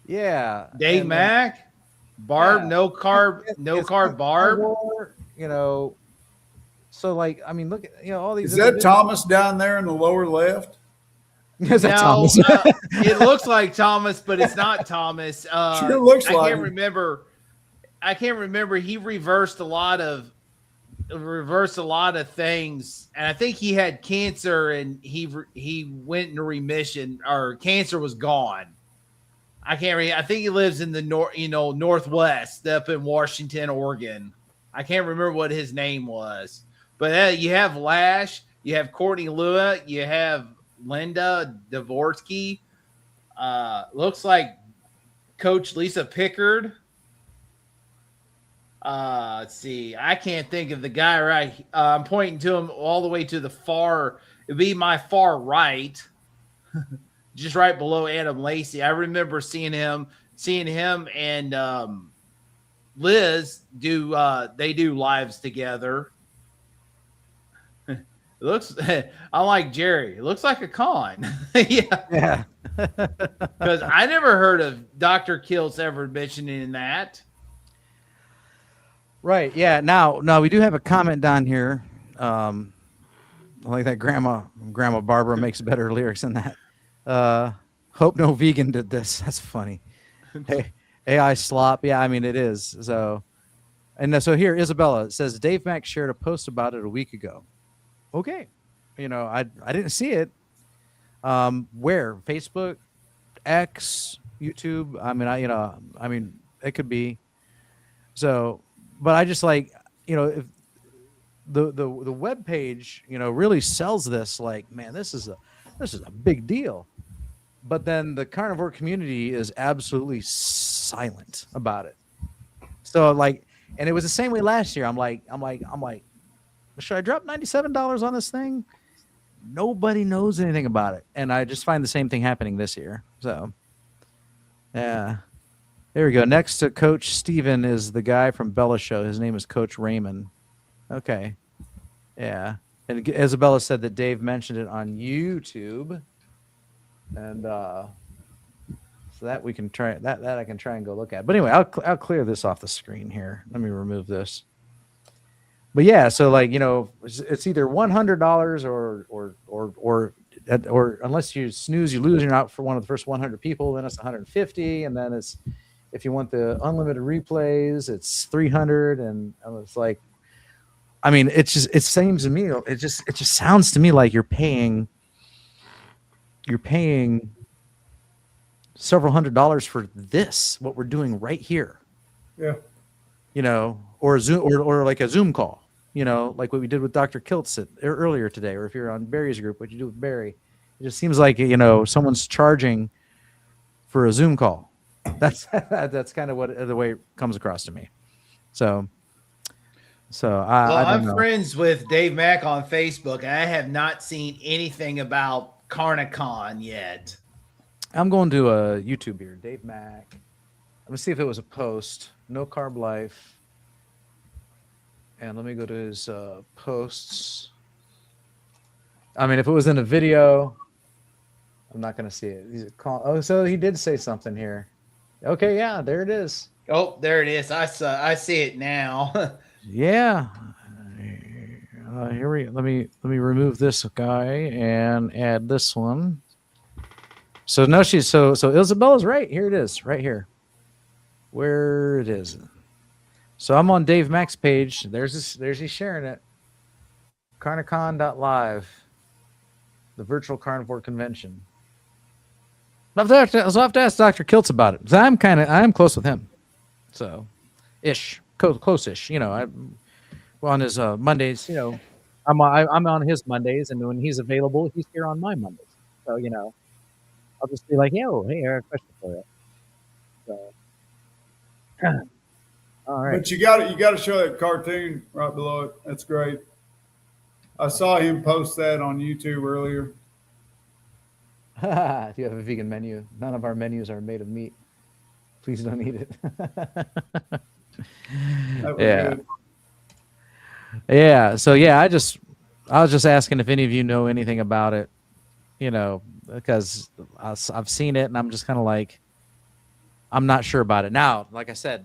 Yeah. Dave and, Mack, Barb, yeah. no carb Barb. You know, so like I mean, look at all these. Is that Thomas down there in the lower left? Is that No, Thomas? it looks like Thomas, but it's not Thomas. Sure looks I like can't him. remember. I can't remember. He reversed a lot of reversed a lot of things, and I think he had cancer, and he went into remission, or cancer was gone. I can't read. I think he lives in the northwest, up in Washington, Oregon. I can't remember what his name was, but you have Lash, you have Courtney Lua, you have Linda Dvorsky. Looks like Coach Lisa Pickard. Let's see. I can't think of the guy right. I'm pointing to him all the way to the far. It'd be my far right, just right below Adam Lacey. I remember seeing him and Liz do. They do lives together. It looks. I like Jerry. It looks like a con. Yeah. Because I never heard of Dr. Kiltz ever mentioning that. Right. Yeah. Now we do have a comment down here. I like that Grandma Barbara makes better lyrics than that. Hope no vegan did this. That's funny. Hey, AI slop. Yeah, I mean it is. So here, Isabella says Dave Mack shared a post about it a week ago. Okay. I didn't see it. Where? Facebook, X, YouTube. I mean, it could be. So, but I just like, if the web page, really sells this, like, man, this is a big deal. But then the carnivore community is absolutely silent about it. So like, and it was the same way last year. I'm like, should I drop $97 on this thing? Nobody knows anything about it. And I just find the same thing happening this year. So, yeah. There we go. Next to Coach Steven is the guy from Bella Show. His name is Coach Raymond. Okay. Yeah. And Isabella said that Dave mentioned it on YouTube. And so that we can try that I can try and go look at. But anyway, I'll clear this off the screen here. Let me remove this. But yeah, so like, it's either $100 or unless you snooze, you lose. You're out for one of the first 100 people. Then it's 150, and then it's, if you want the unlimited replays, it's 300. And it's like, I mean, it seems to me, it just sounds to me like you're paying several $100s for this, what we're doing right here. Yeah. Or a Zoom or like a Zoom call, like what we did with Dr. Kiltz earlier today, or if you're on Barry's group, what you do with Barry. It just seems like, someone's charging for a Zoom call. That's kind of what the way it comes across to me. So I'm friends with Dave Mack on Facebook, and I have not seen anything about Carnicon yet. I'm going to a YouTube here, Dave Mack. Let me see if it was a post. No Carb Life. And let me go to his posts. I mean, if it was in a video, I'm not going to see it. So he did say something here. Okay, yeah, there it is. Oh, there it is. I see it now. Yeah. Let me remove this guy and add this one. So no, so Isabella's right. Here it is, right here. Where it is. So I'm on Dave Mack's page. There's he sharing it. Carnicon.live, the virtual carnivore convention. I'll have to ask Dr. Kiltz about it. I'm close with him. So, close-ish. I'm on his Mondays. I'm on his Mondays, and when he's available, he's here on my Mondays. So I'll just be like, yo, hey, I have a question for you. So, all right. But you got to show that cartoon right below it. That's great. I saw him post that on YouTube earlier. Do you have a vegan menu? None of our menus are made of meat. Please don't eat it. Yeah. Good. Yeah. So yeah, I was just asking if any of you know anything about it, because I've seen it and I'm just kind of like, I'm not sure about it. Now, like I said,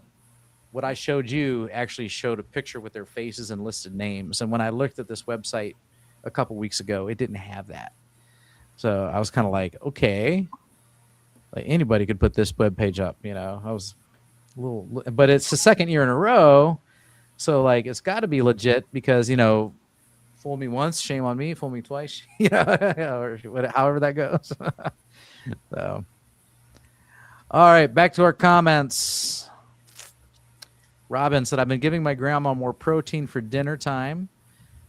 what I showed you actually showed a picture with their faces and listed names. And when I looked at this website a couple weeks ago, it didn't have that. So I was kind of like, okay, like anybody could put this web page up, I was a little, but it's the second year in a row So like it's got to be legit because fool me once, shame on me. Fool me twice, or however that goes. So, all right, back to our comments. Robin said, "I've been giving my grandma more protein for dinner time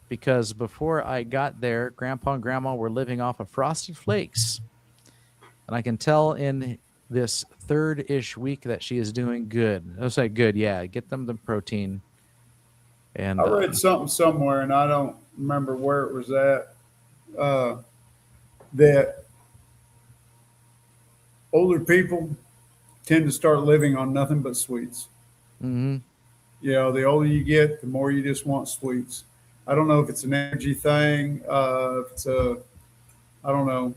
because before I got there, Grandpa and Grandma were living off of Frosted Flakes, and I can tell in this third-ish week that she is doing good." I was like, "Good, yeah, get them the protein." And I read something somewhere, and I don't remember where it was at, that older people tend to start living on nothing but sweets. mhm. The older you get, the more you just want sweets. I don't know if it's an energy thing, if it's I don't know,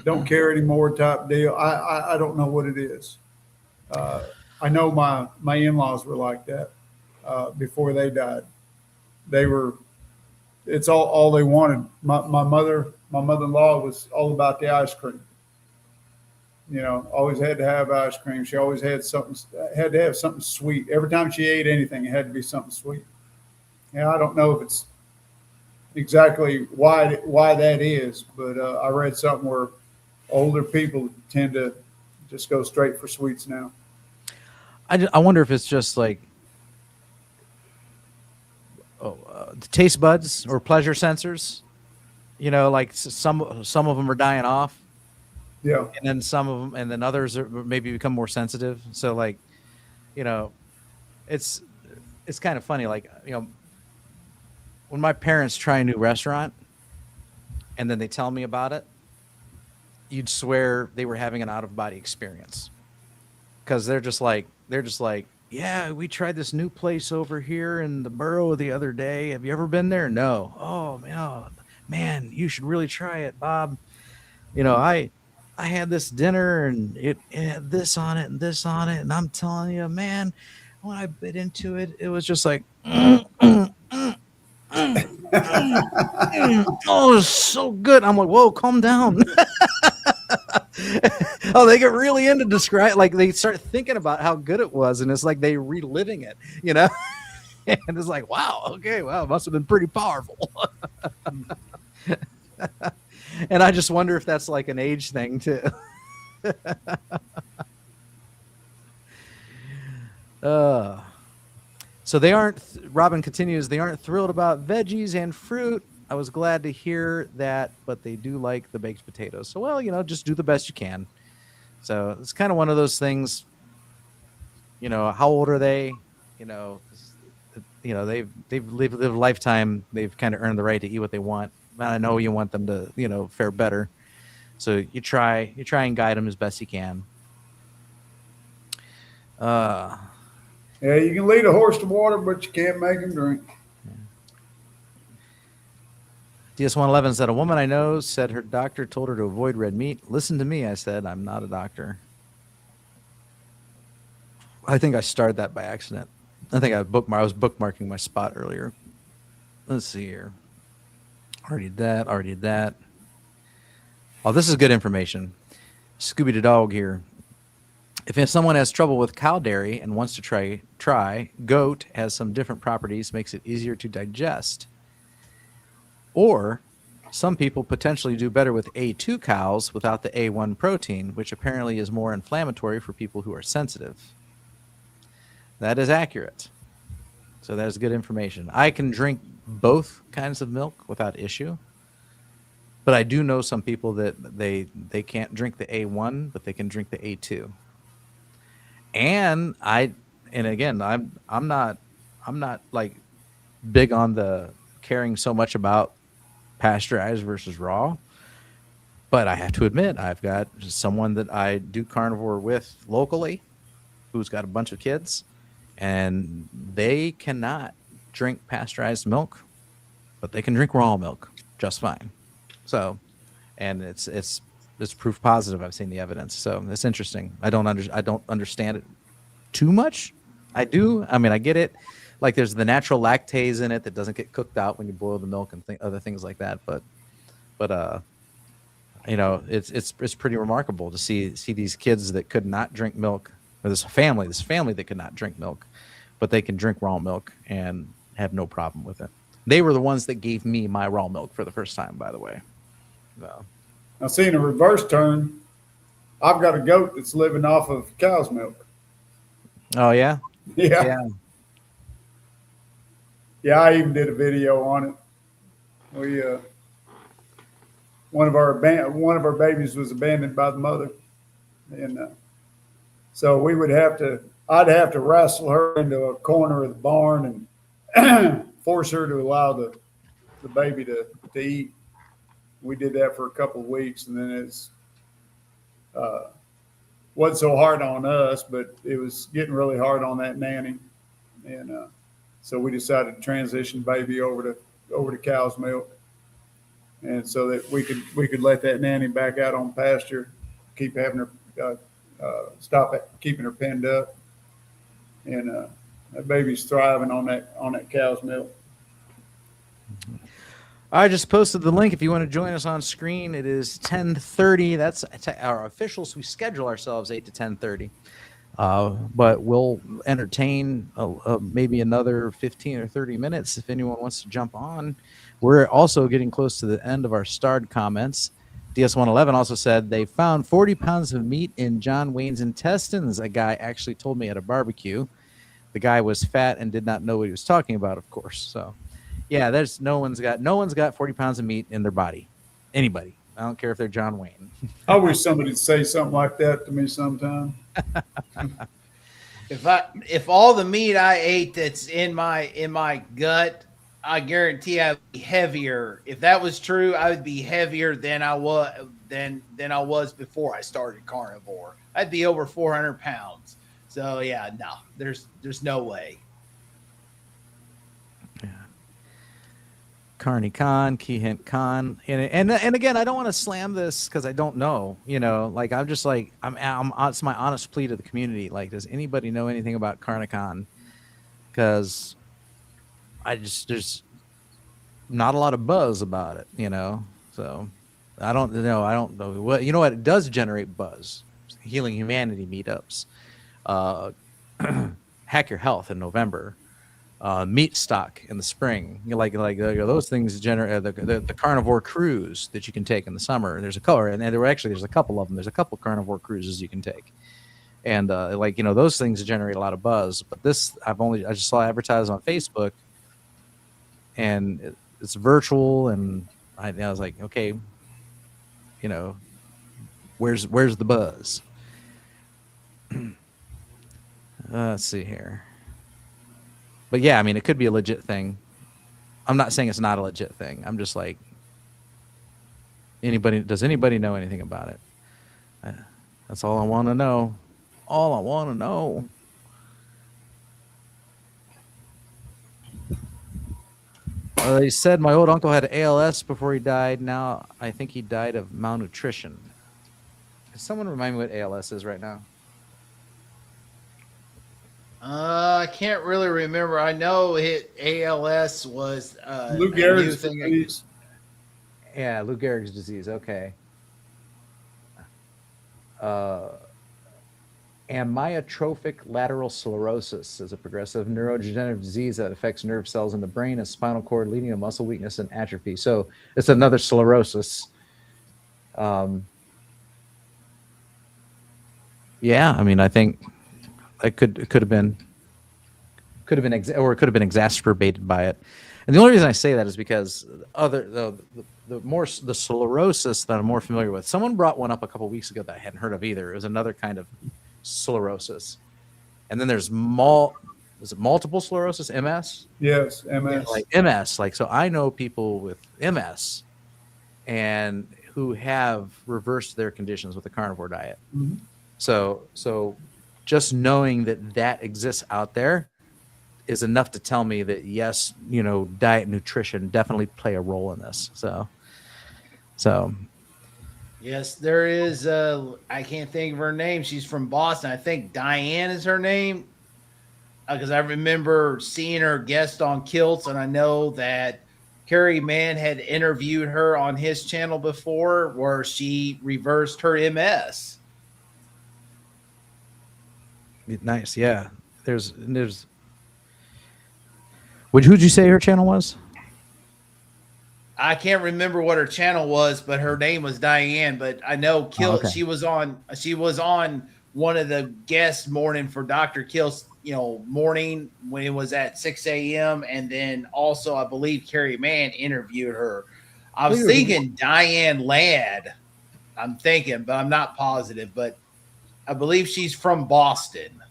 don't care anymore type deal. I don't know what it is. I know my in-laws were like that before they died. They were, it's all they wanted. My mother-in-law was all about the ice cream. Always had to have ice cream. She always had had to have something sweet. Every time she ate anything, it had to be something sweet. I don't know if it's exactly why that is, but I read something where older people tend to just go straight for sweets now. I wonder if it's just like the taste buds or pleasure sensors. Like some of them are dying off, Yeah. and then some of them, and then others are maybe become more sensitive. So like, it's kind of funny. Like when my parents try a new restaurant, and then they tell me about it, you'd swear they were having an out of body experience because they're just like, yeah, we tried this new place over here in the borough the other day. Have you ever been there? No. Oh man, you should really try it, Bob. I had this dinner and it had this on it and this on it, and I'm telling you, man, when I bit into it, it was just like, oh, it was so good. I'm like, whoa, calm down. Oh, they get really into like they start thinking about how good it was, and it's like they reliving it, and it's like, wow, okay, wow, it must have been pretty powerful. And I just wonder if that's like an age thing too. So they aren't, Robin continues, they aren't thrilled about veggies and fruit. I was glad to hear that, but they do like the baked potatoes. So, well, just do the best you can. So it's kind of one of those things, how old are they? They've lived a lifetime. They've kind of earned the right to eat what they want. I know you want them to, fare better. So you try and guide them as best you can. Yeah, you can lead a horse to water, but you can't make him drink. DS111 said, a woman I know said her doctor told her to avoid red meat. Listen to me, I said. I'm not a doctor. I think I started that by accident. I think I was bookmarking my spot earlier. Let's see here. Already did that. Oh, this is good information. Scooby the dog here. If someone has trouble with cow dairy and wants to try, goat has some different properties, makes it easier to digest. Or some people potentially do better with A2 cows without the A1 protein, which apparently is more inflammatory for people who are sensitive. That is accurate. So that is good information. I can drink both kinds of milk without issue. But I do know some people that they can't drink the A1, but they can drink the A2. And again, I'm not like big on the caring so much about pasteurized versus raw, but I have to admit I've got someone that I do carnivore with locally who's got a bunch of kids, and they cannot drink pasteurized milk, but they can drink raw milk just fine. So, and it's proof positive. I've seen the evidence, so it's interesting. I don't understand it too much. I do. I mean, I get it. Like there's the natural lactase in it that doesn't get cooked out when you boil the milk and other things like that. But it's pretty remarkable to see these kids that could not drink milk, or this family that could not drink milk, but they can drink raw milk and have no problem with it. They were the ones that gave me my raw milk for the first time, by the way. So, Now, seeing a reverse turn, I've got a goat that's living off of cow's milk. oh yeah, Yeah. Yeah, I even did a video on it. We one of our babies was abandoned by the mother, and so I'd have to wrestle her into a corner of the barn and force her to allow the baby to eat. We did that for a couple of weeks, and then it's wasn't so hard on us, but it was getting really hard on that nanny, and so we decided to transition baby over to cow's milk, and so that we could let that nanny back out on pasture, keep having her stop keeping her penned up, and that baby's thriving on that cow's milk. I just posted the link if you want to join us on screen. It is 10:30. That's our officials. We schedule ourselves 8 to 10:30. But we'll entertain maybe another 15 or 30 minutes if anyone wants to jump on. We're also getting close to the end of our starred comments. DS111 also said they found 40 pounds of meat in John Wayne's intestines. A guy actually told me at a barbecue. The guy was fat and did not know what he was talking about, of course. So, yeah, there's no one's got 40 pounds of meat in their body. Anybody. I don't care if they're John Wayne. I wish somebody would say something like that to me sometime. If all the meat I ate that's in my gut, I guarantee I'd be heavier. If that was true, I would be heavier than I was before I started Carnivore. I'd be over 400 pounds. So yeah, no, there's no way. Carney Khan, Keyhint Khan, and again, I don't want to slam this because I don't know. Like I'm just like I'm. It's my honest plea to the community. Like, does anybody know anything about Carnicon? Because there's not a lot of buzz about it. So I don't know. I don't know what what it does generate buzz. Healing Humanity meetups, Hack Your Health in November. Meat stock in the spring, like those things generate the carnivore cruise that you can take in the summer. There's a color, and there's a couple of them. There's a couple carnivore cruises you can take, and those things generate a lot of buzz. But this, I just saw advertised on Facebook, and it's virtual, and I was like, okay, where's the buzz? Let's see here. But yeah, I mean, it could be a legit thing. I'm not saying it's not a legit thing. I'm just like, does anybody know anything about it? That's all I want to know. All I want to know. They said my old uncle had ALS before he died. Now I think he died of malnutrition. Can someone remind me what ALS is right now? I can't really remember. I know ALS was Lou Gehrig's disease. Yeah, Lou Gehrig's disease. Okay. Amyotrophic lateral sclerosis is a progressive neurodegenerative disease that affects nerve cells in the brain and spinal cord, leading to muscle weakness and atrophy. So it's another sclerosis. Yeah, I mean, I think it could have been exacerbated by it. And the only reason I say that is because the sclerosis that I'm more familiar with. Someone brought one up a couple weeks ago that I hadn't heard of either. It was another kind of sclerosis, and then there's multiple sclerosis, MS. Yes, MS. Like MS. Like, so I know people with MS, and who have reversed their conditions with the carnivore diet. Mm-hmm. So just knowing that exists out there is enough to tell me that yes, diet and nutrition definitely play a role in this. So yes, there is. I can't think of her name. She's from Boston. I think Diane is her name, because I remember seeing her guest on Kilts, and I know that Kerry Mann had interviewed her on his channel before, where she reversed her MS. Nice, yeah. There's Who'd you say her channel was? I can't remember what her channel was, but her name was Diane. But I know Kill. okay. She was on one of the guest morning for Dr. Kill's, morning when it was at 6 a.m. And then also I believe Carrie Mann interviewed her. I was thinking Diane Ladd. I'm thinking, but I'm not positive. But I believe she's from Boston.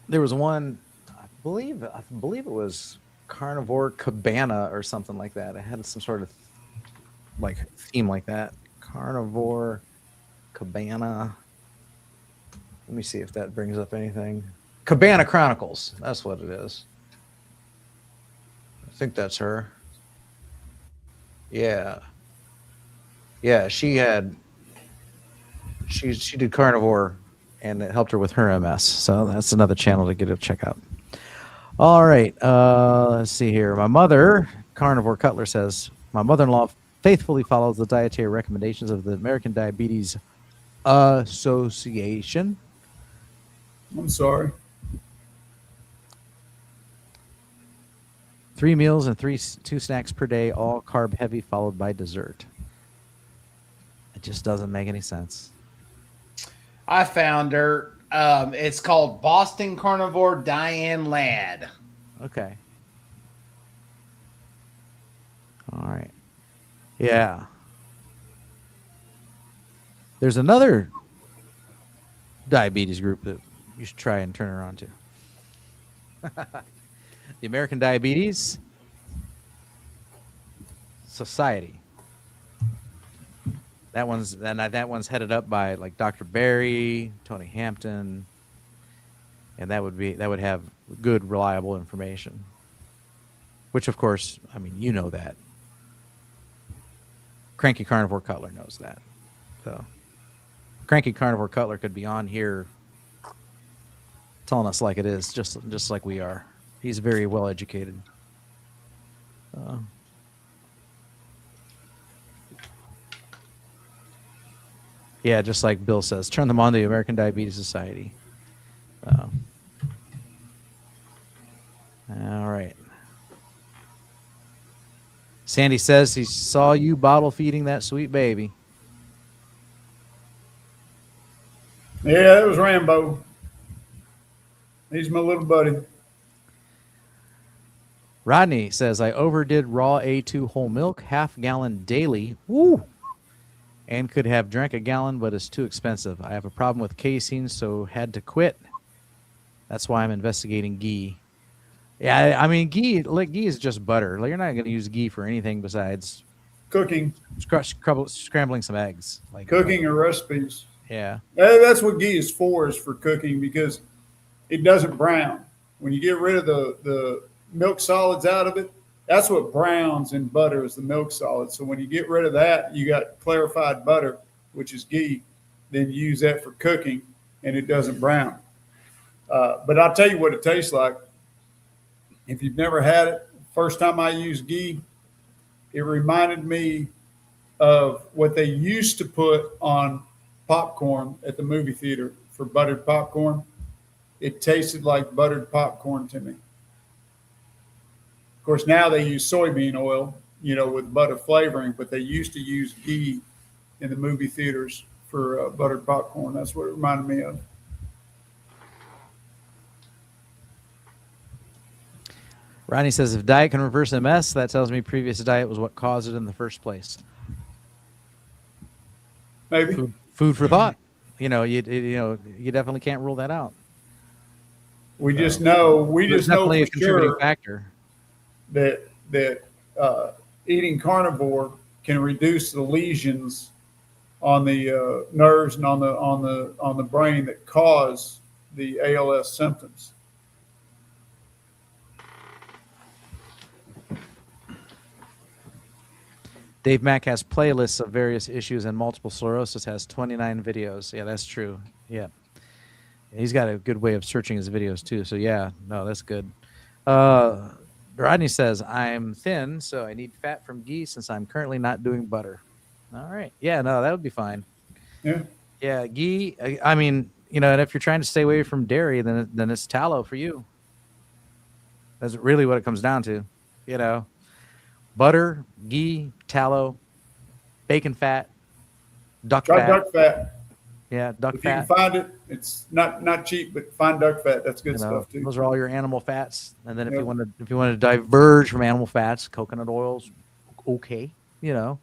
There was one, I believe it was Carnivore Cabana or something like that. It had some sort of like theme like that. Carnivore Cabana. Let me see if that brings up anything. Cabana Chronicles. That's what it is. I think that's her. Yeah. Yeah, she did Carnivore, and it helped her with her MS. So that's another channel to get to check out. All right. Let's see here. My mother, Carnivore Cutler, says, my mother-in-law faithfully follows the dietary recommendations of the American Diabetes Association. I'm sorry. 3 meals and 2 snacks per day, all carb heavy, followed by dessert. It just doesn't make any sense. I found her. It's called Boston Carnivore Diane Ladd. Okay. All right. Yeah. There's another diabetes group that you should try and turn her on to. The American Diabetes Society. That one's headed up by like Dr. Barry, Tony Hampton, and that would have good, reliable information. Which, of course, I mean, you know that. Cranky Carnivore Cutler knows that. So, Cranky Carnivore Cutler could be on here telling us like it is, just like we are. He's very well educated. Yeah, just like Bill says, turn them on to the American Diabetes Society. All right. Sandy says he saw you bottle feeding that sweet baby. Yeah, that was Rambo. He's my little buddy. Rodney says, I overdid raw A2 whole milk, half gallon daily. Woo! And could have drank a gallon, but it's too expensive. I have a problem with casein, so had to quit. That's why I'm investigating ghee. Yeah, I mean, ghee is just butter. Like, you're not going to use ghee for anything besides Cooking, scrambling some eggs. Like cooking or recipes. Yeah. That's what ghee is for cooking, because it doesn't brown. When you get rid of the milk solids out of it, that's what browns in butter is the milk solids. So when you get rid of that, you got clarified butter, which is ghee. Then you use that for cooking, and it doesn't brown. But I'll tell you what it tastes like. If you've never had it, first time I used ghee, it reminded me of what they used to put on popcorn at the movie theater for buttered popcorn. It tasted like buttered popcorn to me. Of course, now they use soybean oil, with butter flavoring, but they used to use ghee in the movie theaters for buttered popcorn. That's what it reminded me of. Ronnie says, if diet can reverse MS, that tells me previous diet was what caused it in the first place. Maybe. Food for thought. You definitely can't rule that out. We just know definitely for a contributing sure factor that eating carnivore can reduce the lesions on the nerves and on the brain that cause the ALS symptoms. Dave Mack has playlists of various issues, and multiple sclerosis has 29 videos. Yeah, that's true. Yeah. He's got a good way of searching his videos too. So yeah, no, that's good. Rodney says, I'm thin, so I need fat from ghee since I'm currently not doing butter. All right. Yeah, no, that would be fine. Yeah. Yeah, ghee. I mean, and if you're trying to stay away from dairy, then it's tallow for you. That's really what it comes down to. You know, butter, ghee, tallow, bacon fat, duck Try fat. duck fat. Yeah, duck If you can fat. find it, it's not cheap, but find duck fat. That's good You know, stuff too. those are all your animal fats. And then if Yep. you want to diverge from animal fats, coconut oils, okay. You know,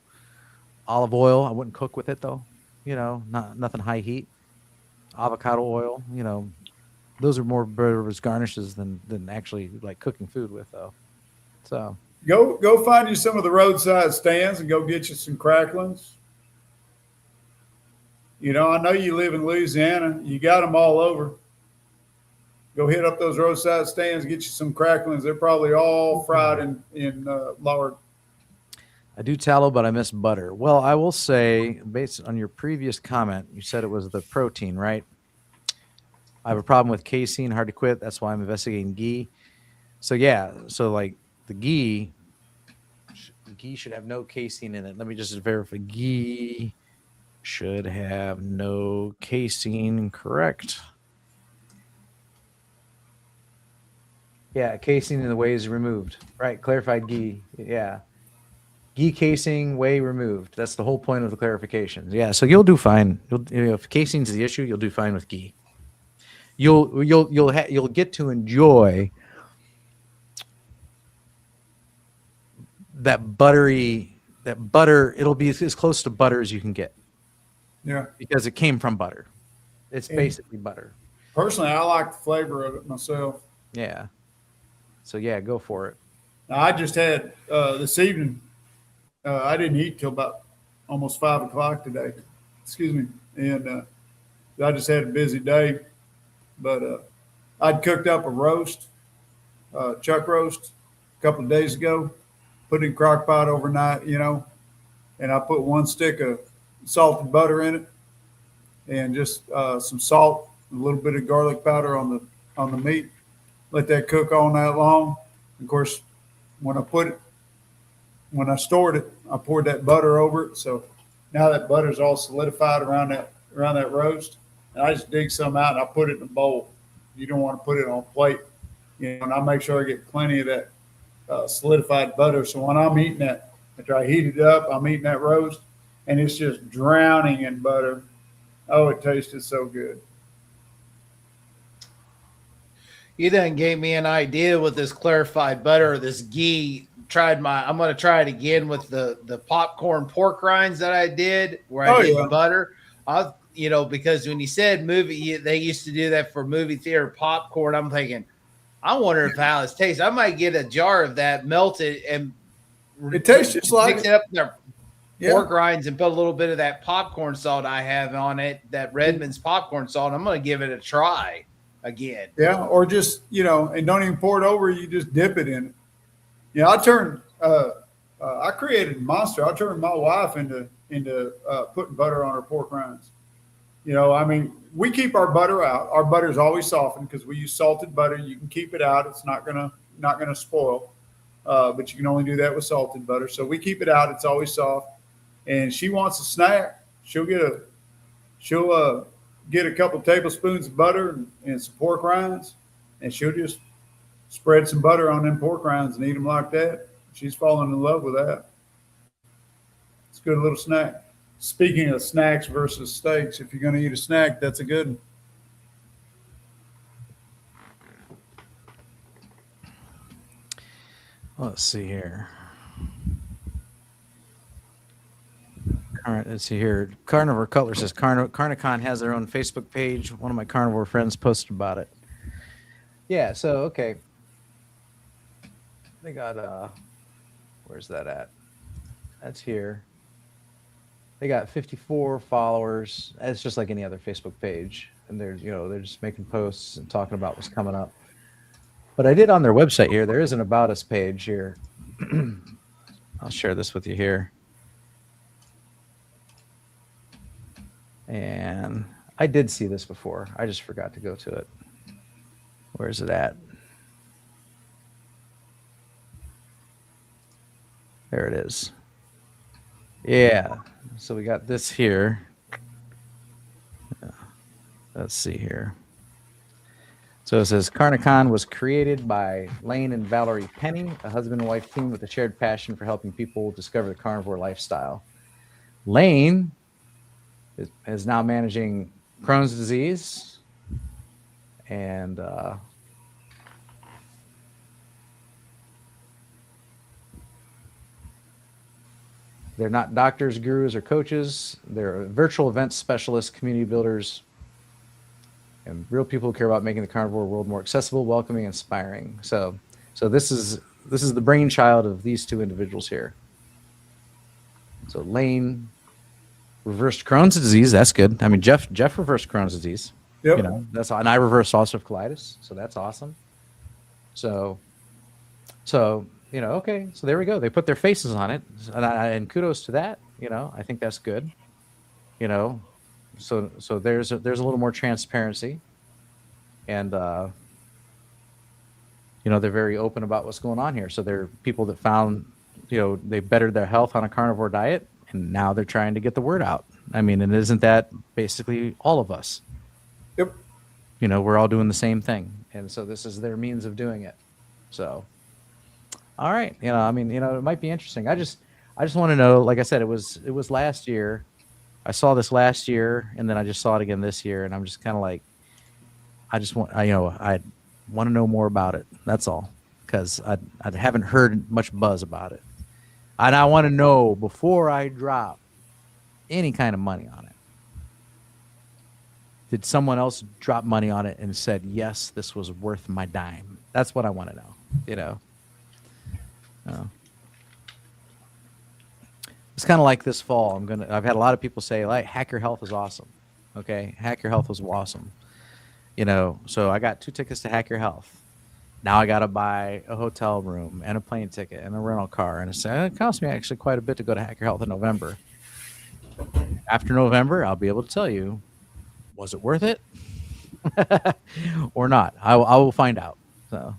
olive oil. I wouldn't cook with it though. You know, nothing high heat. Avocado oil. You know, those are more better as garnishes than actually like cooking food with though. So Go find you some of the roadside stands and go get you some cracklings. You know, I know you live in Louisiana. You got them all over. Go hit up those roadside stands, get you some cracklings. They're probably all fried in lard. I do tallow, but I miss butter. Well, I will say, based on your previous comment, you said it was the protein, right? I have a problem with casein, hard to quit. That's why I'm investigating ghee. So yeah, so like the ghee should have no casein in it. Let me just verify. Ghee should have no casein, correct? Yeah, casein in the whey is removed. Right, clarified ghee. Yeah. Ghee casing, whey removed. That's the whole point of the clarifications. Yeah, so you'll do fine. If casein's the issue, you'll do fine with ghee. You'll get to enjoy that butter. It'll be as close to butter as you can get Yeah. because it came from butter. It's And- basically butter. Personally, I like the flavor of it myself. Yeah. So yeah, go for it. Now, I just had this evening. I didn't eat till about almost 5 o'clock today. Excuse me, and I just had a busy day. But I'd cooked up a roast, chuck roast, a couple of days ago. Put it in crock pot overnight, you know, and I put 1 stick of salted butter in it, and just some salt, a little bit of garlic powder on the meat. Let that cook all night long. Of course, when I stored it, I poured that butter over it. So now that butter's all solidified around that roast, and I just dig some out and I put it in a bowl. You don't want to put it on a plate, you know. And I make sure I get plenty of that solidified butter. So when I'm eating that, after I heat it up, I'm eating that roast, and it's just drowning in butter. Oh, it tasted so good. You then gave me an idea with this clarified butter, this ghee. I'm going to try it again with the popcorn pork rinds that I did, where I did butter. Because when you said movie, they used to do that for movie theater popcorn. I'm thinking, I wonder how it tastes. I might get a jar of that, melt it, and it tastes just like mix it up in their pork rinds and put a little bit of that popcorn salt I have on it, that Redmond's popcorn salt. I'm going to give it a try again. Yeah, or just, and don't even pour it over. You just dip it in it. Yeah, I created a monster. I turned my wife into putting butter on her pork rinds. We keep our butter out. Our butter is always softened because we use salted butter. You can keep it out. It's not gonna spoil. But you can only do that with salted butter. So we keep it out. It's always soft. And she wants a snack. She'll get a couple tablespoons of butter and some pork rinds, and she'll just spread some butter on them pork rinds and eat them like that. She's falling in love with that. It's a good little snack. Speaking of snacks versus steaks, if you're going to eat a snack, that's a good one. Let's see here. Let's see here. Carnivore Cutler says Carnicon has their own Facebook page. One of my carnivore friends posted about it. Yeah, so okay. They got where's that at? That's here. They got 54 followers. It's just like any other Facebook page. And they're just making posts and talking about what's coming up. But I did on their website here. There is an About Us page here. I'll share this with you here. And I did see this before. I just forgot to go to it. Where's it at? There it is. Yeah. So we got this here. Let's see here. So it says Carnicon was created by Lane and Valerie Penny, a husband and wife team with a shared passion for helping people discover the carnivore lifestyle. Lane is now managing Crohn's disease, and they're not doctors, gurus, or coaches. They're virtual event specialists, community builders, and real people who care about making the carnivore world more accessible, welcoming, inspiring. So this is the brainchild of these two individuals here. So Lane reversed Crohn's disease. That's good. I mean, Jeff reversed Crohn's disease. Yep. You know, and I reversed ulcerative colitis. So that's awesome. So you know, okay. So there we go. They put their faces on it, and kudos to that. You know, I think that's good. You know, so there's a little more transparency, and you know, they're very open about what's going on here. So they're people that found, you know, they bettered their health on a carnivore diet, and now they're trying to get the word out. I mean, and isn't that basically all of us? Yep. You know, we're all doing the same thing, and so this is their means of doing it. So, all right, you know, I mean, you know, it might be interesting. I just want to know. Like I said, it was last year. I saw this last year, and then I just saw it again this year, and I'm just kind of like, I want to know more about it. That's all, because I haven't heard much buzz about it, and I want to know before I drop any kind of money on it. Did someone else drop money on it and said, yes, this was worth my dime? That's what I want to know, you know. It's kind of like this fall. I've had a lot of people say, like, Hack Your Health is awesome. Okay, Hack Your Health was awesome. You know, so I got 2 tickets to Hack Your Health. Now I got to buy a hotel room and a plane ticket and a rental car. And it cost me actually quite a bit to go to Hack Your Health in November. After November, I'll be able to tell you, was it worth it or not? I will find out. So,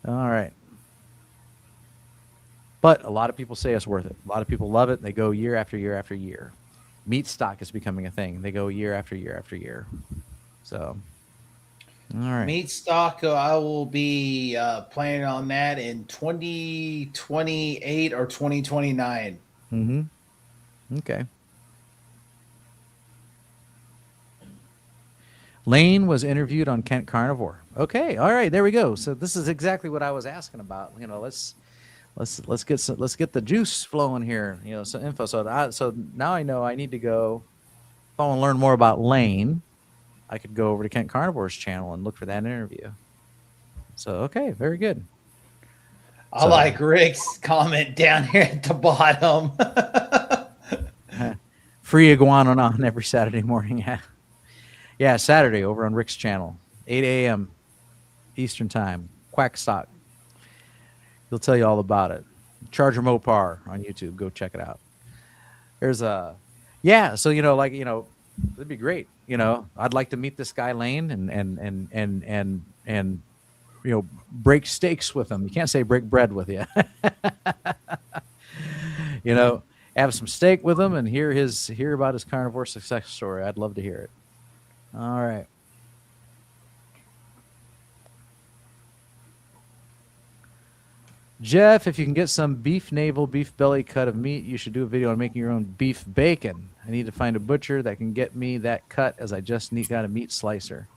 all right. But a lot of people say it's worth it. A lot of people love it. They go year after year after year. Meat stock is becoming a thing. They go year after year after year. So, all right. Meat stock, I will be planning on that in 2028 or 2029. Mm-hmm. Okay. Lane was interviewed on Kent Carnivore. Okay. All right. There we go. So this is exactly what I was asking about. You know, let's get the juice flowing here. You know, some info. So now I know I need to go. If I want to learn more about Lane, I could go over to Kent Carnivore's channel and look for that interview. So okay, very good. I like Rick's comment down here at the bottom. Free iguana on every Saturday morning. Yeah. Yeah, Saturday over on Rick's channel, 8 a.m. Eastern time. Quack Stock. He'll tell you all about it. Charger Mopar on YouTube. Go check it out. There's yeah. So you know, like, you know, it'd be great. You know, I'd like to meet this guy Lane and you know, break steaks with him. You can't say break bread with you. You know, have some steak with him and hear about his carnivore success story. I'd love to hear it. All right. Jeff, if you can get some beef navel, beef belly cut of meat, you should do a video on making your own beef bacon. I need to find a butcher that can get me that cut, as I just got a meat slicer.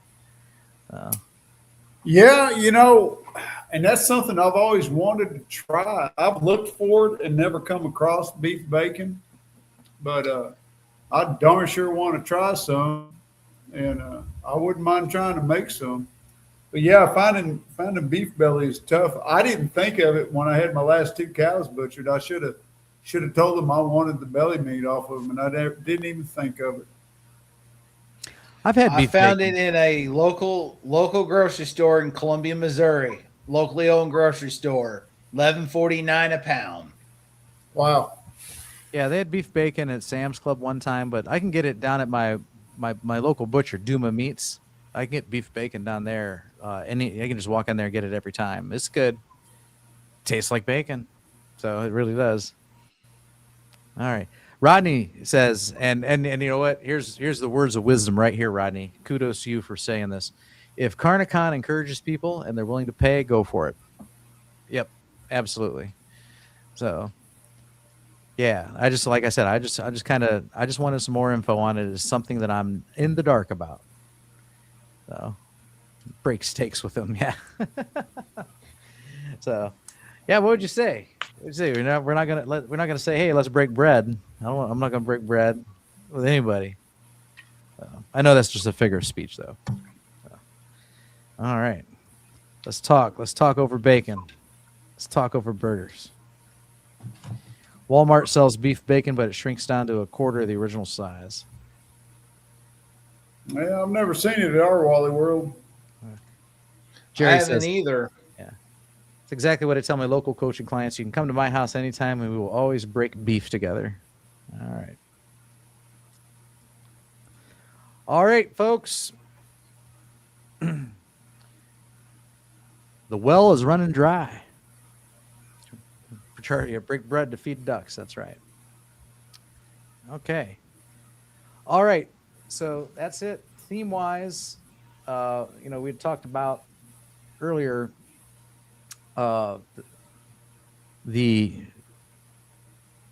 Yeah, you know, and that's something I've always wanted to try. I've looked for it and never come across beef bacon, but I darn sure want to try some, and I wouldn't mind trying to make some. But yeah, finding beef belly is tough. I didn't think of it when I had my last 2 cows butchered. I should have told them I wanted the belly meat off of them, and I didn't even think of it. I've had beef I found bacon. it in a local grocery store in Columbia, Missouri. Locally owned grocery store. $11.49 a pound. Wow. Yeah, they had beef bacon at Sam's Club one time, but I can get it down at my local butcher, Duma Meats. I can get beef bacon down there. I can just walk in there and get it every time. It's good. Tastes like bacon. So it really does. All right. Rodney says, and you know what? Here's the words of wisdom right here, Rodney. Kudos to you for saying this. if Carnicon encourages people and they're willing to pay, go for it. Yep, absolutely. So, yeah, I just like I said, I just wanted some more info on it. It's something that I'm in the dark about. So, break steaks with them, yeah. So, yeah, what would you say? What would you say? We're not gonna say, hey, let's break bread. I'm not gonna break bread with anybody. I know that's just a figure of speech, though. All right, let's talk. Let's talk over bacon. Let's talk over burgers. Walmart sells beef bacon, but it shrinks down to a quarter of the original size. Yeah, I've never seen it at our Wally World. Jerry I haven't says, either. it's exactly what I tell my local coaching clients. You can come to my house anytime, and we will always break beef together. All right. All right, folks. The well is running dry. You break bread to feed ducks. That's right. Okay. All right. So that's it. Theme-wise, we had talked about earlier the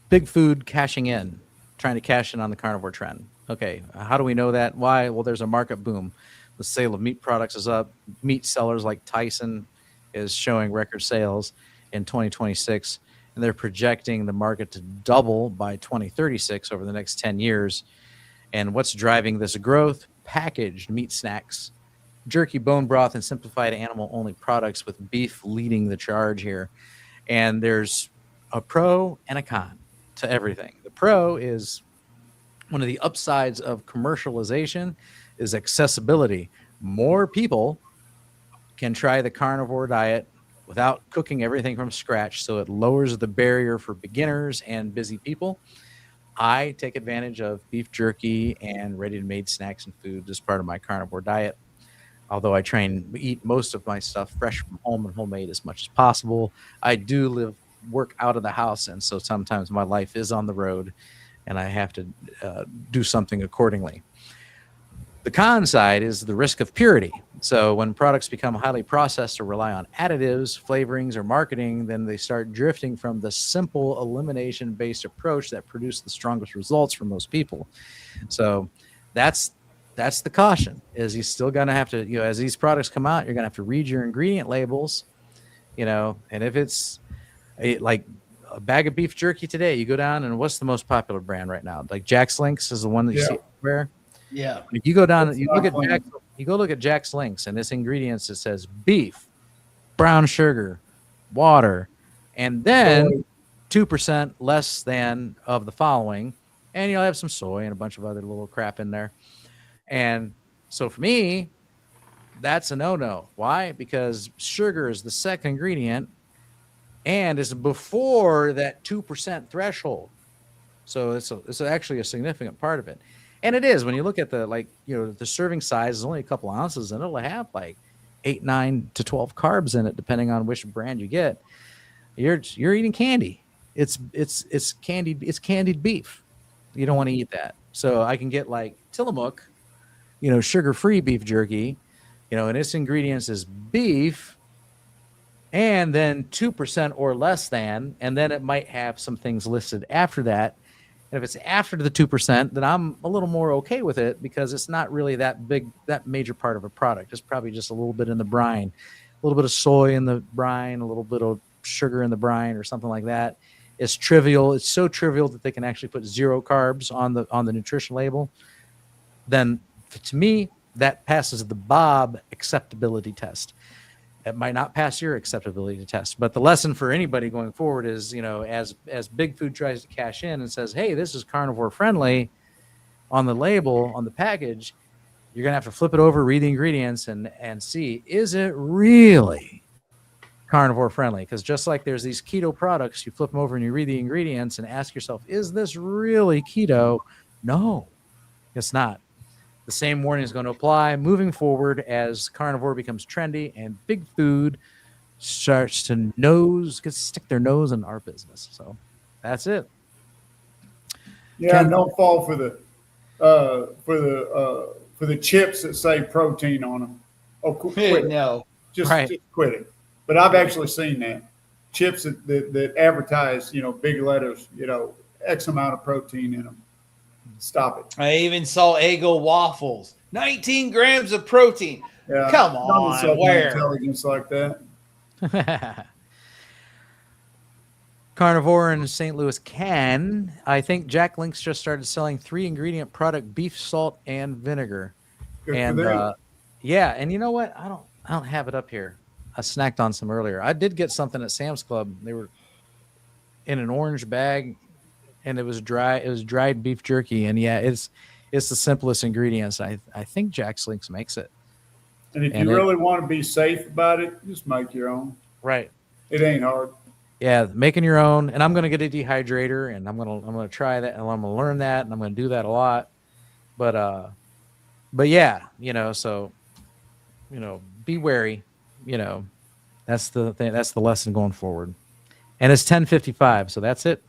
big food cashing in, trying to cash in on the carnivore trend. Okay, how do we know that? Why? Well, there's a market boom. The sale of meat products is up. Meat sellers like Tyson is showing record sales in 2026, and they're projecting the market to double by 2036 over the next 10 years. And what's driving this growth? Packaged meat snacks, jerky, bone broth, and simplified animal-only products, with beef leading the charge here. And there's a pro and a con to everything. The pro is one of the upsides of commercialization is accessibility. More people can try the carnivore diet without cooking everything from scratch, so it lowers the barrier for beginners and busy people. I take advantage of beef jerky and ready-to-made snacks and foods as part of my carnivore diet, although I try and eat most of my stuff fresh from home and homemade as much as possible. I do work out of the house, and so sometimes my life is on the road, and I have to do something accordingly. The con side is the risk of purity. So when products become highly processed or rely on additives, flavorings, or marketing, then they start drifting from the simple elimination-based approach that produced the strongest results for most people. So that's the caution, is you're still going to have to, as these products come out, you're going to have to read your ingredient labels, and if it's like a bag of beef jerky today, you go down and what's the most popular brand right now? Like Jack's Links is the one that you see everywhere. Yeah. If you go down and you look at Jack's Links, and this ingredients, it says beef, brown sugar, water, and then 2% less than of the following, and you'll have some soy and a bunch of other little crap in there. And so for me, that's a no-no. Why? Because sugar is the second ingredient and is before that 2% threshold. So it's actually a significant part of it. And it is, when you look at the serving size is only a couple ounces, and it'll have like 8, 9 to 12 carbs in it, depending on which brand you get. You're eating candy. It's candied beef. You don't want to eat that. So I can get like Tillamook, sugar-free beef jerky, and its ingredients is beef, and then 2% or less than, and then it might have some things listed after that. And if it's after the 2%, then I'm a little more okay with it, because it's not really that major part of a product. It's probably just a little bit in the brine, a little bit of soy in the brine, a little bit of sugar in the brine, or something like that. It's trivial. It's so trivial that they can actually put 0 carbs on the nutrition label. Then, to me, that passes the Bob acceptability test. It might not pass your acceptability test, but the lesson for anybody going forward is, as Big Food tries to cash in and says, hey, this is carnivore friendly on the label, on the package, you're going to have to flip it over, read the ingredients, and see, is it really carnivore friendly? Because just like there's these keto products, you flip them over and you read the ingredients and ask yourself, is this really keto? No, it's not. The same warning is going to apply moving forward as carnivore becomes trendy and Big Food starts to stick their nose in our business. So that's it. Yeah, and don't fall for the chips that say protein on them. Oh, quit. No. Just Right. quit it. But I've actually seen that chips that advertise, big letters, X amount of protein in them. Stop it. I even saw Eggo waffles. 19 grams of protein. Yeah, Come don't on, insult my where? intelligence like that. Carnivore in St. Louis can. I think Jack Link's just started selling 3-ingredient product: beef, salt, and vinegar. Good And for them. yeah, and you know what? I don't have it up here. I snacked on some earlier. I did get something at Sam's Club. They were in an orange bag, and it was dry. It was dried beef jerky, and yeah, it's the simplest ingredients. I think Jack Link's makes it. And if and you it- really want to be safe about it, just make your own. Right. It ain't hard. Yeah, making your own. And I'm gonna get a dehydrator, and I'm gonna try that, and I'm gonna learn that, and I'm gonna do that a lot. But yeah, so be wary. That's the thing. That's the lesson going forward. And it's 10:55, so that's it.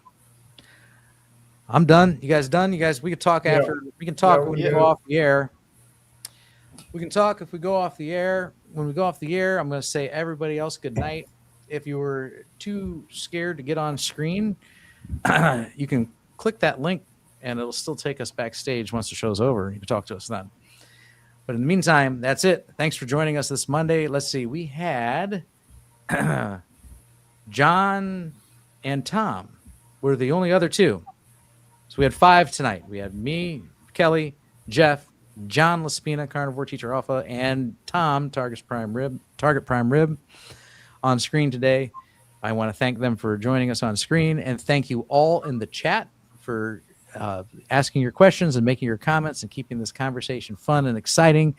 I'm done. You guys done? You guys, we can talk Yeah. after. We can talk Yeah, when we we go do. off the air. We can talk if we go off the air. When we go off the air, I'm going to say everybody else good night. If you were too scared to get on screen, you can click that link and it'll still take us backstage once the show's over. You can talk to us then. But in the meantime, that's it. Thanks for joining us this Monday. Let's see. We had John and Tom were the only other two. So we had 5 tonight. We had me, Kelly, Jeff, John Laspina, Carnivore Teacher Alpha, and Tom, Target Prime Rib, on screen today. I want to thank them for joining us on screen, and thank you all in the chat for asking your questions and making your comments and keeping this conversation fun and exciting,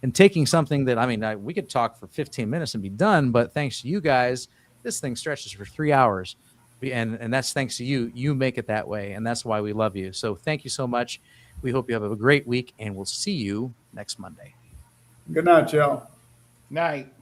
and taking something that, we could talk for 15 minutes and be done, but thanks to you guys, this thing stretches for 3 hours. And that's thanks to you. You make it that way, and that's why we love you. So thank you so much. We hope you have a great week, and we'll see you next Monday. Good night, y'all. Night.